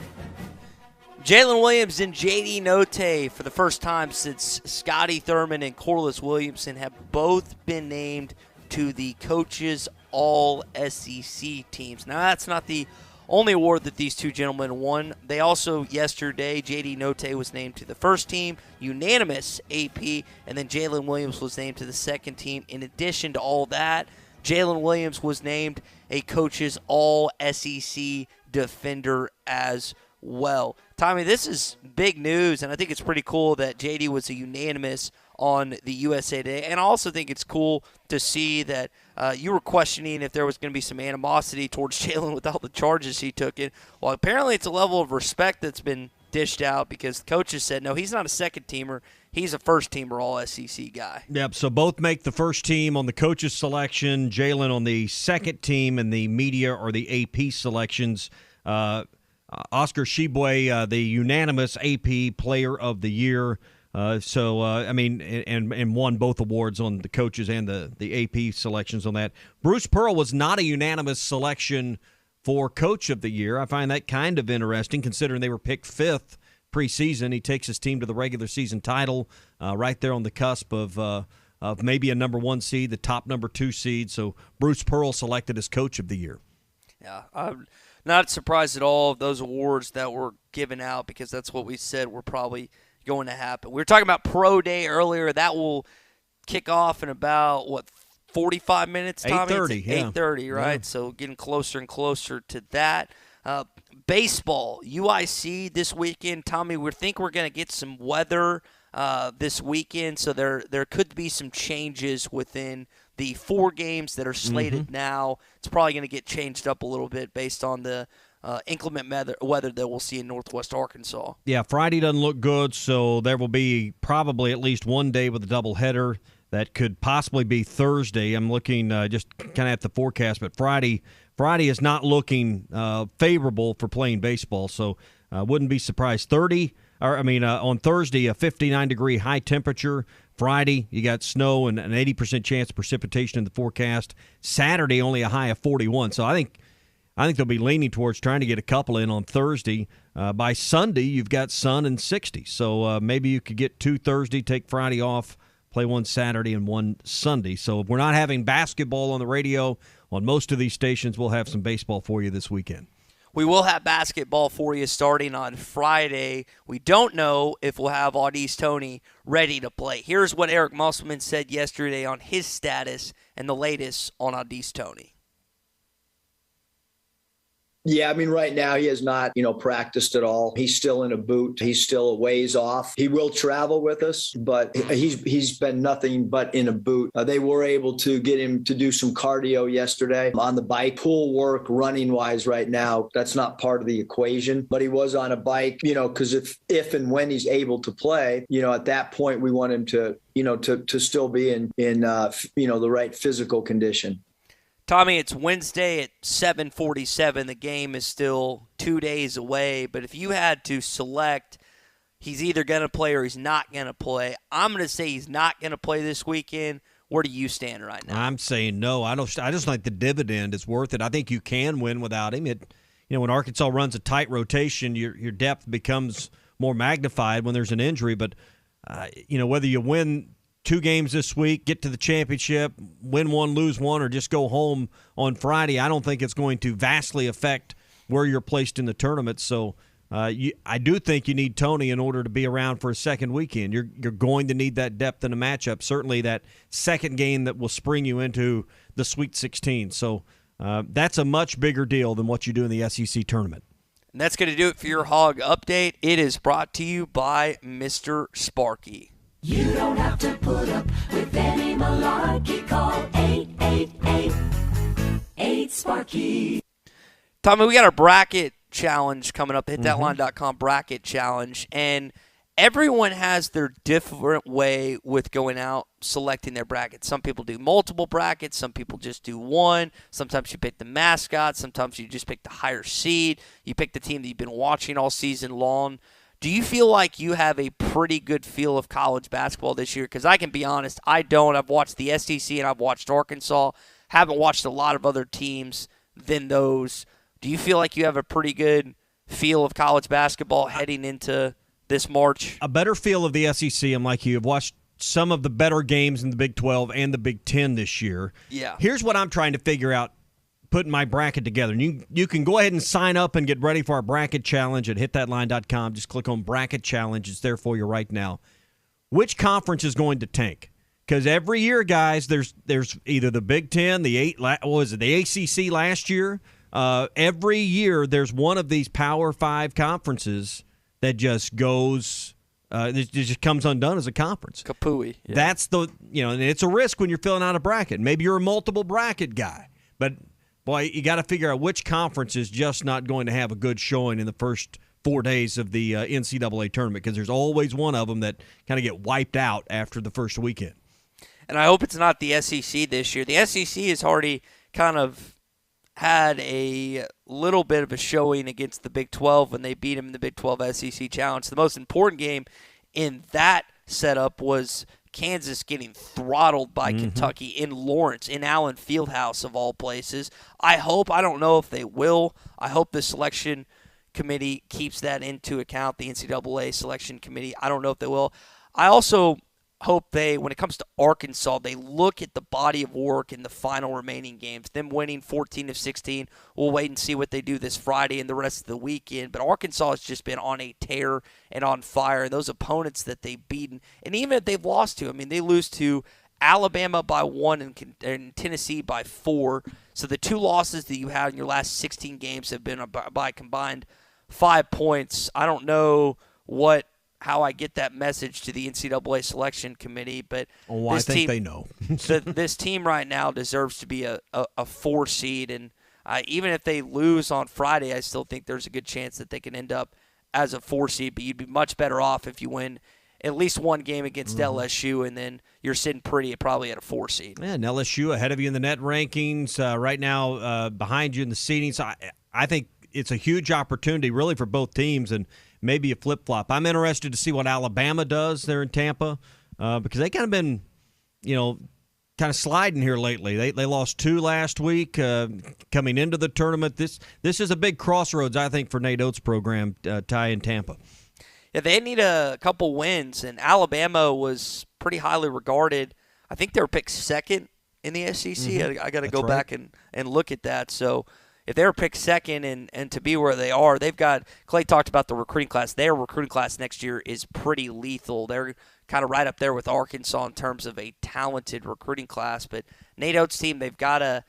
S6: Jalen Williams and J.D. Notae, for the first time since Scotty Thurman and Corliss Williamson, have both been named to the coaches' All-SEC teams. Now, that's not the only award that these two gentlemen won. They also, yesterday, J.D. Notae was named to the first team, unanimous AP, and then Jalen Williams was named to the second team. In addition to all that, Jalen Williams was named a coach's All-SEC defender as well. Tommy, this is big news, and I think it's pretty cool that J.D. was a unanimous on the USA Today. And I also think it's cool to see that you were questioning if there was going to be some animosity towards Jalen with all the charges he took in. Well, apparently it's a level of respect that's been dished out because coaches said, no, he's not a second-teamer. He's a first-teamer All-SEC guy.
S5: Yep, so both make the first team on the coaches' selection, Jalen on the second team in the media or the AP selections. Oscar Tshiebwe, the unanimous AP Player of the Year. And won both awards on the coaches and the AP selections on that. Bruce Pearl was not a unanimous selection for Coach of the Year. I find that kind of interesting considering they were picked fifth preseason. He takes his team to the regular season title right there on the cusp of maybe a number 1 seed, the top number 2 seed. So Bruce Pearl selected as Coach of the Year.
S6: Yeah, I'm not surprised at all of those awards that were given out because that's what we said were probably going to happen. We were talking about Pro Day earlier. That will kick off in about, 45 minutes, Tommy?
S5: 8:30, yeah.
S6: 8:30, right?
S5: Yeah.
S6: So getting closer and closer to that. Baseball, UIC this weekend. Tommy, we think we're going to get some weather this weekend, so there could be some changes within the 4 games that are slated now. It's probably going to get changed up a little bit based on the inclement weather that we'll see in northwest Arkansas.
S5: Yeah, Friday doesn't look good, so there will be probably at least one day with a doubleheader. That could possibly be Thursday. I'm looking just kind of at the forecast, but Friday is not looking favorable for playing baseball, so wouldn't be surprised. On Thursday, a 59-degree high temperature. Friday, you got snow and an 80% chance of precipitation in the forecast. Saturday, only a high of 41. So I think they'll be leaning towards trying to get a couple in on Thursday. By Sunday, you've got sun and 60. So maybe you could get 2 Thursday, take Friday off, play 1 Saturday and 1 Sunday. So if we're not having basketball on the radio, on most of these stations, we'll have some baseball for you this weekend.
S6: We will have basketball for you starting on Friday. We don't know if we'll have Audis Tony ready to play. Here's what Eric Musselman said yesterday on his status and the latest on Audis Tony.
S11: Yeah, I mean, right now he has not, practiced at all. He's still in a boot. He's still a ways off. He will travel with us, but he's been nothing but in a boot. They were able to get him to do some cardio yesterday on the bike. Pool work, running-wise right now, that's not part of the equation. But he was on a bike, because if and when he's able to play, at that point we want him to, to still be in the right physical condition.
S6: Tommy, it's Wednesday at 7:47. The game is still 2 days away. But if you had to select, he's either going to play or he's not going to play. I'm going to say he's not going to play this weekend. Where do you stand right now?
S5: I'm saying no. I just think the dividend is worth it. I think you can win without him. When Arkansas runs a tight rotation, your depth becomes more magnified when there's an injury. But whether you win 2 games this week, get to the championship, win 1, lose 1, or just go home on Friday, I don't think it's going to vastly affect where you're placed in the tournament. So I do think you need Tony in order to be around for a second weekend. You're going to need that depth in a matchup, certainly that second game that will spring you into the Sweet 16. So that's a much bigger deal than what you do in the SEC tournament.
S6: And that's going to do it for your Hog Update. It is brought to you by Mr. Sparky.
S12: You don't have to put up with any malarkey. Call 888-8-SPARKY.
S6: Tommy, we got our bracket challenge coming up. HitThatLine.com bracket challenge. And everyone has their different way with going out selecting their brackets. Some people do multiple brackets. Some people just do one. Sometimes you pick the mascot. Sometimes you just pick the higher seed. You pick the team that you've been watching all season long. Do you feel like you have a pretty good feel of college basketball this year? Because I can be honest, I don't. I've watched the SEC and I've watched Arkansas. Haven't watched a lot of other teams than those. Do you feel like you have a pretty good feel of college basketball heading into this March?
S5: A better feel of the SEC. I'm like you. I've watched some of the better games in the Big 12 and the Big 10 this year.
S6: Yeah.
S5: Here's what I'm trying to figure out, putting my bracket together. And you can go ahead and sign up and get ready for our bracket challenge at hitthatline.com. Just click on bracket challenge. It's there for you right now. Which conference is going to tank? Because every year, guys, there's either the Big 10, the ACC last year. Every year there's one of these Power 5 conferences that just goes it just comes undone as a conference.
S6: Kapooey. Yeah.
S5: That's and it's a risk when you're filling out a bracket. Maybe you're a multiple bracket guy, but boy, you got to figure out which conference is just not going to have a good showing in the first 4 days of the NCAA tournament, because there's always one of them that kind of get wiped out after the first weekend.
S6: And I hope it's not the SEC this year. The SEC has already kind of had a little bit of a showing against the Big 12 when they beat them in the Big 12 SEC Challenge. The most important game in that setup was Kansas getting throttled by Kentucky in Lawrence, in Allen Fieldhouse of all places. I don't know if they will. I hope the selection committee keeps that into account, the NCAA selection committee. I don't know if they will. I also hope when it comes to Arkansas, they look at the body of work in the final remaining games. Them winning 14 of 16. We'll wait and see what they do this Friday and the rest of the weekend. But Arkansas has just been on a tear and on fire. And those opponents that they've beaten, and even if they've lost to, they lose to Alabama by 1 and Tennessee by 4. So the 2 losses that you had in your last 16 games have been by combined 5 points. I don't know how I get that message to the NCAA selection committee, but
S5: I think they know.
S6: This team right now deserves to be a 4 seed, and even if they lose on Friday, I still think there's a good chance that they can end up as a 4 seed, but you'd be much better off if you win at least one game against LSU, and then you're sitting pretty probably at a 4 seed.
S5: Yeah, and LSU ahead of you in the net rankings, right now behind you in the seedings. I think it's a huge opportunity really for both teams, and maybe a flip-flop. I'm interested to see what Alabama does there in Tampa, because they kind of been, kind of sliding here lately. They lost 2 last week coming into the tournament. This is a big crossroads, I think, for Nate Oates' program, Ty in Tampa.
S6: Yeah, they need a couple wins, and Alabama was pretty highly regarded. I think they were picked second in the SEC. I got to go back and look at that. So if they were picked second and to be where they are, they've got – Clay talked about the recruiting class. Their recruiting class next year is pretty lethal. They're kind of right up there with Arkansas in terms of a talented recruiting class. But Nate Oates' team, they've got to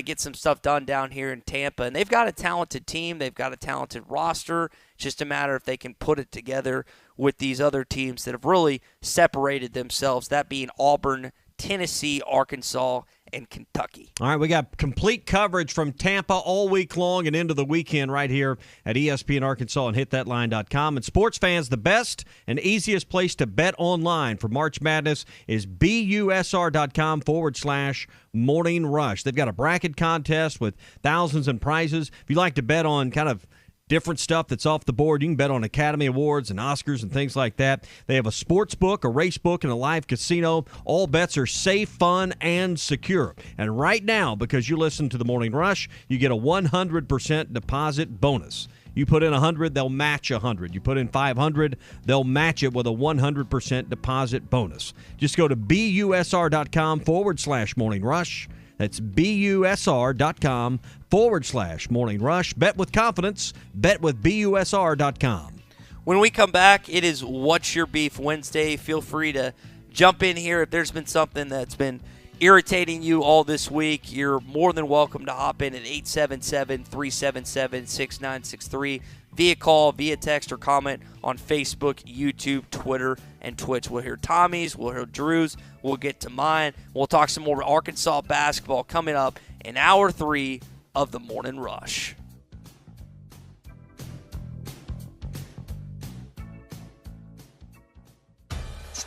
S6: get some stuff done down here in Tampa. And they've got a talented team. They've got a talented roster. It's just a matter if they can put it together with these other teams that have really separated themselves, that being Auburn, Tennessee, Arkansas, and Kentucky.
S5: All right, we got complete coverage from Tampa all week long and into the weekend right here at ESPN Arkansas and hitthatline.com. And sports fans, the best and easiest place to bet online for March Madness is busr.com/Morning Rush. They've got a bracket contest with thousands in prizes. If you like to bet on kind of different stuff that's off the board, you can bet on Academy Awards and Oscars and things like that. They have a sports book, a race book, and a live casino. All bets are safe, fun, and secure. And right now, because you listen to the Morning Rush, you get a 100% deposit bonus. You put in 100, they'll match 100. You put in 500, they'll match it with a 100% deposit bonus. Just go to busr.com/Morning Rush. That's busr.com/Morning Rush. Bet with confidence. Bet with busr.com.
S6: When we come back, it is What's Your Beef Wednesday. Feel free to jump in here if there's been something that's been irritating you all this week. You're more than welcome to hop in at 877-377-6963 via call, via text, or comment on Facebook, YouTube, Twitter, and Twitch. We'll hear Tommy's, we'll hear Drew's, we'll get to mine. We'll talk some more Arkansas basketball coming up in Hour 3 of the Morning Rush.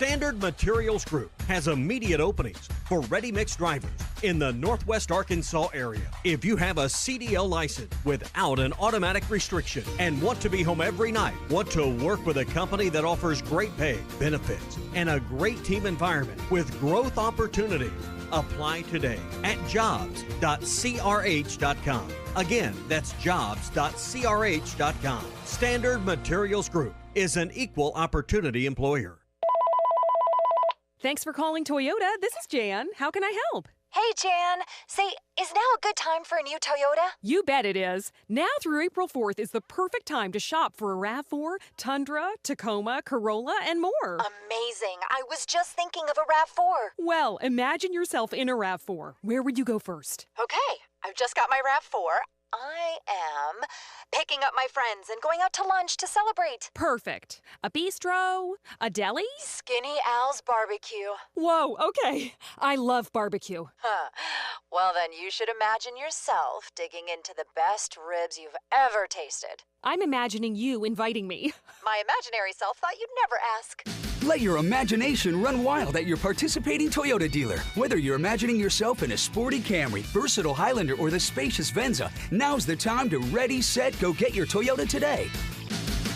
S5: Standard Materials Group has immediate openings for ready-mix drivers in the Northwest Arkansas area. If you have a CDL license without an automatic restriction and want to be home every night, want to work with a company that offers great pay, benefits, and a great team environment with growth opportunities, apply today at jobs.crh.com. Again, that's jobs.crh.com. Standard Materials Group is an equal opportunity employer.
S14: Thanks for calling Toyota. This is Jan. How can I help?
S15: Hey, Jan. Say, is now a good time for a new Toyota?
S14: You bet it is. Now through April 4th is the perfect time to shop for a RAV4, Tundra, Tacoma, Corolla, and more.
S15: Amazing. I was just thinking of a RAV4.
S14: Well, imagine yourself in a RAV4. Where would you go first?
S15: Okay, I've just got my RAV4. I am picking up my friends and going out to lunch to celebrate.
S14: Perfect. A bistro? A deli?
S15: Skinny Al's Barbecue.
S14: Whoa, okay. I love barbecue.
S15: Huh. Well, then you should imagine yourself digging into the best ribs you've ever tasted.
S14: I'm imagining you inviting me.
S15: My imaginary self thought you'd never ask.
S17: Let your imagination run wild at your participating Toyota dealer. Whether you're imagining yourself in a sporty Camry, versatile Highlander, or the spacious Venza, now's the time to ready, set, go get your Toyota today.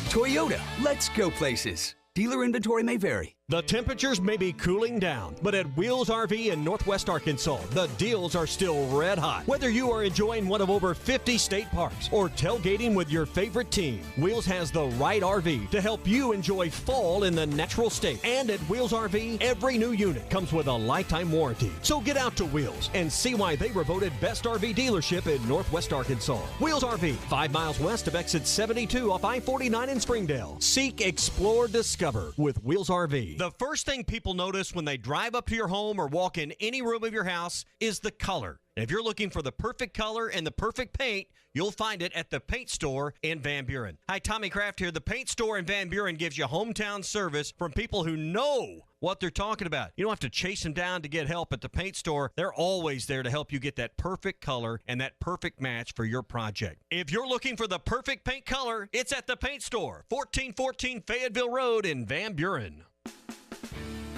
S17: Toyota, let's go places. Dealer inventory may vary.
S5: The temperatures may be cooling down, but at Wheels RV in Northwest Arkansas, the deals are still red hot. Whether you are enjoying one of over 50 state parks or tailgating with your favorite team, Wheels has the right RV to help you enjoy fall in the natural state. And at Wheels RV, every new unit comes with a lifetime warranty. So get out to Wheels and see why they were voted best RV dealership in Northwest Arkansas. Wheels RV, 5 miles west of exit 72 off I-49 in Springdale. Seek, explore, discover with Wheels RV. The first thing people notice when they drive up to your home or walk in any room of your house is the color. And if you're looking for the perfect color and the perfect paint, you'll find it at the Paint Store in Van Buren. Hi, Tommy Kraft here. The Paint Store in Van Buren gives you hometown service from people who know what they're talking about. You don't have to chase them down to get help at the Paint Store. They're always there to help you get that perfect color and that perfect match for your project. If you're looking for the perfect paint color, it's at the Paint Store, 1414 Fayetteville Road in Van Buren.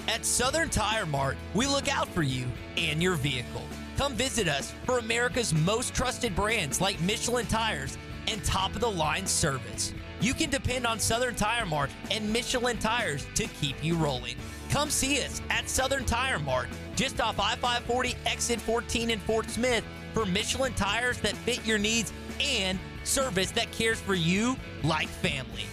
S8: At Southern Tire Mart, we look out for you and your vehicle. Come visit us for America's most trusted brands like Michelin tires and top-of-the-line service. You can depend on Southern Tire Mart and Michelin tires to keep you rolling. Come see us at Southern Tire Mart, just off I-540 exit 14 in Fort Smith, for Michelin tires that fit your needs and service that cares for you like family.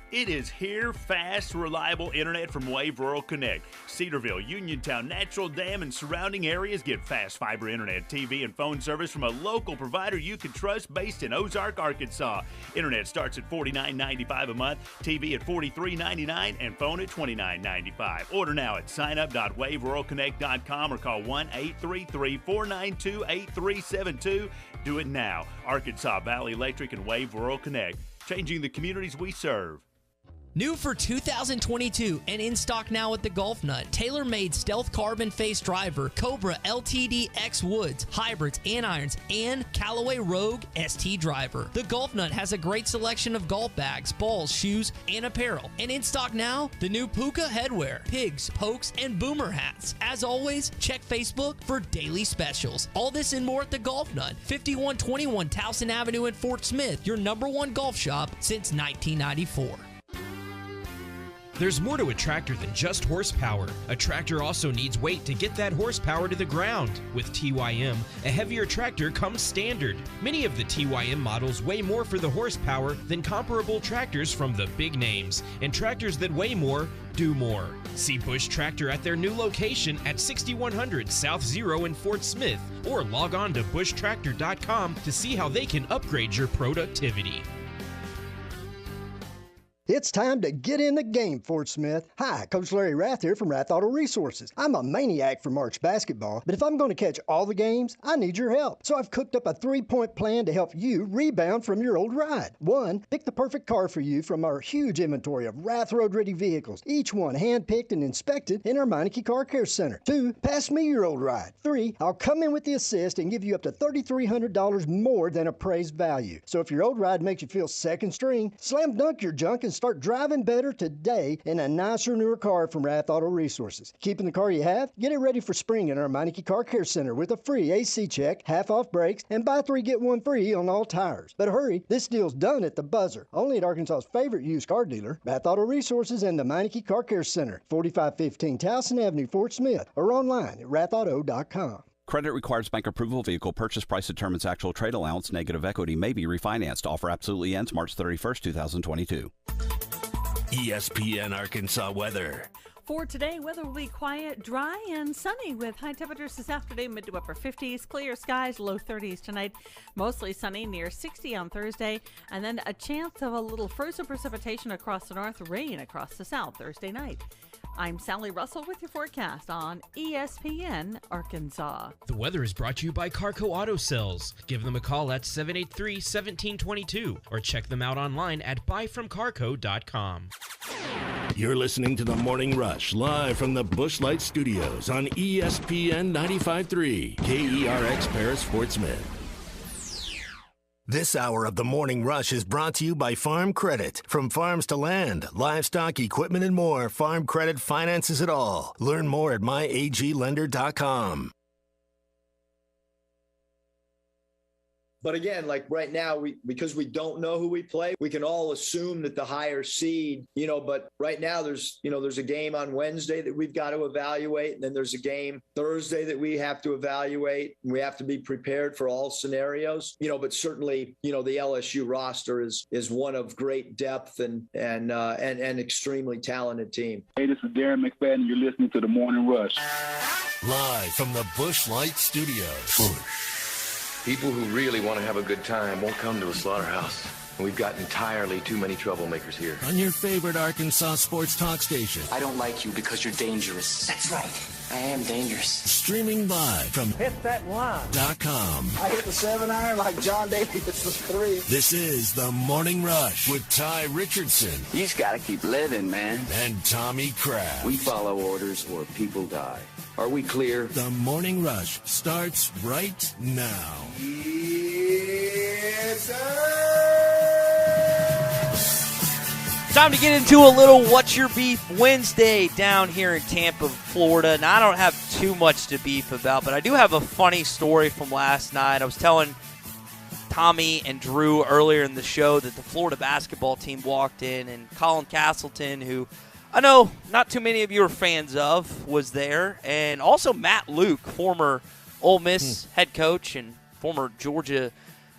S18: It is here, fast, reliable internet from Wave Rural Connect. Cedarville, Uniontown, Natural Dam, and surrounding areas get fast fiber internet, TV, and phone service from a local provider you can trust based in Ozark, Arkansas. Internet starts at $49.95 a month, TV at $43.99, and phone at $29.95. Order now at signup.waveruralconnect.com or call 1-833-492-8372. Do it now. Arkansas Valley Electric and Wave Rural Connect, changing the communities we serve.
S8: New for 2022 and in stock now at the Golf Nut, tailor-made stealth carbon face driver, Cobra LTD X Woods, hybrids and irons, and Callaway Rogue ST driver. The Golf Nut has a great selection of golf bags, balls, shoes, and apparel. And in stock now, the new Puka headwear, pigs, pokes, and boomer hats. As always, check Facebook for daily specials. All this and more at the Golf Nut, 5121 Towson Avenue in Fort Smith, your #1 golf shop since 1994.
S22: There's more to a tractor than just horsepower. A tractor also needs weight to get that horsepower to the ground. With TYM, a heavier tractor comes standard. Many of the TYM models weigh more for the horsepower than comparable tractors from the big names, and tractors that weigh more do more. See Bush Tractor at their new location at 6100 South Zero in Fort Smith, or log on to bushtractor.com to see how they can upgrade your productivity.
S1: It's time to get in the game, Fort Smith. Hi, Coach Larry Rath here from Rath Auto Resources. I'm a maniac for March basketball, but if I'm going to catch all the games, I need your help. So I've cooked up a 3-point plan to help you rebound from your old ride. 1, pick the perfect car for you from our huge inventory of Rath road-ready vehicles, each one hand-picked and inspected in our Meineke Car Care Center. 2, pass me your old ride. 3, I'll come in with the assist and give you up to $3,300 more than appraised value. So if your old ride makes you feel second string, slam dunk your junk and start driving better today in a nicer, newer car from Rath Auto Resources. Keeping the car you have? Get it ready for spring in our Meineke Car Care Center with a free AC check, half-off brakes, and buy 3, get 1 free on all tires. But hurry, this deal's done at the buzzer. Only at Arkansas's favorite used car dealer, Rath Auto Resources and the Meineke Car Care Center, 4515 Towson Avenue, Fort Smith, or online at rathauto.com.
S2: Credit requires bank approval. Vehicle purchase price determines actual trade allowance. Negative equity may be refinanced. Offer absolutely ends March 31st, 2022.
S20: ESPN Arkansas weather.
S9: For today, weather will be quiet, dry, and sunny with high temperatures this afternoon, mid to upper 50s, clear skies, low 30s tonight, mostly sunny, near 60 on Thursday, and then a chance of a little frozen precipitation across the north, rain across the south Thursday night. I'm Sally Russell with your forecast on ESPN Arkansas.
S22: The weather is brought to you by Carco Auto Sales. Give them a call at 783-1722 or check them out online at buyfromcarco.com.
S20: You're listening to The Morning Rush live from the Bushlight Studios on ESPN 95.3 KERX Paris Fort Smith. This hour of The Morning Rush is brought to you by Farm Credit. From farms to land, livestock, equipment, and more, Farm Credit finances it all. Learn more at myaglender.com.
S11: But again, like right now, because we don't know who we play, we can all assume that the higher seed, but right now there's a game on Wednesday that we've got to evaluate. And then there's a game Thursday that we have to evaluate. And we have to be prepared for all scenarios, but certainly, the LSU roster is one of great depth and extremely talented team.
S16: Hey, this is Darren McFadden, and you're listening to The Morning Rush.
S20: Live from the Bushlight Studios.
S21: People who really want to have a good time won't come to a slaughterhouse. And we've got entirely too many troublemakers here.
S20: On your favorite Arkansas sports talk station.
S25: I don't like you because you're dangerous. That's right. I am dangerous.
S20: Streaming live from
S25: hitthatline.com. I hit the 7-iron like John Daly hits the 3.
S20: This is The Morning Rush with Ty Richardson.
S25: You just got to keep living, man.
S20: And Tommy Kraft.
S21: We follow orders or people die. Are we clear?
S20: The Morning Rush starts right now.
S11: Yes, sir.
S6: Time to get into a little What's Your Beef Wednesday down here in Tampa, Florida. Now, I don't have too much to beef about, but I do have a funny story from last night. I was telling Tommy and Drew earlier in the show that the Florida basketball team walked in, and Colin Castleton, who I know not too many of you are fans of, was there. And also Matt Luke, former Ole Miss head coach and former Georgia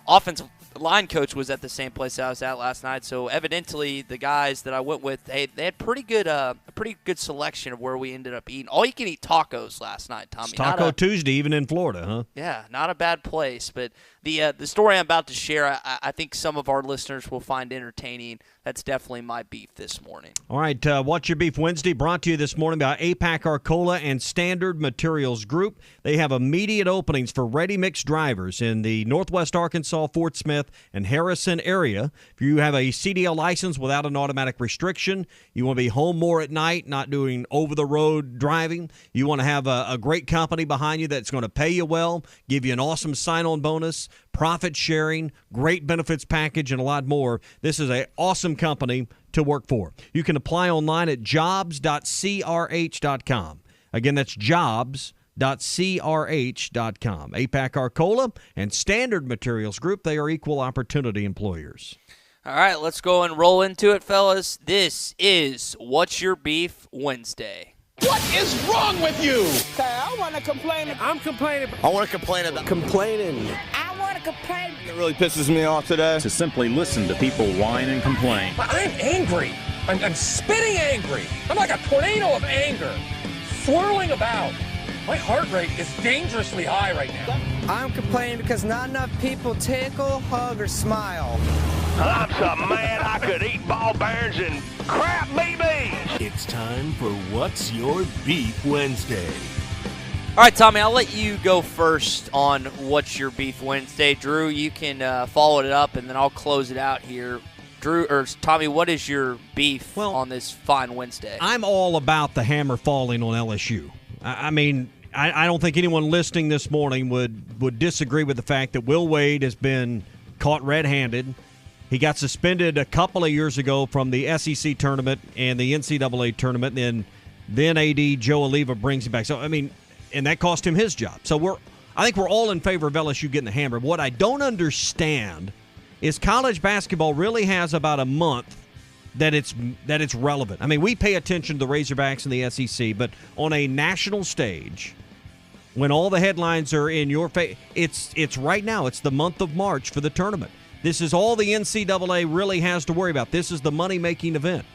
S6: offensive line coach, was at the same place I was at last night. So evidently the guys that I went with, they had a pretty good selection of where we ended up eating. All you can eat tacos last night, Tommy.
S5: It's Taco Tuesday, even in Florida, huh?
S6: Yeah, not a bad place. But the story I'm about to share, I think some of our listeners will find entertaining. That's definitely my beef this morning.
S5: All right, What's Your Beef Wednesday brought to you this morning by APAC Arcola and Standard Materials Group. They have immediate openings for ready-mix drivers in the Northwest Arkansas, Fort Smith, and Harrison area. If you have a CDL license without an automatic restriction, you want to be home more at night, not doing over-the-road driving, you want to have a great company behind you that's going to pay you well, give you an awesome sign-on bonus, profit sharing, great benefits package, and a lot more. This is an awesome company to work for. You can apply online at jobs.crh.com. Again, that's jobs.crh.com. APAC Arcola and Standard Materials Group, they are equal opportunity employers.
S6: All right, let's go and roll into it, fellas. This is What's Your Beef Wednesday.
S26: What is wrong with you?
S27: I want to complain.
S26: I'm complaining.
S27: I want to complain about
S26: complaining.
S27: I want to complain.
S26: It really pisses me off today.
S28: To simply listen to people whine and complain.
S26: I'm angry. I'm spitting angry. I'm like a tornado of anger, swirling about. My heart rate is dangerously high right now.
S27: I'm complaining because not enough people tickle, hug, or smile.
S26: I'm so mad I could eat ball bearings and crap BBs.
S20: It's time for What's Your Beef Wednesday.
S6: All right, Tommy, I'll let you go first on What's Your Beef Wednesday. Drew, you can follow it up, and then I'll close it out here. Drew or Tommy, what is your beef on this fine Wednesday?
S5: I'm all about the hammer falling on LSU. I mean, I don't think anyone listening this morning would disagree with the fact that Will Wade has been caught red-handed He got suspended a couple of years ago from the SEC tournament and the NCAA tournament, and then AD Joe Oliva brings him back. So, I mean, and that cost him his job. So I think we're all in favor of LSU getting the hammer. What I don't understand is college basketball really has about a month that it's relevant. I mean, we pay attention to the Razorbacks and the SEC, but on a national stage, when all the headlines are in your face, it's right now. It's the month of March for the tournament. This is all the NCAA really has to worry about. This is the money-making event.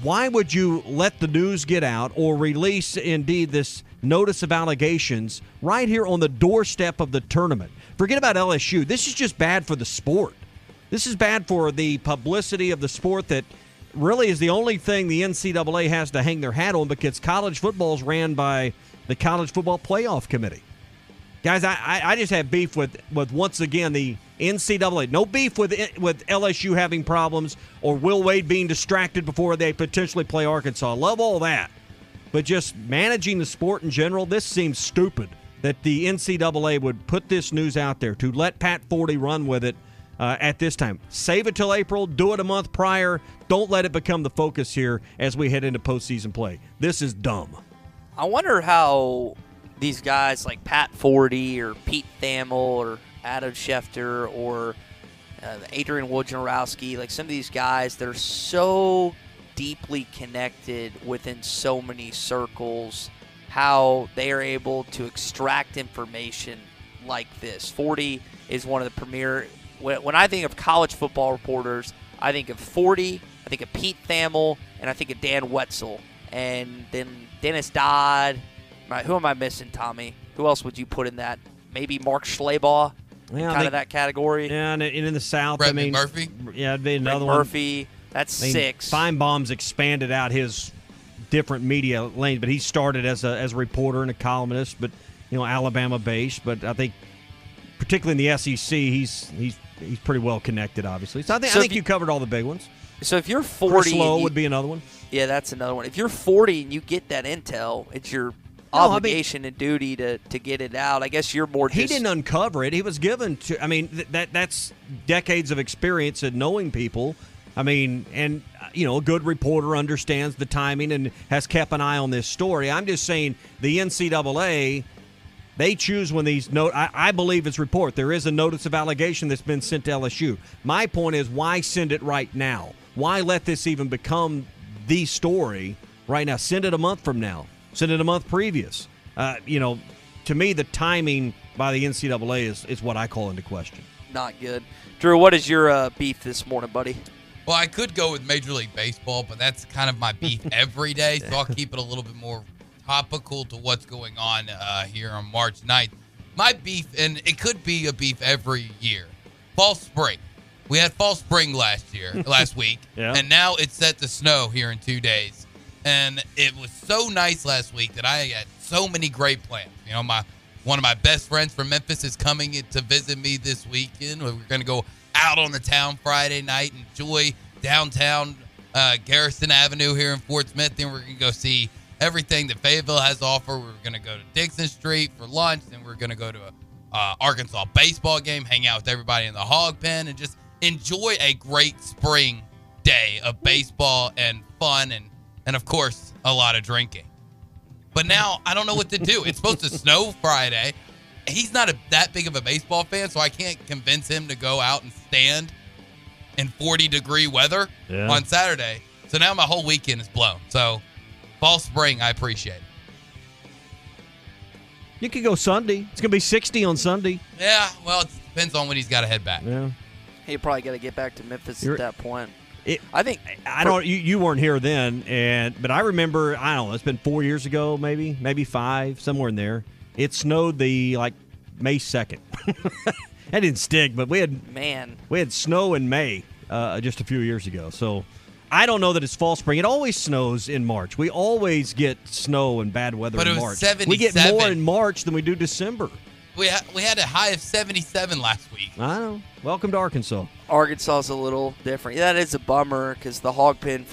S5: Why would you let the news get out or release, indeed, this notice of allegations right here on the doorstep of the tournament? Forget about LSU. This is just bad for the sport. This is bad for the publicity of the sport that really is the only thing the NCAA has to hang their hat on, because college football is ran by the College Football Playoff Committee. Guys, I just have beef with once again, the NCAA. No beef with LSU having problems or Will Wade being distracted before they potentially play Arkansas. Love all that. But just managing the sport in general, this seems stupid that the NCAA would put this news out there to let Pat Forty run with it at this time. Save it till April. Do it a month prior. Don't let it become the focus here as we head into postseason play. This is dumb.
S6: I wonder how these guys like Pat Forty or Pete Thamel or Adam Schefter or Adrian Wojnarowski, like some of these guys that are so deeply connected within so many circles, how they are able to extract information like this. Forty is one of the premier. When I think of college football reporters, I think of Forty, I think of Pete Thamel, and I think of Dan Wetzel. And then Dennis Dodd. Who am I missing, Tommy? Who else would you put in that? Maybe Mark Schleybaugh, kind of that category.
S5: Yeah, and in the South,
S3: Brett McMurphy.
S5: Yeah, it'd be another one.
S6: Murphy, that's 6.
S5: Feinbaum's expanded out his different media lanes, but he started as a reporter and a columnist, but Alabama-based. But I think, particularly in the SEC, he's pretty well connected, obviously. So I think you covered all the big ones.
S6: So if you're 40,
S5: Chris Lowe would be another one.
S6: Yeah, that's another one. If you're 40 and you get that intel, it's your obligation and duty to get it out. I guess you're more.
S5: He didn't uncover it. He was given to. I mean, that's decades of experience and knowing people. I mean, and a good reporter understands the timing and has kept an eye on this story. I'm just saying the NCAA. They choose when these I believe it's report. There is a notice of allegation that's been sent to LSU. My point is, why send it right now? Why let this even become the story right now? Send it a month from now. Send it a month previous. To me, the timing by the NCAA is what I call into question.
S6: Not good. Drew, what is your beef this morning, buddy?
S3: Well, I could go with Major League Baseball, but that's kind of my beef every day, so I'll keep it a little bit more topical to what's going on here on March 9th. My beef, and it could be a beef every year, fall spring. We had fall spring last week,
S5: yeah.
S3: And now it's set to snow here in 2 days. And it was so nice last week that I had so many great plans. One of my best friends from Memphis is coming to visit me this weekend. We're going to go out on the town Friday night, enjoy downtown Garrison Avenue here in Fort Smith. Then we're going to go see everything that Fayetteville has to offer. We're going to go to Dixon Street for lunch. Then we're going to go to a Arkansas baseball game, hang out with everybody in the hog pen, and just enjoy a great spring day of baseball and fun and of course, a lot of drinking. But now I don't know what to do. It's supposed to snow Friday. He's not that big of a baseball fan, so I can't convince him to go out and stand in 40-degree weather on Saturday. So now my whole weekend is blown. So fall spring, I appreciate it.
S5: You could go Sunday. It's going to be 60 on Sunday.
S3: Yeah, well, it depends on when he's got to head back.
S5: Yeah.
S6: He probably got to get back to Memphis at that point.
S5: I don't. You weren't here then, but I remember. I don't know. It's been 4 years ago, maybe 5, somewhere in there. It snowed May 2nd. That didn't stick, but we had snow in May just a few years ago. So I don't know that it's fall spring. It always snows in March. We always get snow and bad weather in March.
S3: 77.
S5: We get more in March than we do December.
S3: We had a high of 77 last week.
S5: I know. Welcome to Arkansas.
S6: Arkansas's a little different. That is a bummer because the hog pen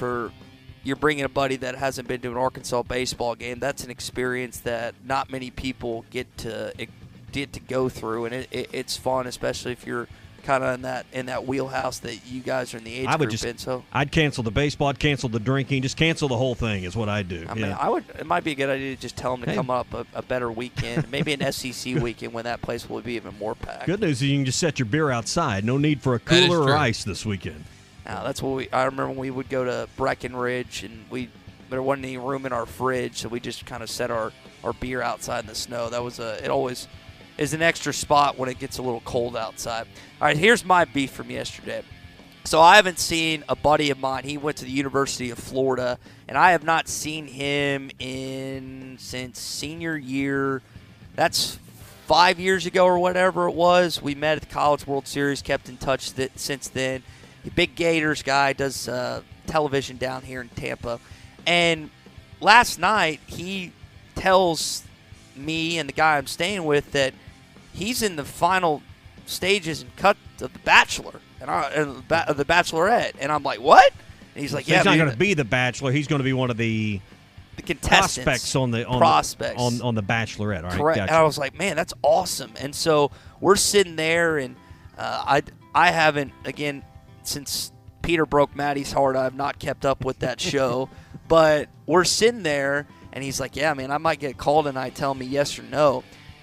S6: you're bringing a buddy that hasn't been to an Arkansas baseball game. That's an experience that not many people get to go through, and it's fun, especially if you're kind of in that wheelhouse that you guys are in the age group in. So
S5: I'd cancel the baseball, I'd cancel the drinking, just cancel the whole thing is what I'd do.
S6: I mean, it might be a good idea to just tell them to come up a better weekend, maybe an SEC weekend when that place will be even more packed.
S5: Good news is you can just set your beer outside. No need for a cooler or ice this weekend.
S6: Now, that's what I remember when we would go to Breckenridge and there wasn't any room in our fridge, so we just kind of set our beer outside in the snow. That was it always is an extra spot when it gets a little cold outside. All right, here's my beef from yesterday. So I haven't seen a buddy of mine. He went to the University of Florida, and I have not seen him since senior year. That's 5 years ago or whatever it was. We met at the College World Series, kept in touch since then. The big Gators guy, does television down here in Tampa. And last night he tells me and the guy I'm staying with that he's in the final stages and cut of The Bachelor of the Bachelorette, and I'm like, what? And he's like,
S5: so
S6: yeah,
S5: he's not going to be the Bachelor. He's going to be one of the
S6: contestants,
S5: prospects on the Bachelorette. All right,
S6: correct.
S5: gotcha.
S6: And I was like, man, that's awesome. And so we're sitting there, and I haven't, again, since Peter broke Maddie's heart, I have not kept up with that show. But we're sitting there, and he's like, yeah, man, I might get called tonight telling me yes or no.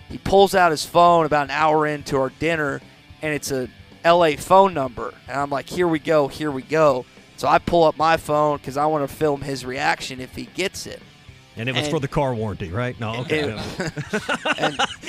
S6: He pulls out his phone about an hour into our dinner, and it's a L.A. phone number. And I'm like, here we go. So I pull up my phone because I want to film his reaction if he gets it.
S5: And it was for the car warranty, right? No, okay.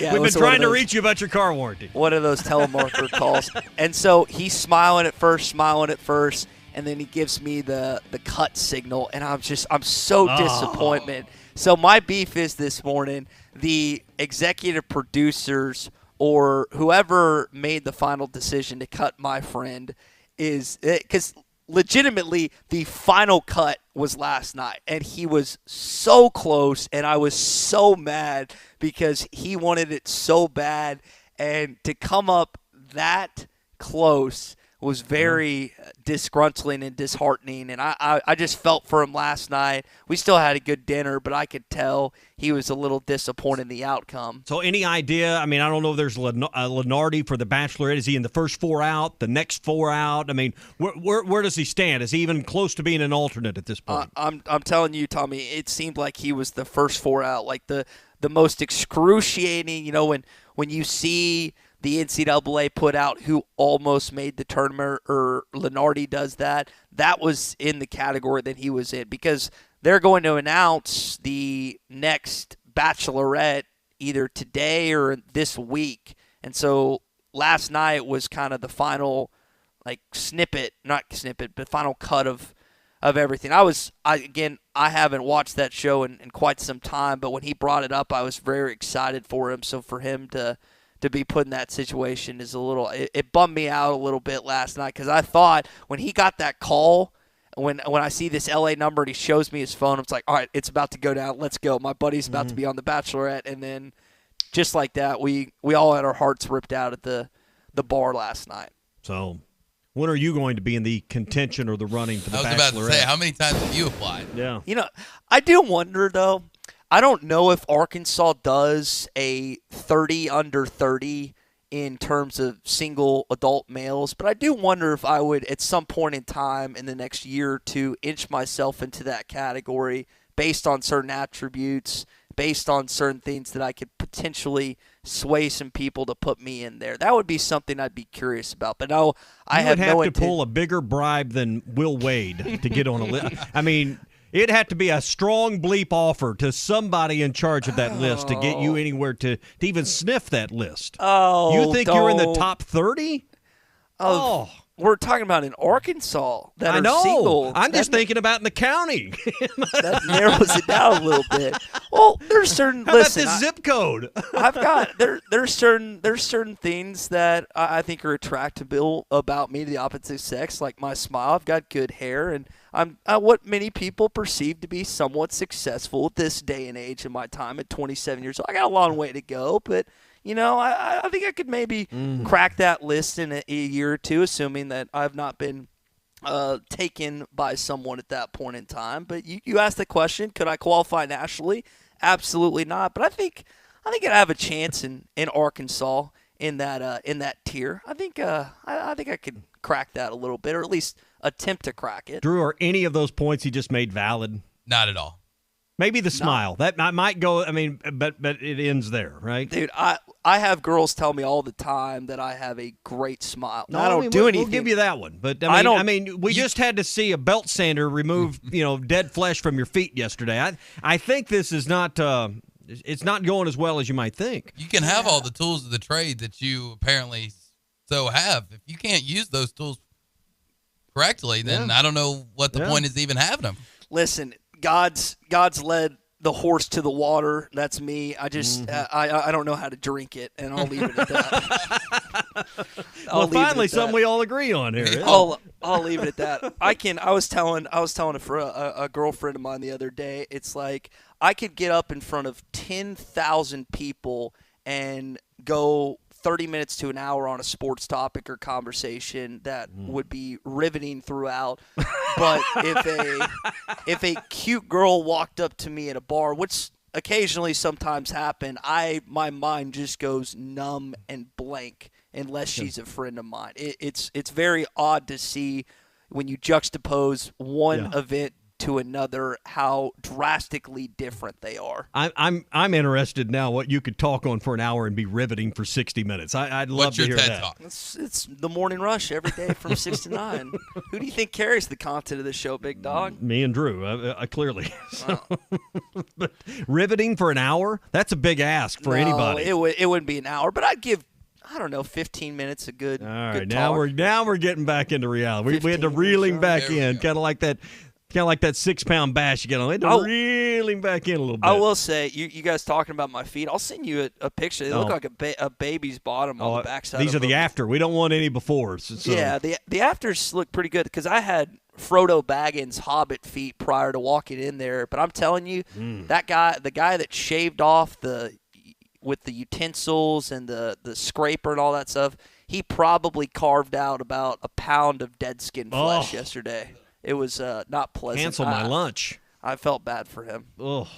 S6: We've
S5: been trying to reach you about your car warranty.
S6: One of those telemarketer calls. And so he's smiling at first, and then he gives me the cut signal, and I'm so disappointed. So my beef is this morning, the executive producers or whoever made the final decision to cut my friend is – because legitimately the final cut was last night, and he was so close, and I was so mad because he wanted it so bad, and to come up that close was very disgruntling and disheartening, and I just felt for him last night. We still had a good dinner, but I could tell he was a little disappointed in the outcome.
S5: So any idea? I mean, I don't know if there's Lenardi for the Bachelorette. Is he in the first 4 out, the next 4 out? I mean, where does he stand? Is he even close to being an alternate at this point?
S6: I'm telling you, Tommy, it seemed like he was the first 4 out, like the most excruciating, when you see the NCAA put out who almost made the tournament, or Lenardi does that. That was in the category that he was in, because they're going to announce the next Bachelorette either today or this week. And so last night was kind of the final final cut of everything. I haven't watched that show in quite some time, but when he brought it up, I was very excited for him. So for him to be put in that situation is it bummed me out a little bit last night, because I thought when he got that call, when I see this LA number and he shows me his phone, it's like, all right, it's about to go down. Let's go. My buddy's about to be on the Bachelorette. And then just like that, we all had our hearts ripped out at the bar last night.
S5: So when are you going to be in the contention or the running for the Bachelorette?
S3: I was about to say, how many times have you applied?
S5: Yeah.
S6: I do wonder, though. I don't know if Arkansas does a 30 under 30 in terms of single adult males, but I do wonder if I would at some point in time in the next year or two inch myself into that category based on certain attributes, based on certain things that I could potentially sway some people to put me in there. That would be something I'd be curious about. But no, I have no intent.
S5: You would have to pull a bigger bribe than Will Wade to get on a list. I mean, it'd have to be a strong bleep offer to somebody in charge of that list to get you anywhere to even sniff that list.
S6: Oh,
S5: you think you're in the top 30?
S6: Oh. We're talking about in Arkansas that
S5: I know.
S6: Are single.
S5: I'm just thinking about in the county.
S6: That narrows it down a little bit. Well, there's certain.
S5: How about this zip code?
S6: I've got there's certain things that I think are attractive about me, the opposite sex, like my smile. I've got good hair, and I'm what many people perceive to be somewhat successful at this day and age in my time at 27 years old. I got a long way to go, but. I think I could maybe crack that list in a year or two, assuming that I've not been taken by someone at that point in time. But you asked the question, could I qualify nationally? Absolutely not. But I think I'd have a chance in Arkansas. in that tier. I think I could crack that a little bit, or at least attempt to crack it.
S5: Drew, are any of those points he just made valid?
S3: Not at all.
S5: Maybe the smile. That might go. I mean, but it ends there, right?
S6: Dude, I have girls tell me all the time that I have a great smile.
S5: No,
S6: I don't do anything.
S5: We'll give you that one, but I mean, we just had to see a belt sander remove dead flesh from your feet yesterday. I think this is not. It's not going as well as you might think.
S3: You can have all the tools of the trade that you apparently so have. If you can't use those tools correctly, then I don't know what the point is even having them.
S6: Listen, God's led the horse to the water. That's me. I just I don't know how to drink it, and I'll leave it at that.
S5: Well, finally, something we all agree on here.
S6: I'll leave it at that. I was telling a girlfriend of mine the other day. It's like I could get up in front of 10,000 people and go 30 minutes to an hour on a sports topic or conversation that would be riveting throughout. But if a cute girl walked up to me at a bar, which occasionally sometimes happen, my mind just goes numb and blank unless she's a friend of mine. It's very odd to see when you juxtapose one event to another how drastically different they are.
S5: I'm interested now what you could talk on for an hour and be riveting for 60 minutes. I'd love to hear that.
S6: It's the morning rush every day from 6 to 9. Who do you think carries the content of the show, big dog?
S5: Me and Drew, clearly. But riveting for an hour? That's a big ask for anybody.
S6: It wouldn't be an hour, but I'd give 15 minutes a good.
S5: All right,
S6: good
S5: now we're getting back into reality. We had to reeling back in, kind of like that 6-pound bash you get on. We had to reeling back in a little bit.
S6: I will say, you guys talking about my feet, I'll send you a picture. They look like a baby's bottom on the backside.
S5: These are the after. We don't want any before. So.
S6: Yeah, the afters look pretty good because I had Frodo Baggins' Hobbit feet prior to walking in there. But I'm telling you, that guy, the guy that shaved off with the utensils and the scraper and all that stuff, he probably carved out about a pound of dead skin flesh yesterday. It was not pleasant.
S5: Cancel my lunch.
S6: I felt bad for him.
S5: Oh,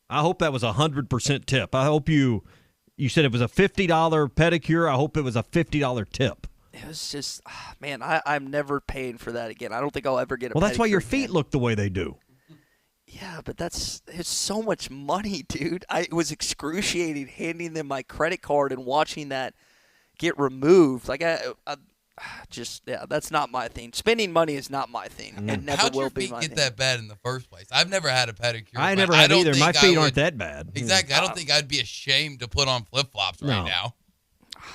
S5: I hope that was 100% tip. I hope you said it was a $50 pedicure. I hope it was a $50 tip.
S6: It was just, man, I'm never paying for that again. I don't think I'll ever get a pedicure.
S5: Well, that's why your feet look the way they do.
S6: Yeah, but it's so much money, dude. It was excruciating handing them my credit card and watching that get removed. Like that's not my thing. Spending money is not my thing. It never will be my thing.
S3: How'd your feet get that bad in the first place? I've never had a pedicure.
S5: I never have either. My feet aren't that bad.
S3: Exactly. I don't think I'd be ashamed to put on flip-flops right now.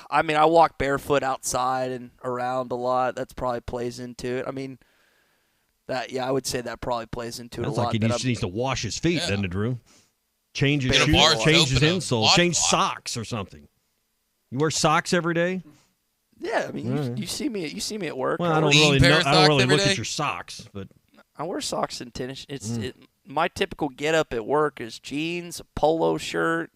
S6: I mean, I walk barefoot outside and around a lot. That's probably plays into it. I mean, I would say that probably plays into it a lot.
S5: Sounds like he needs to wash his feet, doesn't it, Drew? Change his shoes, change his insoles, change socks or something. You wear socks every day?
S6: Yeah, I mean, you see me at work.
S5: Well, I don't really look at your socks, but
S6: I wear socks and tennis. My typical get up at work is jeans, a polo shirt,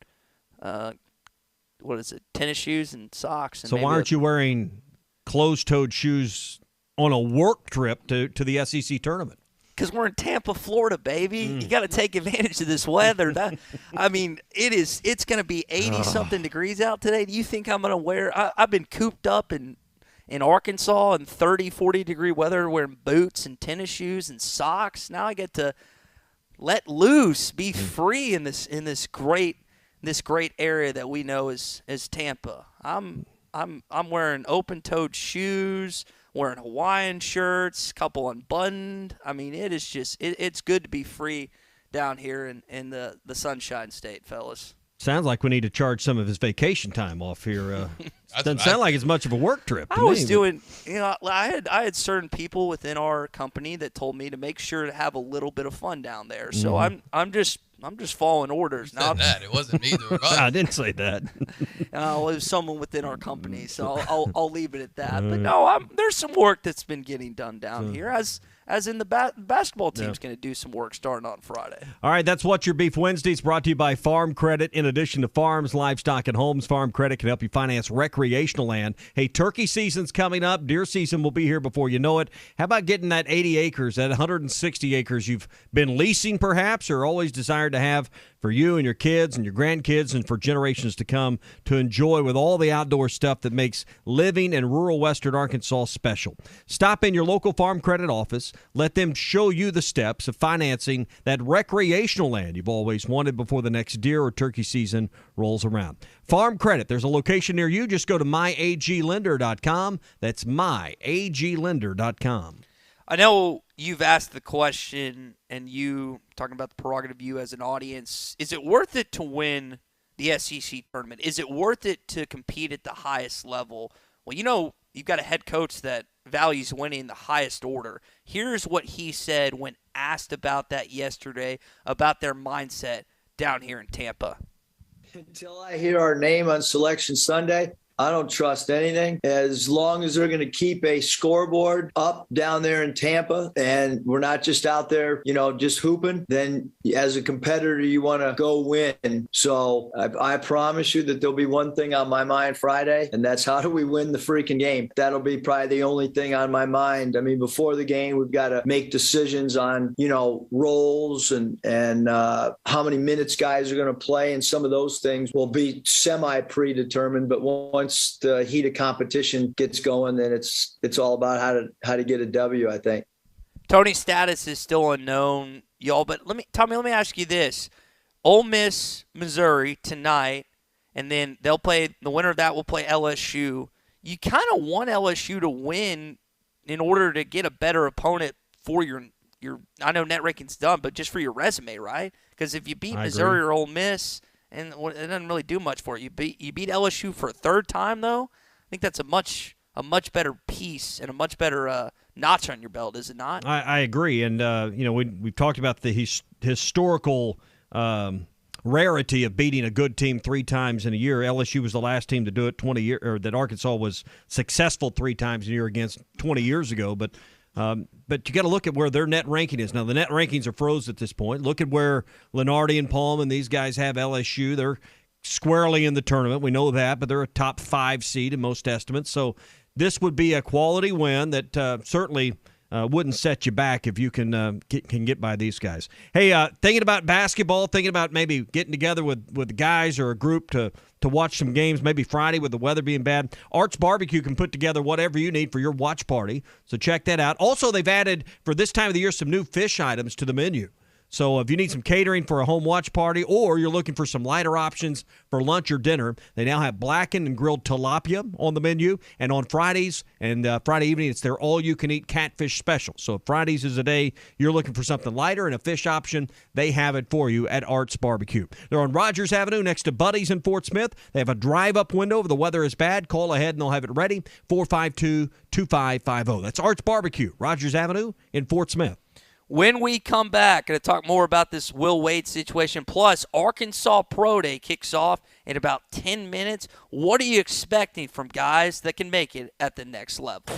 S6: tennis shoes and socks. And
S5: so why aren't you wearing closed-toed shoes on a work trip to the SEC tournament?
S6: Because we're in Tampa, Florida, baby. You got to take advantage of this weather. It's going to be 80-something degrees out today. Do you think I'm going to wear – I've been cooped up in Arkansas in 30, 40-degree weather wearing boots and tennis shoes and socks. Now I get to let loose, be free in this great area that we know as Tampa. I'm wearing open-toed shoes, wearing Hawaiian shirts, couple unbuttoned. I mean, it is just it's good to be free down here in the Sunshine State, fellas.
S5: Sounds like we need to charge some of his vacation time off here. Doesn't sound like it's much of a work trip.
S6: I was doing, I had certain people within our company that told me to make sure to have a little bit of fun down there. So I'm just following orders.
S3: You said that. It wasn't me.
S5: I didn't say that.
S6: It was someone within our company, so I'll leave it at that. But no, there's some work that's been getting done down here, as in the basketball team's going to do some work starting on Friday.
S5: All right, that's What's Your Beef Wednesdays, brought to you by Farm Credit. In addition to farms, livestock, and homes, Farm Credit can help you finance recreational land. Hey, turkey season's coming up. Deer season will be here before you know it. How about getting that 80 acres, that 160 acres you've been leasing perhaps or always desired to have for you and your kids and your grandkids and for generations to come to enjoy with all the outdoor stuff that makes living in rural western Arkansas special. Stop in your local Farm Credit office. Let them show you the steps of financing that recreational land you've always wanted before the next deer or turkey season rolls around. Farm Credit, there's a location near you. Just go to myaglender.com. That's myaglender.com.
S6: I know you've asked the question, and you talking about the prerogative, you as an audience, is it worth it to win the SEC tournament? Is it worth it to compete at the highest level? Well, you know, you've got a head coach that values winning the highest order. Here's what he said when asked about that yesterday, about their mindset down here in Tampa.
S11: Until I hear our name on Selection Sunday, I don't trust anything. As long as they're going to keep a scoreboard up down there in Tampa and we're not just out there, just hooping, then as a competitor, you want to go win. So I promise you that there'll be one thing on my mind Friday, and that's how do we win the freaking game? That'll be probably the only thing on my mind. I mean, before the game, we've got to make decisions on, roles and how many minutes guys are going to play. And some of those things will be semi-predetermined, but once the heat of competition gets going, then it's all about how to get a W, I think.
S6: Tony's status is still unknown, y'all, but Tommy, let me ask you this. Ole Miss, Missouri tonight, and then they'll play, the winner of that will play LSU. You kind of want LSU to win in order to get a better opponent for your I know net ranking's done, but just for your resume, right? Because if you beat Missouri or Ole Miss, and it doesn't really do much for it. You beat LSU for a third time, though. I think that's a much better piece and a much better notch on your belt, is it not?
S5: I agree, and we've talked about the historical rarity of beating a good team 3 times in a year. LSU was the last team to do it 20 years, or that Arkansas was successful 3 times a year against 20 years ago, but you got to look at where their net ranking is. Now, the net rankings are froze at this point. Look at where Lenardi and Palm and these guys have LSU. They're squarely in the tournament. We know that, but they're a top 5 seed in most estimates. So this would be a quality win that certainly wouldn't set you back if you can get by these guys. Hey, thinking about basketball, thinking about maybe getting together with guys or a group to watch some games, maybe Friday with the weather being bad. Art's Barbecue can put together whatever you need for your watch party, so check that out. Also, they've added, for this time of the year, some new fish items to the menu. So if you need some catering for a home watch party or you're looking for some lighter options for lunch or dinner, they now have blackened and grilled tilapia on the menu. And on Fridays and Friday evening, it's their all-you-can-eat catfish special. So if Fridays is a day you're looking for something lighter and a fish option, they have it for you at Art's Barbecue. They're on Rodgers Avenue next to Buddy's in Fort Smith. They have a drive-up window if the weather is bad. Call ahead and they'll have it ready, 452-2550. That's Art's Barbecue, Rodgers Avenue in Fort Smith.
S6: When we come back, going to talk more about this Will Wade situation. Plus, Arkansas Pro Day kicks off in about 10 minutes. What are you expecting from guys that can make it at the next level?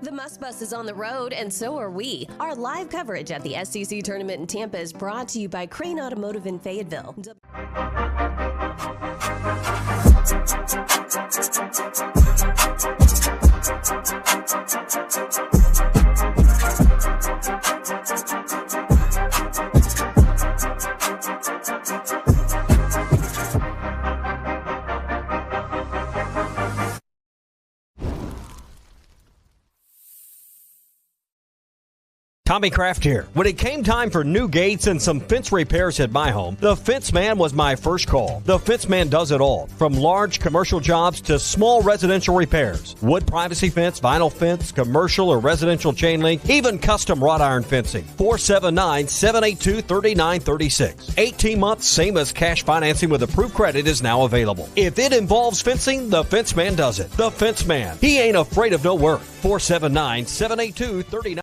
S4: The Must Bus is on the road, and so are we. Our live coverage at the SEC Tournament in Tampa is brought to you by Crane Automotive in Fayetteville.
S5: Tommy Kraft here. When it came time for new gates and some fence repairs at my home, the Fence Man was my first call. The Fence Man does it all, from large commercial jobs to small residential repairs. Wood privacy fence, vinyl fence, commercial or residential chain link, even custom wrought iron fencing. 479-782-3936. 18 months, same as cash financing with approved credit is now available. If it involves fencing, the Fence Man does it. The Fence Man. He ain't afraid of no work. 479-782-3936.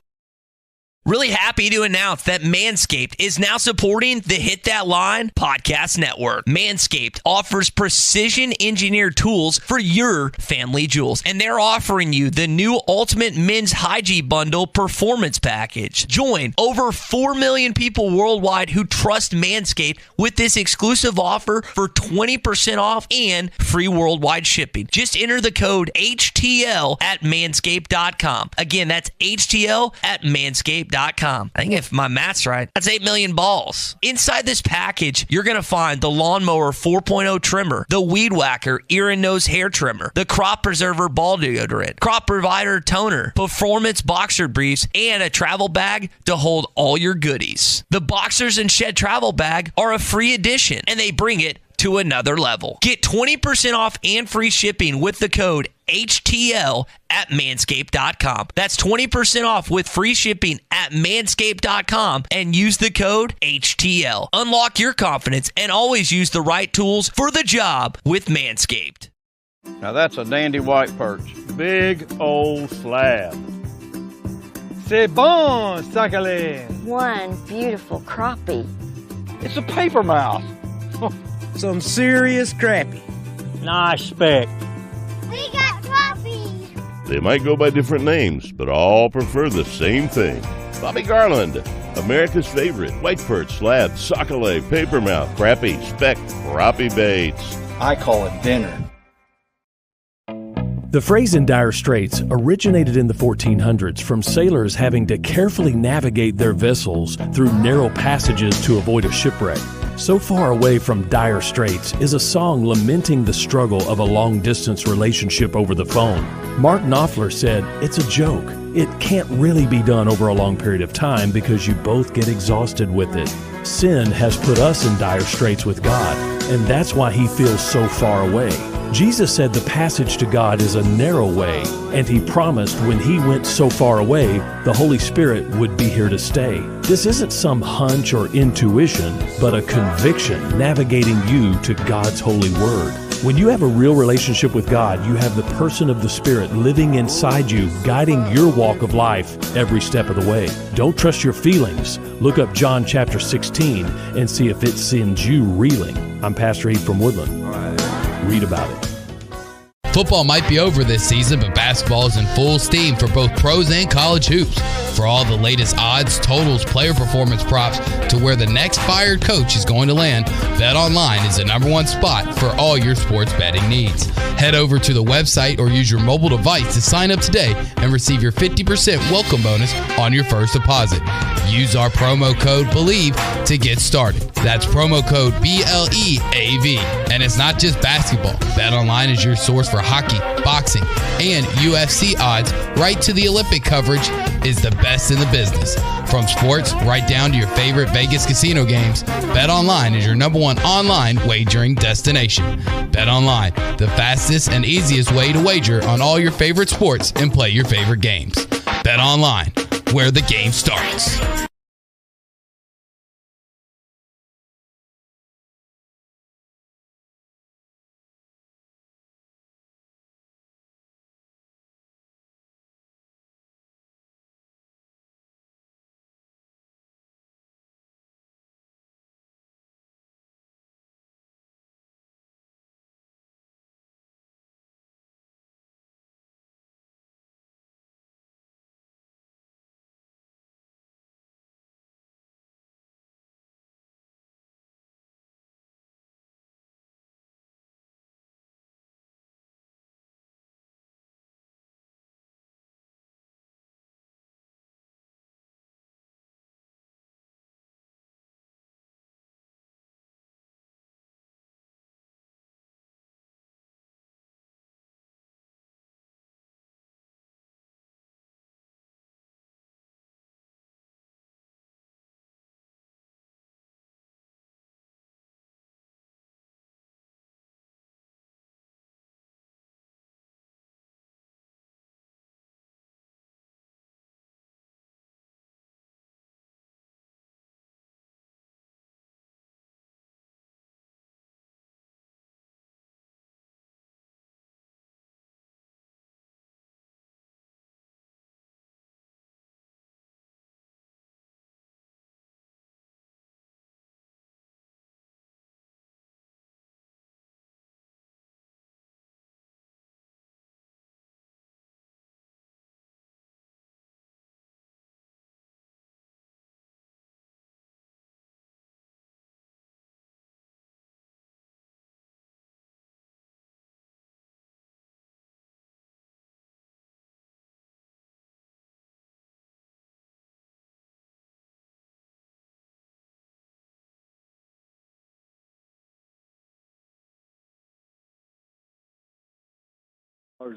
S8: Really happy to announce that Manscaped is now supporting the Hit That Line podcast network. Manscaped offers precision-engineered tools for your family jewels, and they're offering you the new Ultimate Men's Hygiene Bundle Performance Package. Join over 4 million people worldwide who trust Manscaped with this exclusive offer for 20% off and free worldwide shipping. Just enter the code HTL at manscaped.com. Again, that's HTL at manscaped.com. Manscaped.com. I think if my math's right, that's 8 million balls. Inside this package, you're going to find the Lawnmower 4.0 trimmer, the Weed Whacker ear and nose hair trimmer, the Crop Preserver ball deodorant, Crop Provider toner, Performance boxer briefs, and a travel bag to hold all your goodies. The Boxers and Shed travel bag are a free addition, and they bring it to another level. Get 20% off and free shipping with the code HTL at manscaped.com. That's 20% off with free shipping at manscaped.com and use the code HTL. Unlock your confidence and always use the right tools for the job with Manscaped.
S7: Now that's a dandy white perch. Big old slab. C'est bon, sacalé.
S10: One beautiful crappie.
S7: It's a paper mouth.
S12: Some serious crappie.
S7: Nice speck.
S10: We got crappies.
S13: They might go by different names, but all prefer the same thing. Bobby Garland, America's favorite white perch, slab, sockeye, papermouth, crappie, speck, crappie baits.
S12: I call it dinner.
S14: The phrase in dire straits originated in the 1400s from sailors having to carefully navigate their vessels through narrow passages to avoid a shipwreck. So Far Away from Dire Straits is a song lamenting the struggle of a long-distance relationship over the phone. Mark Knopfler said, "It's a joke. It can't really be done over a long period of time because you both get exhausted with it. Sin has put us in dire straits with God, and that's why he feels so far away." Jesus said the passage to God is a narrow way, and he promised when he went so far away, the Holy Spirit would be here to stay. This isn't some hunch or intuition, but a conviction navigating you to God's holy word. When you have a real relationship with God, you have the person of the Spirit living inside you, guiding your walk of life every step of the way. Don't trust your feelings. Look up John chapter 16 and see if it sends you reeling. I'm Pastor Eve from Woodland. Read about it.
S3: Football might be over this season, but basketball is in full steam for both pros and college hoops. For all the latest odds, totals, player performance props, to where the next fired coach is going to land, BetOnline is the #1 spot for all your sports betting needs. Head over to the website or use your mobile device to sign up today and receive your 50% welcome bonus on your first deposit. Use our promo code BELIEVE to get started. That's promo code BLEAV. And it's not just basketball. BetOnline is your source for hockey, boxing, and UFC odds, right to the Olympic coverage, is the best in the business. From sports right down to your favorite Vegas casino games, BetOnline is your #1 online wagering destination. BetOnline, the fastest and easiest way to wager on all your favorite sports and play your favorite games. BetOnline, where the game starts.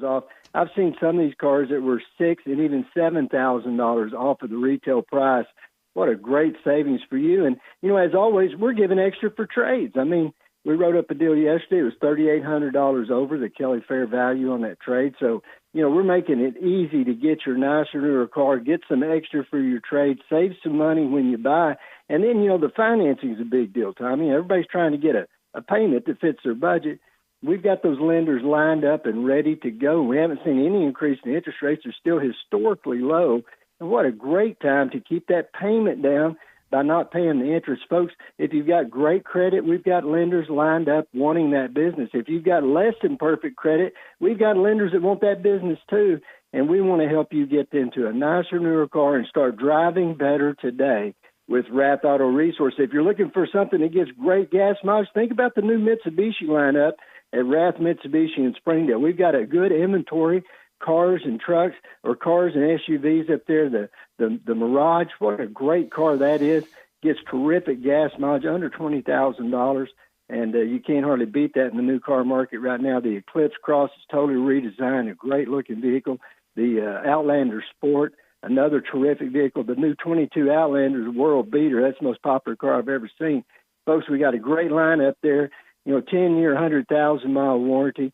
S1: off. I've seen some of these cars that were $6,000 and even $7,000 off of the retail price. What a great savings for you. And, as always, we're giving extra for trades. I mean, we wrote up a deal yesterday. It was $3,800 over the Kelly Fair value on that trade. So, we're making it easy to get your nicer, newer car, get some extra for your trade, save some money when you buy. And then, the financing is a big deal, Tommy. Everybody's trying to get a payment that fits their budget. We've got those lenders lined up and ready to go. We haven't seen any increase in interest rates. They're still historically low. And what a great time to keep that payment down by not paying the interest. Folks, if you've got great credit, we've got lenders lined up wanting that business. If you've got less than perfect credit, we've got lenders that want that business too. And we want to help you get into a nicer, newer car and start driving better today with Rath Auto Resource. If you're looking for something that gives great gas mileage, think about the new Mitsubishi lineup at Rath Mitsubishi in Springdale. We've got a good inventory, cars and trucks, or cars and SUVs up there. The Mirage, what a great car that is. Gets terrific gas mileage, under $20,000, and you can't hardly beat that in the new car market right now. The Eclipse Cross is totally redesigned, a great-looking vehicle. The Outlander Sport, another terrific vehicle. The new 22 Outlander is a world beater. That's the most popular car I've ever seen. Folks, we got a great line up there. 10-year, 100,000-mile warranty.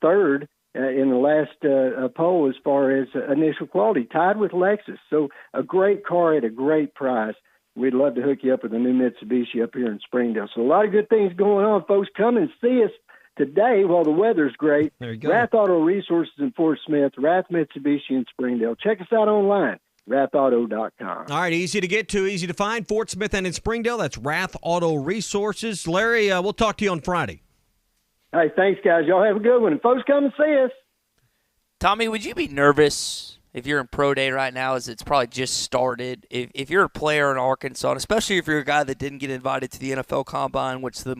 S1: Third in the last poll as far as initial quality, tied with Lexus. So a great car at a great price. We'd love to hook you up with a new Mitsubishi up here in Springdale. So a lot of good things going on, folks. Come and see us today while the weather's great.
S5: There you go.
S1: Rath Auto Resources in Fort Smith, Rath Mitsubishi in Springdale. Check us out online. rathauto.com.
S5: All right, easy to get to, easy to find. Fort Smith and in Springdale, that's Rath Auto Resources. Larry, we'll talk to you on Friday.
S1: Hey, thanks, guys. Y'all have a good one. And folks, come and see us.
S6: Tommy, would you be nervous if you're in pro day right now as it's probably just started? If you're a player in Arkansas, and especially if you're a guy that didn't get invited to the NFL Combine, which the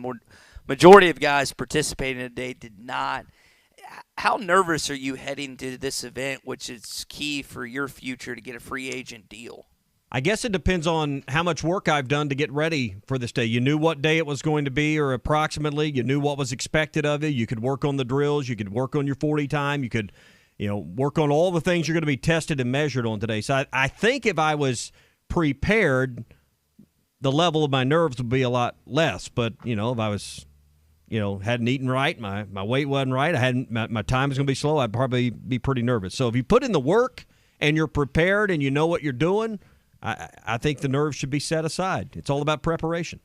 S6: majority of guys participating today did not, how nervous are you heading to this event, which is key for your future to get a free agent deal?
S5: I guess it depends on how much work I've done to get ready for this day. You knew what day it was going to be, or approximately. You knew what was expected of you. You could work on the drills. You could work on your 40 time. You could, work on all the things you're going to be tested and measured on today. So I think if I was prepared, the level of my nerves would be a lot less. But, if I was, hadn't eaten right, my weight wasn't right, my time was going to be slow, I'd probably be pretty nervous. So if you put in the work and you're prepared and you know what you're doing, I think the nerves should be set aside. It's all about preparation.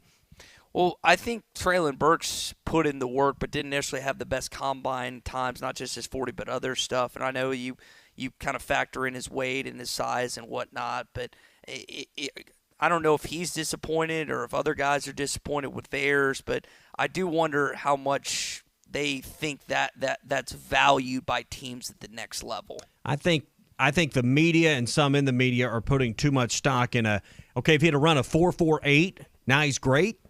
S6: Well, I think Treylon Burks put in the work but didn't necessarily have the best combine times, not just his 40 but other stuff. And I know you kind of factor in his weight and his size and whatnot, but I don't know if he's disappointed or if other guys are disappointed with theirs, but I do wonder how much they think that's valued by teams at the next level. I think the media and some in the media are putting too much stock in if he had to run a 4.48, now he's great,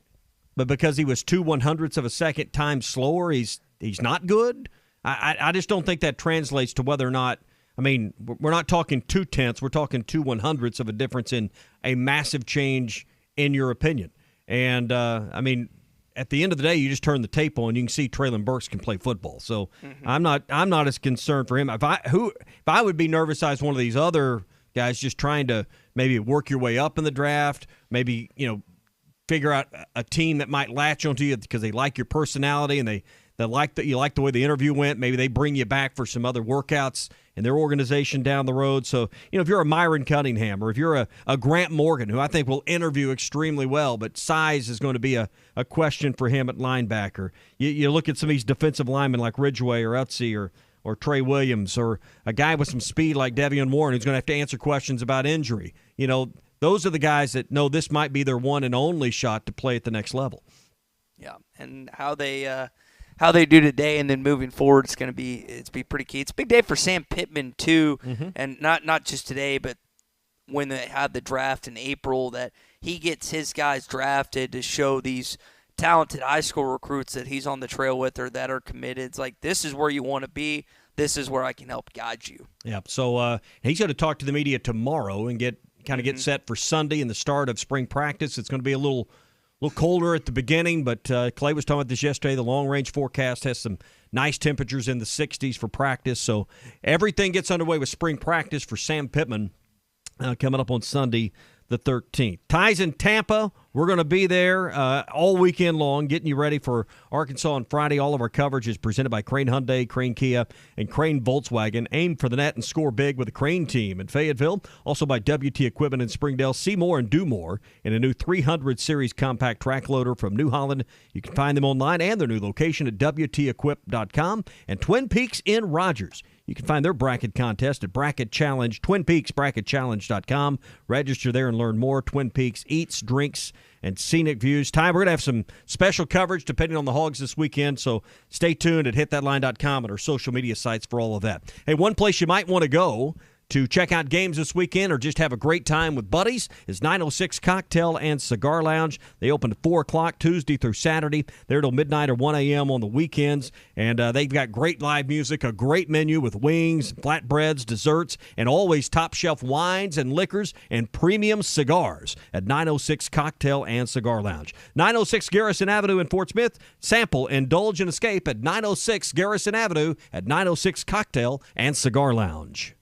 S6: but because he was 2/100ths of a second time slower, he's not good. I just don't think that translates to whether or not. I mean, we're not talking 0.2, we're talking 2/100ths of a difference in a massive change in your opinion. And at the end of the day, you just turn the tape on, you can see Treylon Burks can play football. So I'm not as concerned for him. If I would be nervous as one of these other guys just trying to maybe work your way up in the draft, maybe figure out a team that might latch onto you because they like your personality and they like that you like the way the interview went. Maybe they bring you back for some other workouts in their organization down the road. So, if you're a Myron Cunningham or if you're a Grant Morgan, who I think will interview extremely well, but size is going to be a question for him at linebacker. You look at some of these defensive linemen like Ridgeway or Utsey or Trey Williams or a guy with some speed like Devion Warren who's going to have to answer questions about injury. Those are the guys that know this might be their one and only shot to play at the next level. Yeah, and how they do today and then moving forward, it's be pretty key. It's a big day for Sam Pittman too, and not just today, but when they had the draft in April, that he gets his guys drafted to show these talented high school recruits that he's on the trail with or that are committed. It's like, this is where you want to be. This is where I can help guide you.
S5: Yeah. So he's going to talk to the media tomorrow and get set for Sunday and the start of spring practice. It's going to be a little little colder at the beginning, but Clay was talking about this yesterday. The long-range forecast has some nice temperatures in the 60s for practice. So everything gets underway with spring practice for Sam Pittman coming up on Sunday the 13th. Ties in Tampa. We're going to be there all weekend long, getting you ready for Arkansas on Friday. All of our coverage is presented by Crane Hyundai, Crane Kia, and Crane Volkswagen. Aim for the net and score big with the Crane team in Fayetteville. Also by WT Equipment in Springdale. See more and do more in a new 300 Series compact track loader from New Holland. You can find them online and their new location at WTEquip.com. And Twin Peaks in Rodgers. You can find their bracket contest at Bracket Challenge, TwinPeaksBracketChallenge.com. Register there and learn more. Twin Peaks eats, drinks, and scenic views. Ty, we're going to have some special coverage depending on the Hogs this weekend, so stay tuned at hitthatline.com and our social media sites for all of that. Hey, one place you might want to go to check out games this weekend or just have a great time with buddies is 906 Cocktail and Cigar Lounge. They open at 4 o'clock Tuesday through Saturday. They're till midnight or 1 a.m. on the weekends. And they've got great live music, a great menu with wings, flatbreads, desserts, and always top-shelf wines and liquors and premium cigars at 906 Cocktail and Cigar Lounge. 906 Garrison Avenue in Fort Smith. Sample, indulge, and escape at 906 Garrison Avenue at 906 Cocktail and Cigar Lounge.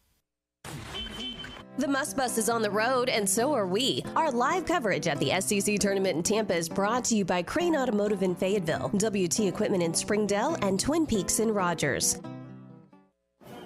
S4: The Must Bus is on the road, and so are we. Our live coverage at the SEC Tournament in Tampa is brought to you by Crane Automotive in Fayetteville, WT Equipment in Springdale, and Twin Peaks in Rodgers.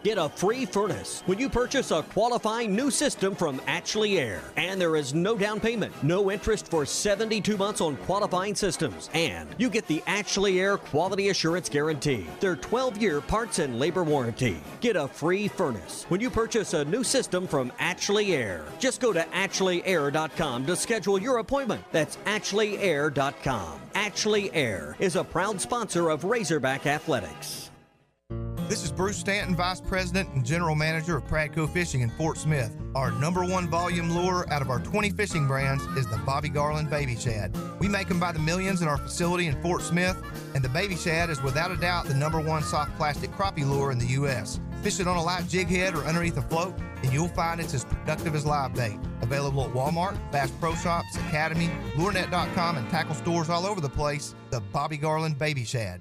S5: Get a free furnace when you purchase a qualifying new system from Ashley Air. And there is no down payment, no interest for 72 months on qualifying systems. And you get the Ashley Air Quality Assurance Guarantee, their 12-year parts and labor warranty. Get a free furnace when you purchase a new system from Ashley Air. Just go to AshleyAir.com to schedule your appointment. That's AshleyAir.com. Ashley Air is a proud sponsor of Razorback Athletics.
S2: This is Bruce Stanton, Vice President and General Manager of Pradco Fishing in Fort Smith. Our #1 volume lure out of our 20 fishing brands is the Bobby Garland Baby Shad. We make them by the millions in our facility in Fort Smith, and the Baby Shad is without a doubt the #1 soft plastic crappie lure in the U.S. Fish it on a light jig head or underneath a float, and you'll find it's as productive as live bait. Available at Walmart, Bass Pro Shops, Academy, LureNet.com, and tackle stores all over the place. The Bobby Garland Baby Shad.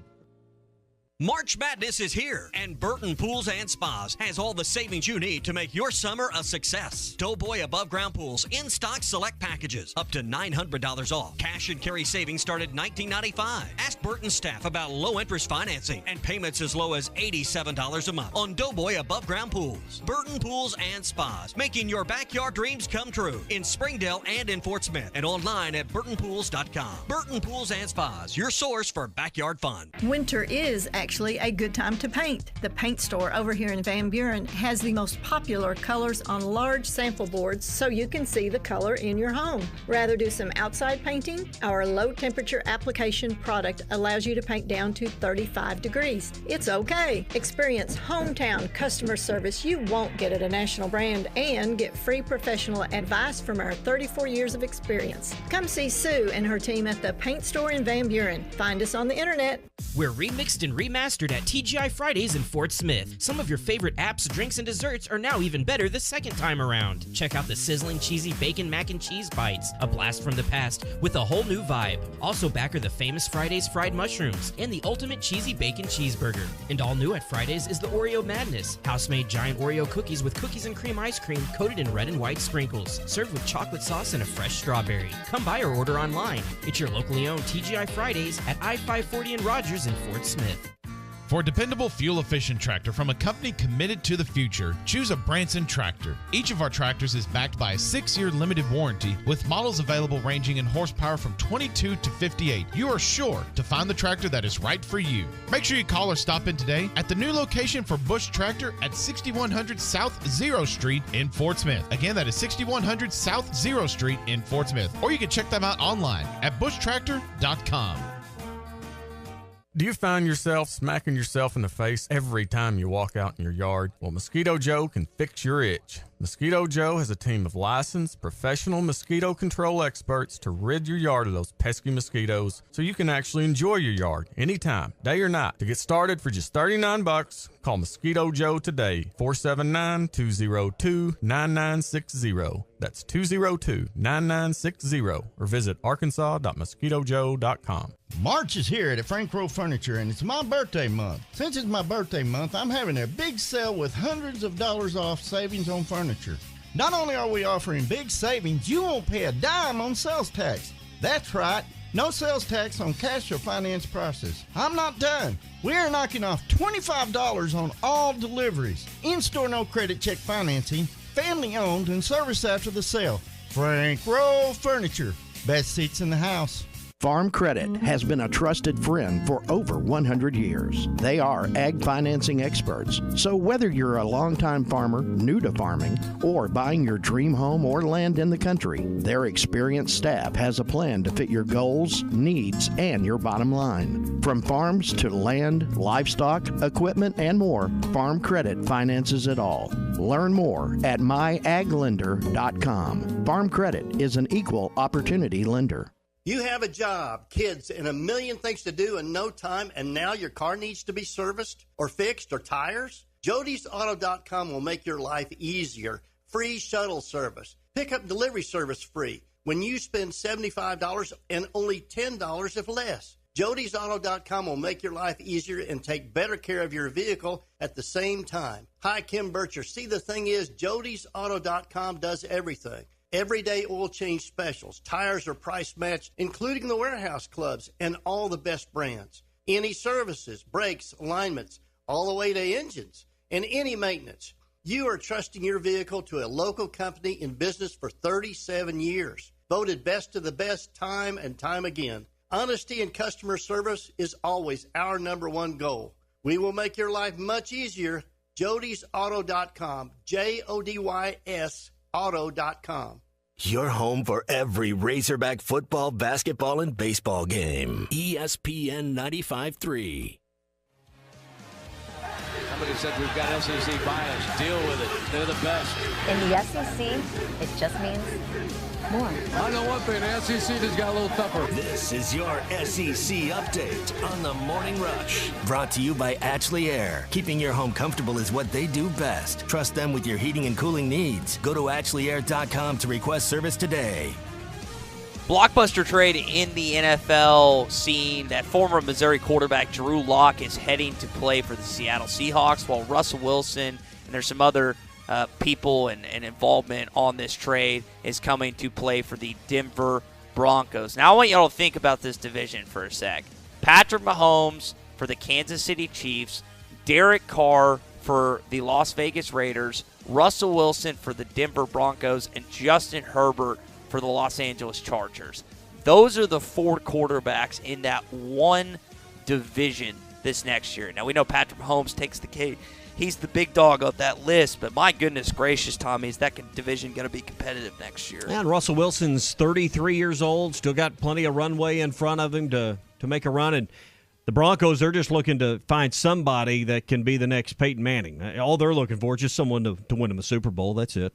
S5: March Madness is here, and Burton Pools and Spas has all the savings you need to make your summer a success. Doughboy Above Ground Pools in-stock select packages up to $900 off. Cash and carry savings start at $19.95. Ask Burton staff about low-interest financing and payments as low as $87 a month on Doughboy Above Ground Pools. Burton Pools and Spas, making your backyard dreams come true in Springdale and in Fort Smith, and online at burtonpools.com. Burton Pools and Spas, your source for backyard fun.
S9: Winter is actually a good time to paint. The paint store over here in Van Buren has the most popular colors on large sample boards so you can see the color in your home. Rather do some outside painting? Our low temperature application product allows you to paint down to 35 degrees. It's okay. Experience hometown customer service you won't get at a national brand and get free professional advice from our 34 years of experience. Come see Sue and her team at the paint store in Van Buren. Find us on the internet.
S22: We're remixed and remastered at TGI Fridays in Fort Smith. Some of your favorite apps, drinks, and desserts are now even better the second time around. Check out the sizzling cheesy bacon mac and cheese bites, a blast from the past with a whole new vibe. Also back are the famous Fridays fried mushrooms and the ultimate cheesy bacon cheeseburger. And all new at Fridays is the Oreo Madness, house-made giant Oreo cookies with cookies and cream ice cream coated in red and white sprinkles, served with chocolate sauce and a fresh strawberry. Come by or order online. It's your locally owned TGI Fridays at I-540 in Rodgers in Fort Smith.
S15: For a dependable, fuel-efficient tractor from a company committed to the future, choose a Branson tractor. Each of our tractors is backed by a 6-year limited warranty with models available ranging in horsepower from 22 to 58. You are sure to find the tractor that is right for you. Make sure you call or stop in today at the new location for Bush Tractor at 6100 South 0 Street in Fort Smith. Again, that is 6100 South 0 Street in Fort Smith. Or you can check them out online at bushtractor.com.
S17: Do you find yourself smacking yourself in the face every time you walk out in your yard? Well, Mosquito Joe can fix your itch. Mosquito Joe has a team of licensed professional mosquito control experts to rid your yard of those pesky mosquitoes so you can actually enjoy your yard anytime, day or night. To get started for just $39, call Mosquito Joe today, 479-202-9960. That's 202-9960, or visit arkansas.mosquitojoe.com.
S16: March is here at Frank Rowe Furniture, and it's my birthday month. Since it's my birthday month, I'm having a big sale with hundreds of dollars off savings on furniture. Not only are we offering big savings, you won't pay a dime on sales tax. That's right, no sales tax on cash or finance prices. I'm not done. We are knocking off $25 on all deliveries. In-store no credit check financing, family owned and service after the sale. Frank Rowe Furniture, best seats in the house.
S18: Farm Credit has been a trusted friend for over 100 years. They are ag financing experts. So whether you're a longtime farmer, new to farming, or buying your dream home or land in the country, their experienced staff has a plan to fit your goals, needs, and your bottom line. From farms to land, livestock, equipment, and more, Farm Credit finances it all. Learn more at myaglender.com. Farm Credit is an equal opportunity lender.
S19: You have a job, kids, and a million things to do in no time, and now your car needs to be serviced or fixed or tires? JodiesAuto.com will make your life easier. Free shuttle service. Pickup delivery service free when you spend $75 and only $10 if less. JodiesAuto.com will make your life easier and take better care of your vehicle at the same time. Hi, Kim Bircher. See, the thing is, JodiesAuto.com does everything. Everyday oil change specials, tires are price matched, including the warehouse clubs and all the best brands. Any services, brakes, alignments, all the way to engines, and any maintenance. You are trusting your vehicle to a local company in business for 37 years. Voted best of the best time and time again. Honesty and customer service is always our number one goal. We will make your life much easier. JodiesAuto.com, JODYS auto.com.
S20: Your home for every Razorback football, basketball, and baseball game. ESPN 95.3.
S21: Somebody said we've got SEC bias. Deal with it. They're the best.
S23: In the SEC, it just means more.
S21: I know one thing. The SEC just got a little tougher.
S20: This is your SEC update on the Morning Rush. Brought to you by Ashley Air. Keeping your home comfortable is what they do best. Trust them with your heating and cooling needs. Go to AshleyAir.com to request service today.
S6: Blockbuster trade in the NFL scene. That former Missouri quarterback Drew Lock is heading to play for the Seattle Seahawks, while Russell Wilson, and there's some other people and involvement on this trade, is coming to play for the Denver Broncos. Now I want y'all to think about this division for a sec. Patrick Mahomes for the Kansas City Chiefs, Derek Carr for the Las Vegas Raiders, Russell Wilson for the Denver Broncos, and Justin Herbert for the Los Angeles Chargers. Those are the four quarterbacks in that one division this next year. Now we know Patrick Mahomes takes the cake. He's the big dog of that list, but my goodness gracious, Tommy, is that division going to be competitive next year?
S5: And Russell Wilson's 33 years old, still got plenty of runway in front of him to make a run. And the Broncos, they're just looking to find somebody that can be the next Peyton Manning. All they're looking for is just someone to win them a Super Bowl. That's it,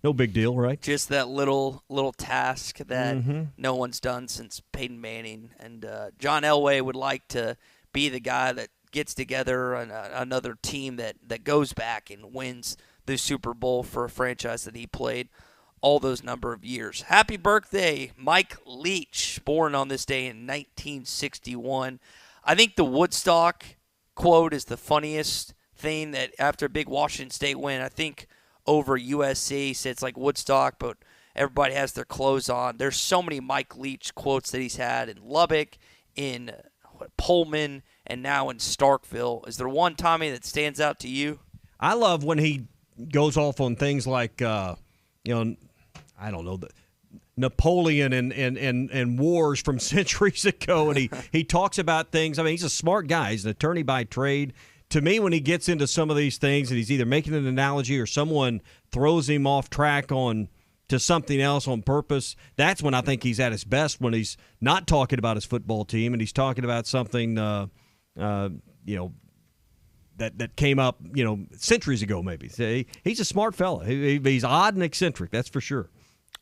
S5: No big deal, right?
S6: Just that little task that no one's done since Peyton Manning. And John Elway would like to be the guy that gets together another team that goes back and wins the Super Bowl for a franchise that he played all those number of years. Happy birthday, Mike Leach, born on this day in 1961. I think the Woodstock quote is the funniest thing, that after a big Washington State win, I think over USC, so it's like Woodstock, but everybody has their clothes on. There's so many Mike Leach quotes that he's had in Lubbock, in Pullman, and now in Starkville. Is there one, Tommy, that stands out to you?
S5: I love when he goes off on things like, I don't know, the Napoleon and wars from centuries ago, and he talks about things. I mean, he's a smart guy. He's an attorney by trade. To me, when he gets into some of these things and he's either making an analogy or someone throws him off track to something else on purpose, that's when I think he's at his best, when he's not talking about his football team and he's talking about something, that came up, centuries ago maybe. He's a smart fella. He's odd and eccentric, that's for sure.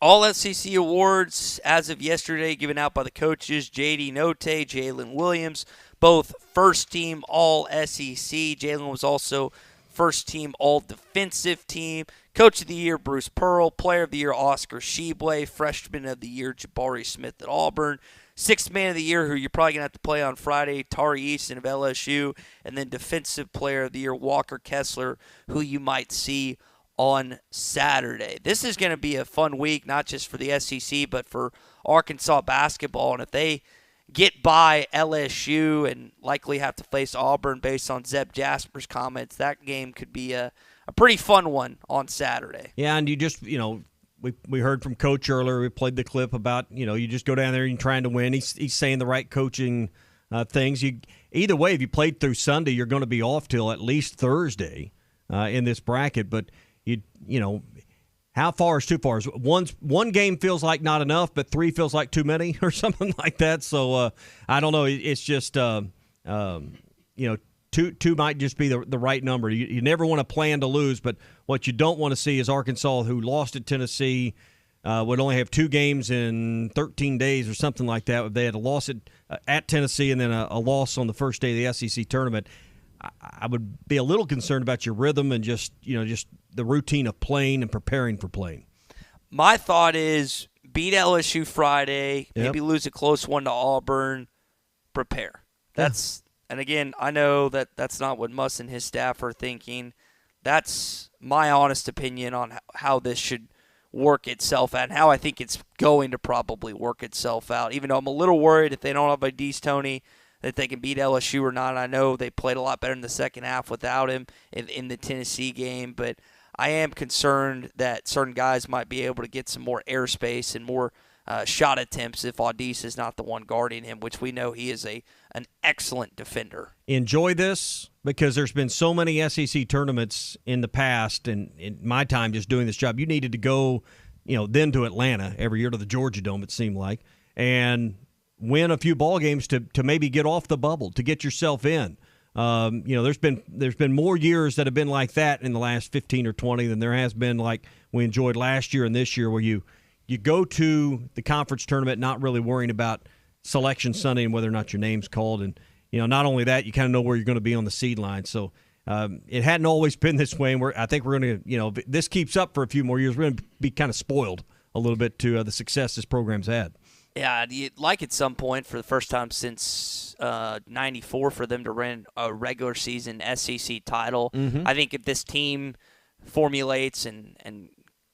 S6: All SEC awards as of yesterday given out by the coaches. J.D. Note, Jalen Williams, both first-team All-SEC. Jalen was also first-team All-Defensive Team. Coach of the Year, Bruce Pearl. Player of the Year, Oscar Tshiebwe. Freshman of the Year, Jabari Smith at Auburn. Sixth Man of the Year, who you're probably going to have to play on Friday, Tari Easton of LSU. And then Defensive Player of the Year, Walker Kessler, who you might see on Saturday. This is going to be a fun week, not just for the SEC, but for Arkansas basketball. And if they get by LSU and likely have to face Auburn based on Zeb Jasper's comments, that game could be a pretty fun one on Saturday.
S5: Yeah, and you just, we heard from Coach earlier. We played the clip about, you just go down there and you're trying to win. He's saying the right coaching things. Either way, if you played through Sunday, you're going to be off till at least Thursday in this bracket. But how far is too far? One game feels like not enough, but 3 feels like too many, or something like that. So I don't know. It's just two might just be the right number. You never want to plan to lose, but what you don't want to see is Arkansas, who lost at Tennessee, would only have 2 games in 13 days or something like that. If they had a loss at Tennessee and then a loss on the first day of the SEC tournament, I would be a little concerned about your rhythm and just the routine of playing and preparing for playing.
S6: My thought is beat LSU Friday, maybe lose a close one to Auburn, prepare. And again, I know that's not what Muss and his staff are thinking. That's my honest opinion on how this should work itself out and how I think it's going to probably work itself out, even though I'm a little worried if they don't have Audis Tony that they can beat LSU or not. I know they played a lot better in the second half without him in the Tennessee game, but I am concerned that certain guys might be able to get some more airspace and more shot attempts if Audis is not the one guarding him, which we know he is an excellent defender.
S5: Enjoy this because there's been so many SEC tournaments in the past, and in my time just doing this job, you needed to go, then to Atlanta every year to the Georgia Dome, it seemed like, and win a few ball games to maybe get off the bubble, to get yourself in. There's been more years that have been like that in the last 15 or 20 than there has been like we enjoyed last year and this year, where you go to the conference tournament not really worrying about Selection Sunday and whether or not your name's called. And, not only that, you kind of know where you're going to be on the seed line. So it hadn't always been this way. And I think we're going to, if this keeps up for a few more years, we're going to be kind of spoiled a little bit to the success this program's had.
S6: Yeah, you'd like at some point for the first time since 94 for them to win a regular season SEC title.
S5: Mm-hmm.
S6: I think if this team formulates and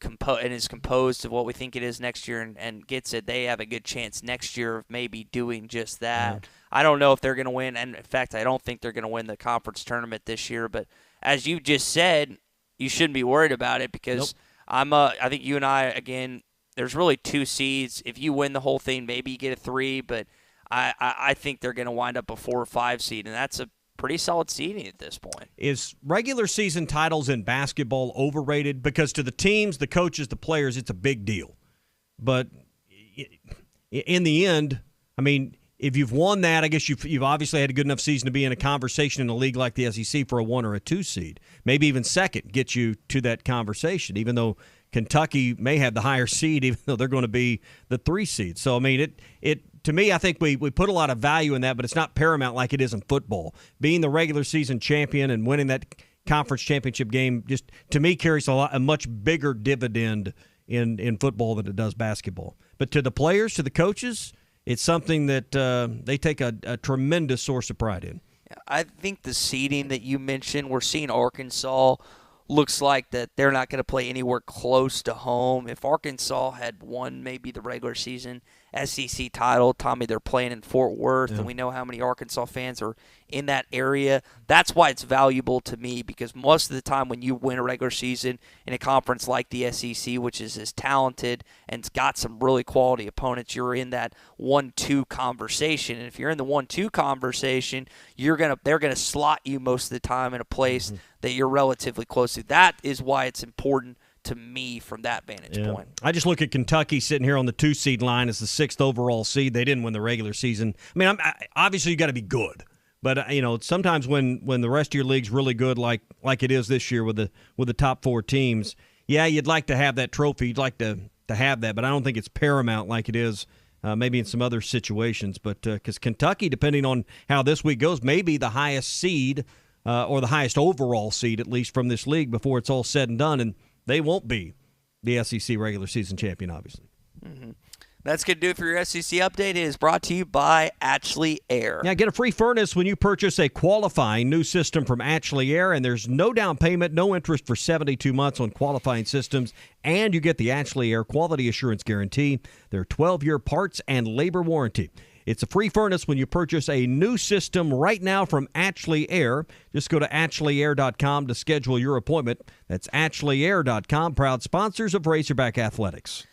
S6: is composed of what we think it is next year and gets it, they have a good chance next year of maybe doing just that.
S5: Yeah.
S6: I don't know if they're going to win, and in fact, I don't think they're going to win the conference tournament this year. But as you just said, you shouldn't be worried about it because I think you and I, again, there's really 2 seeds. If you win the whole thing, maybe you get a 3, but I think they're going to wind up a 4 or 5 seed, and that's a pretty solid seeding at this point.
S5: Is regular season titles in basketball overrated? Because to the teams, the coaches, the players, it's a big deal. But in the end, I mean, if you've won that, I guess you've obviously had a good enough season to be in a conversation in a league like the SEC for a 1 or a 2 seed. Maybe even second gets you to that conversation, even though Kentucky may have the higher seed, even though they're going to be the 3 seed. So, I mean, it to me, I think we put a lot of value in that, but it's not paramount like it is in football. Being the regular season champion and winning that conference championship game just, to me, carries a much bigger dividend in football than it does basketball. But to the players, to the coaches, it's something that they take a tremendous source of pride in.
S6: I think the seeding that you mentioned, we're seeing Arkansas looks like that they're not going to play anywhere close to home. If Arkansas had won maybe the regular season SEC title, Tommy, they're playing in Fort Worth, and we know how many Arkansas fans are in that area. That's why it's valuable to me, because most of the time when you win a regular season in a conference like the SEC, which is as talented and it's got some really quality opponents, you're in that 1-2 conversation. And if you're in the 1-2 conversation, they're going to slot you most of the time in a place that you're relatively close to. That is why it's important to me from that vantage point.
S5: I just look at Kentucky sitting here on the 2 seed line as the 6th overall seed. They didn't win the regular season. I mean, obviously you got to be good, But sometimes when the rest of your league's really good, like it is this year with the top 4 teams, yeah, you'd like to have that trophy. You'd like to have that, but I don't think it's paramount like it is maybe in some other situations. But because Kentucky, depending on how this week goes, may be the highest seed or the highest overall seed, at least from this league before it's all said and done, and they won't be the SEC regular season champion, obviously.
S6: Mm-hmm. That's going to do it for your SEC update. It is brought to you by Ashley Air.
S5: Yeah, get a free furnace when you purchase a qualifying new system from Ashley Air, and there's no down payment, no interest for 72 months on qualifying systems, and you get the Ashley Air Quality Assurance Guarantee, their 12-year parts and labor warranty. It's a free furnace when you purchase a new system right now from Ashley Air. Just go to AshleyAir.com to schedule your appointment. That's AshleyAir.com, proud sponsors of Razorback Athletics.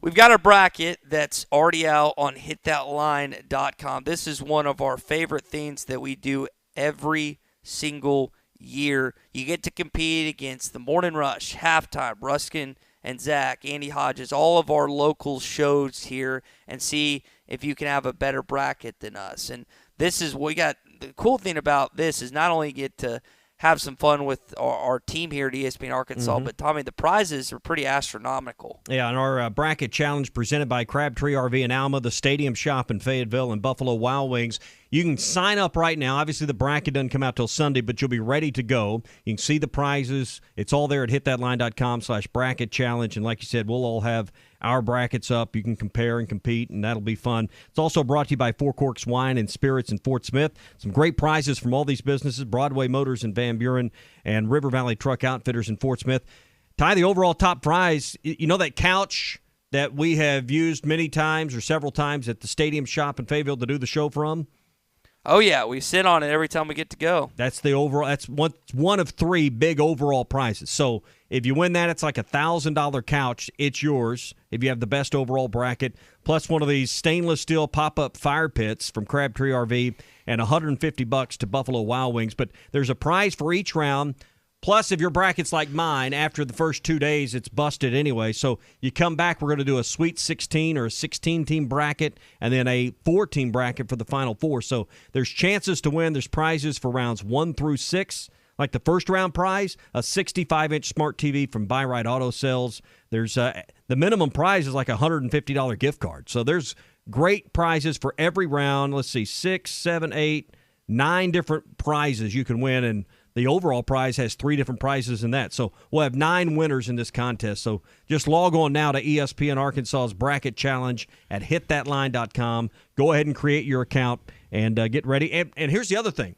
S6: We've got a bracket that's already out on hitthatline.com. This is one of our favorite things that we do every single year. You get to compete against the Morning Rush, Halftime, Ruskin and Zach, Andy Hodges, all of our local shows here, and see if you can have a better bracket than us. And this is what we got. The cool thing about this is not only get to have some fun with our team here at ESPN Arkansas, but Tommy, the prizes are pretty astronomical.
S5: Yeah, and our bracket challenge presented by Crabtree RV in Alma, the Stadium Shop in Fayetteville, and Buffalo Wild Wings. You can sign up right now. Obviously, the bracket doesn't come out till Sunday, but you'll be ready to go. You can see the prizes. It's all there at hitthatline.com/bracket challenge. And like you said, we'll all have our brackets up. You can compare and compete, and that'll be fun. It's also brought to you by Four Corks Wine and Spirits in Fort Smith. Some great prizes from all these businesses: Broadway Motors in Van Buren and River Valley Truck Outfitters in Fort Smith. Ty, the overall top prize, you know that couch that we have used many times or several times at the Stadium Shop in Fayetteville to do the show from?
S6: Oh, yeah. We sit on it every time we get to go.
S5: That's the overall. That's one of 3 big overall prizes. So if you win that, it's like $1,000 couch. It's yours if you have the best overall bracket, plus one of these stainless steel pop-up fire pits from Crabtree RV, and $150 to Buffalo Wild Wings. But there's a prize for each round. Plus, if your bracket's like mine, after the first 2 days, it's busted anyway. So you come back, we're going to do a Sweet 16 or a 16-team bracket, and then a 4-team bracket for the Final Four. So there's chances to win. There's prizes for rounds 1 through 6. Like the first round prize, a 65-inch smart TV from Buy Right Auto Sales. There's the minimum prize is like a $150 gift card. So there's great prizes for every round. Let's see, 6, 7, 8, 9 different prizes you can win, and the overall prize has 3 different prizes in that. So we'll have 9 winners in this contest. So just log on now to ESPN Arkansas's Bracket Challenge at hitthatline.com. Go ahead and create your account and get ready. And here's the other thing.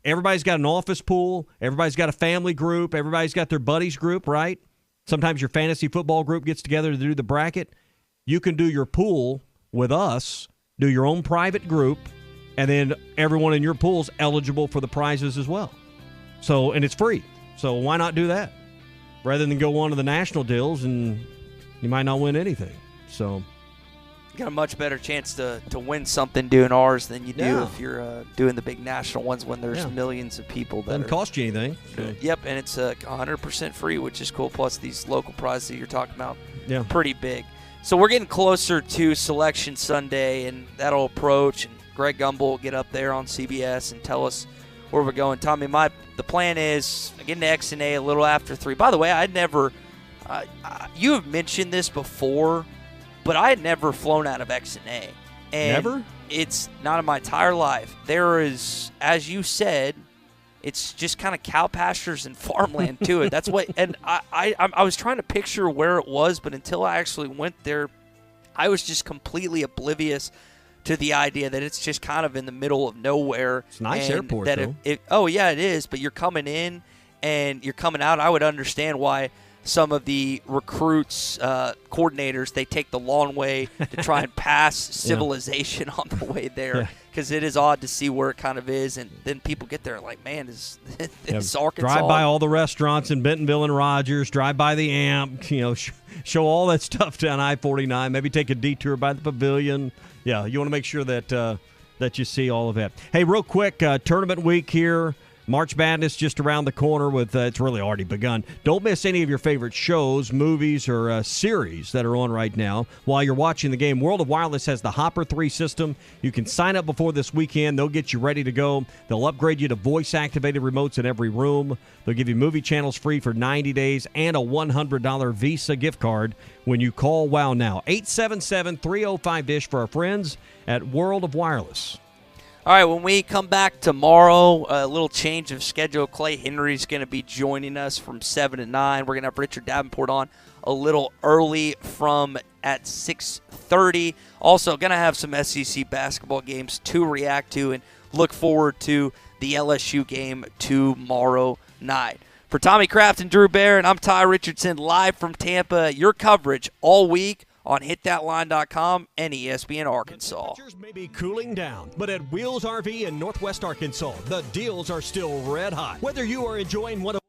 S5: Everybody's got an office pool. Everybody's got a family group. Everybody's got their buddies group, right? Sometimes your fantasy football group gets together to do the bracket. You can do your pool with us, do your own private group, and then everyone in your pool's eligible for the prizes as well. So, and it's free. So why not do that? Rather than go on to the national deals and you might not win anything. So
S6: you got a much better chance to win something doing ours than you do if you're doing the big national ones when there's millions of people. That
S5: doesn't cost you anything.
S6: So. Yep, and it's 100% free, which is cool. Plus these local prizes that you're talking about, pretty big. So we're getting closer to Selection Sunday, and that'll approach, and Greg Gumbel will get up there on CBS and tell us where we're going. Tommy, the plan is getting to X&A a little after 3. By the way, I'd never you have mentioned this before, but I had never flown out of X&A.
S5: Never?
S6: It's not in my entire life. There is, as you said, it's just kind of cow pastures and farmland to it. That's what, and I was trying to picture where it was, but until I actually went there, I was just completely oblivious to the idea that it's just kind of in the middle of nowhere.
S5: It's a nice airport, though.
S6: It is, but you're coming in and you're coming out. I would understand why some of the recruits, coordinators, they take the long way to try and pass civilization on the way there, because it is odd to see where it kind of is, and then people get there and like, man, is Arkansas?
S5: Drive by all the restaurants in Bentonville and Rodgers, drive by the AMP, show all that stuff down I-49, maybe take a detour by the pavilion. Yeah, you want to make sure that that you see all of that. Hey, real quick, tournament week here March Madness just around the corner with it's really already begun. Don't miss any of your favorite shows, movies, or series that are on right now while you're watching the game. World of Wireless has the Hopper 3 system. You can sign up before this weekend. They'll get you ready to go. They'll upgrade you to voice-activated remotes in every room. They'll give you movie channels free for 90 days and a $100 Visa gift card when you call WOW now. 877-305-DISH for our friends at World of Wireless.
S6: All right, when we come back tomorrow, a little change of schedule. Clay Henry's going to be joining us from 7 to 9. We're going to have Richard Davenport on a little early at 6:30. Also, going to have some SEC basketball games to react to and look forward to the LSU game tomorrow night. For Tommy Kraft and Drew Barron, I'm Ty Richardson, live from Tampa. Your coverage all week on hitthatline.com and ESPN Arkansas.
S5: Temperatures may be cooling down, but at Wheels RV in Northwest Arkansas, the deals are still red hot. Whether you are enjoying one of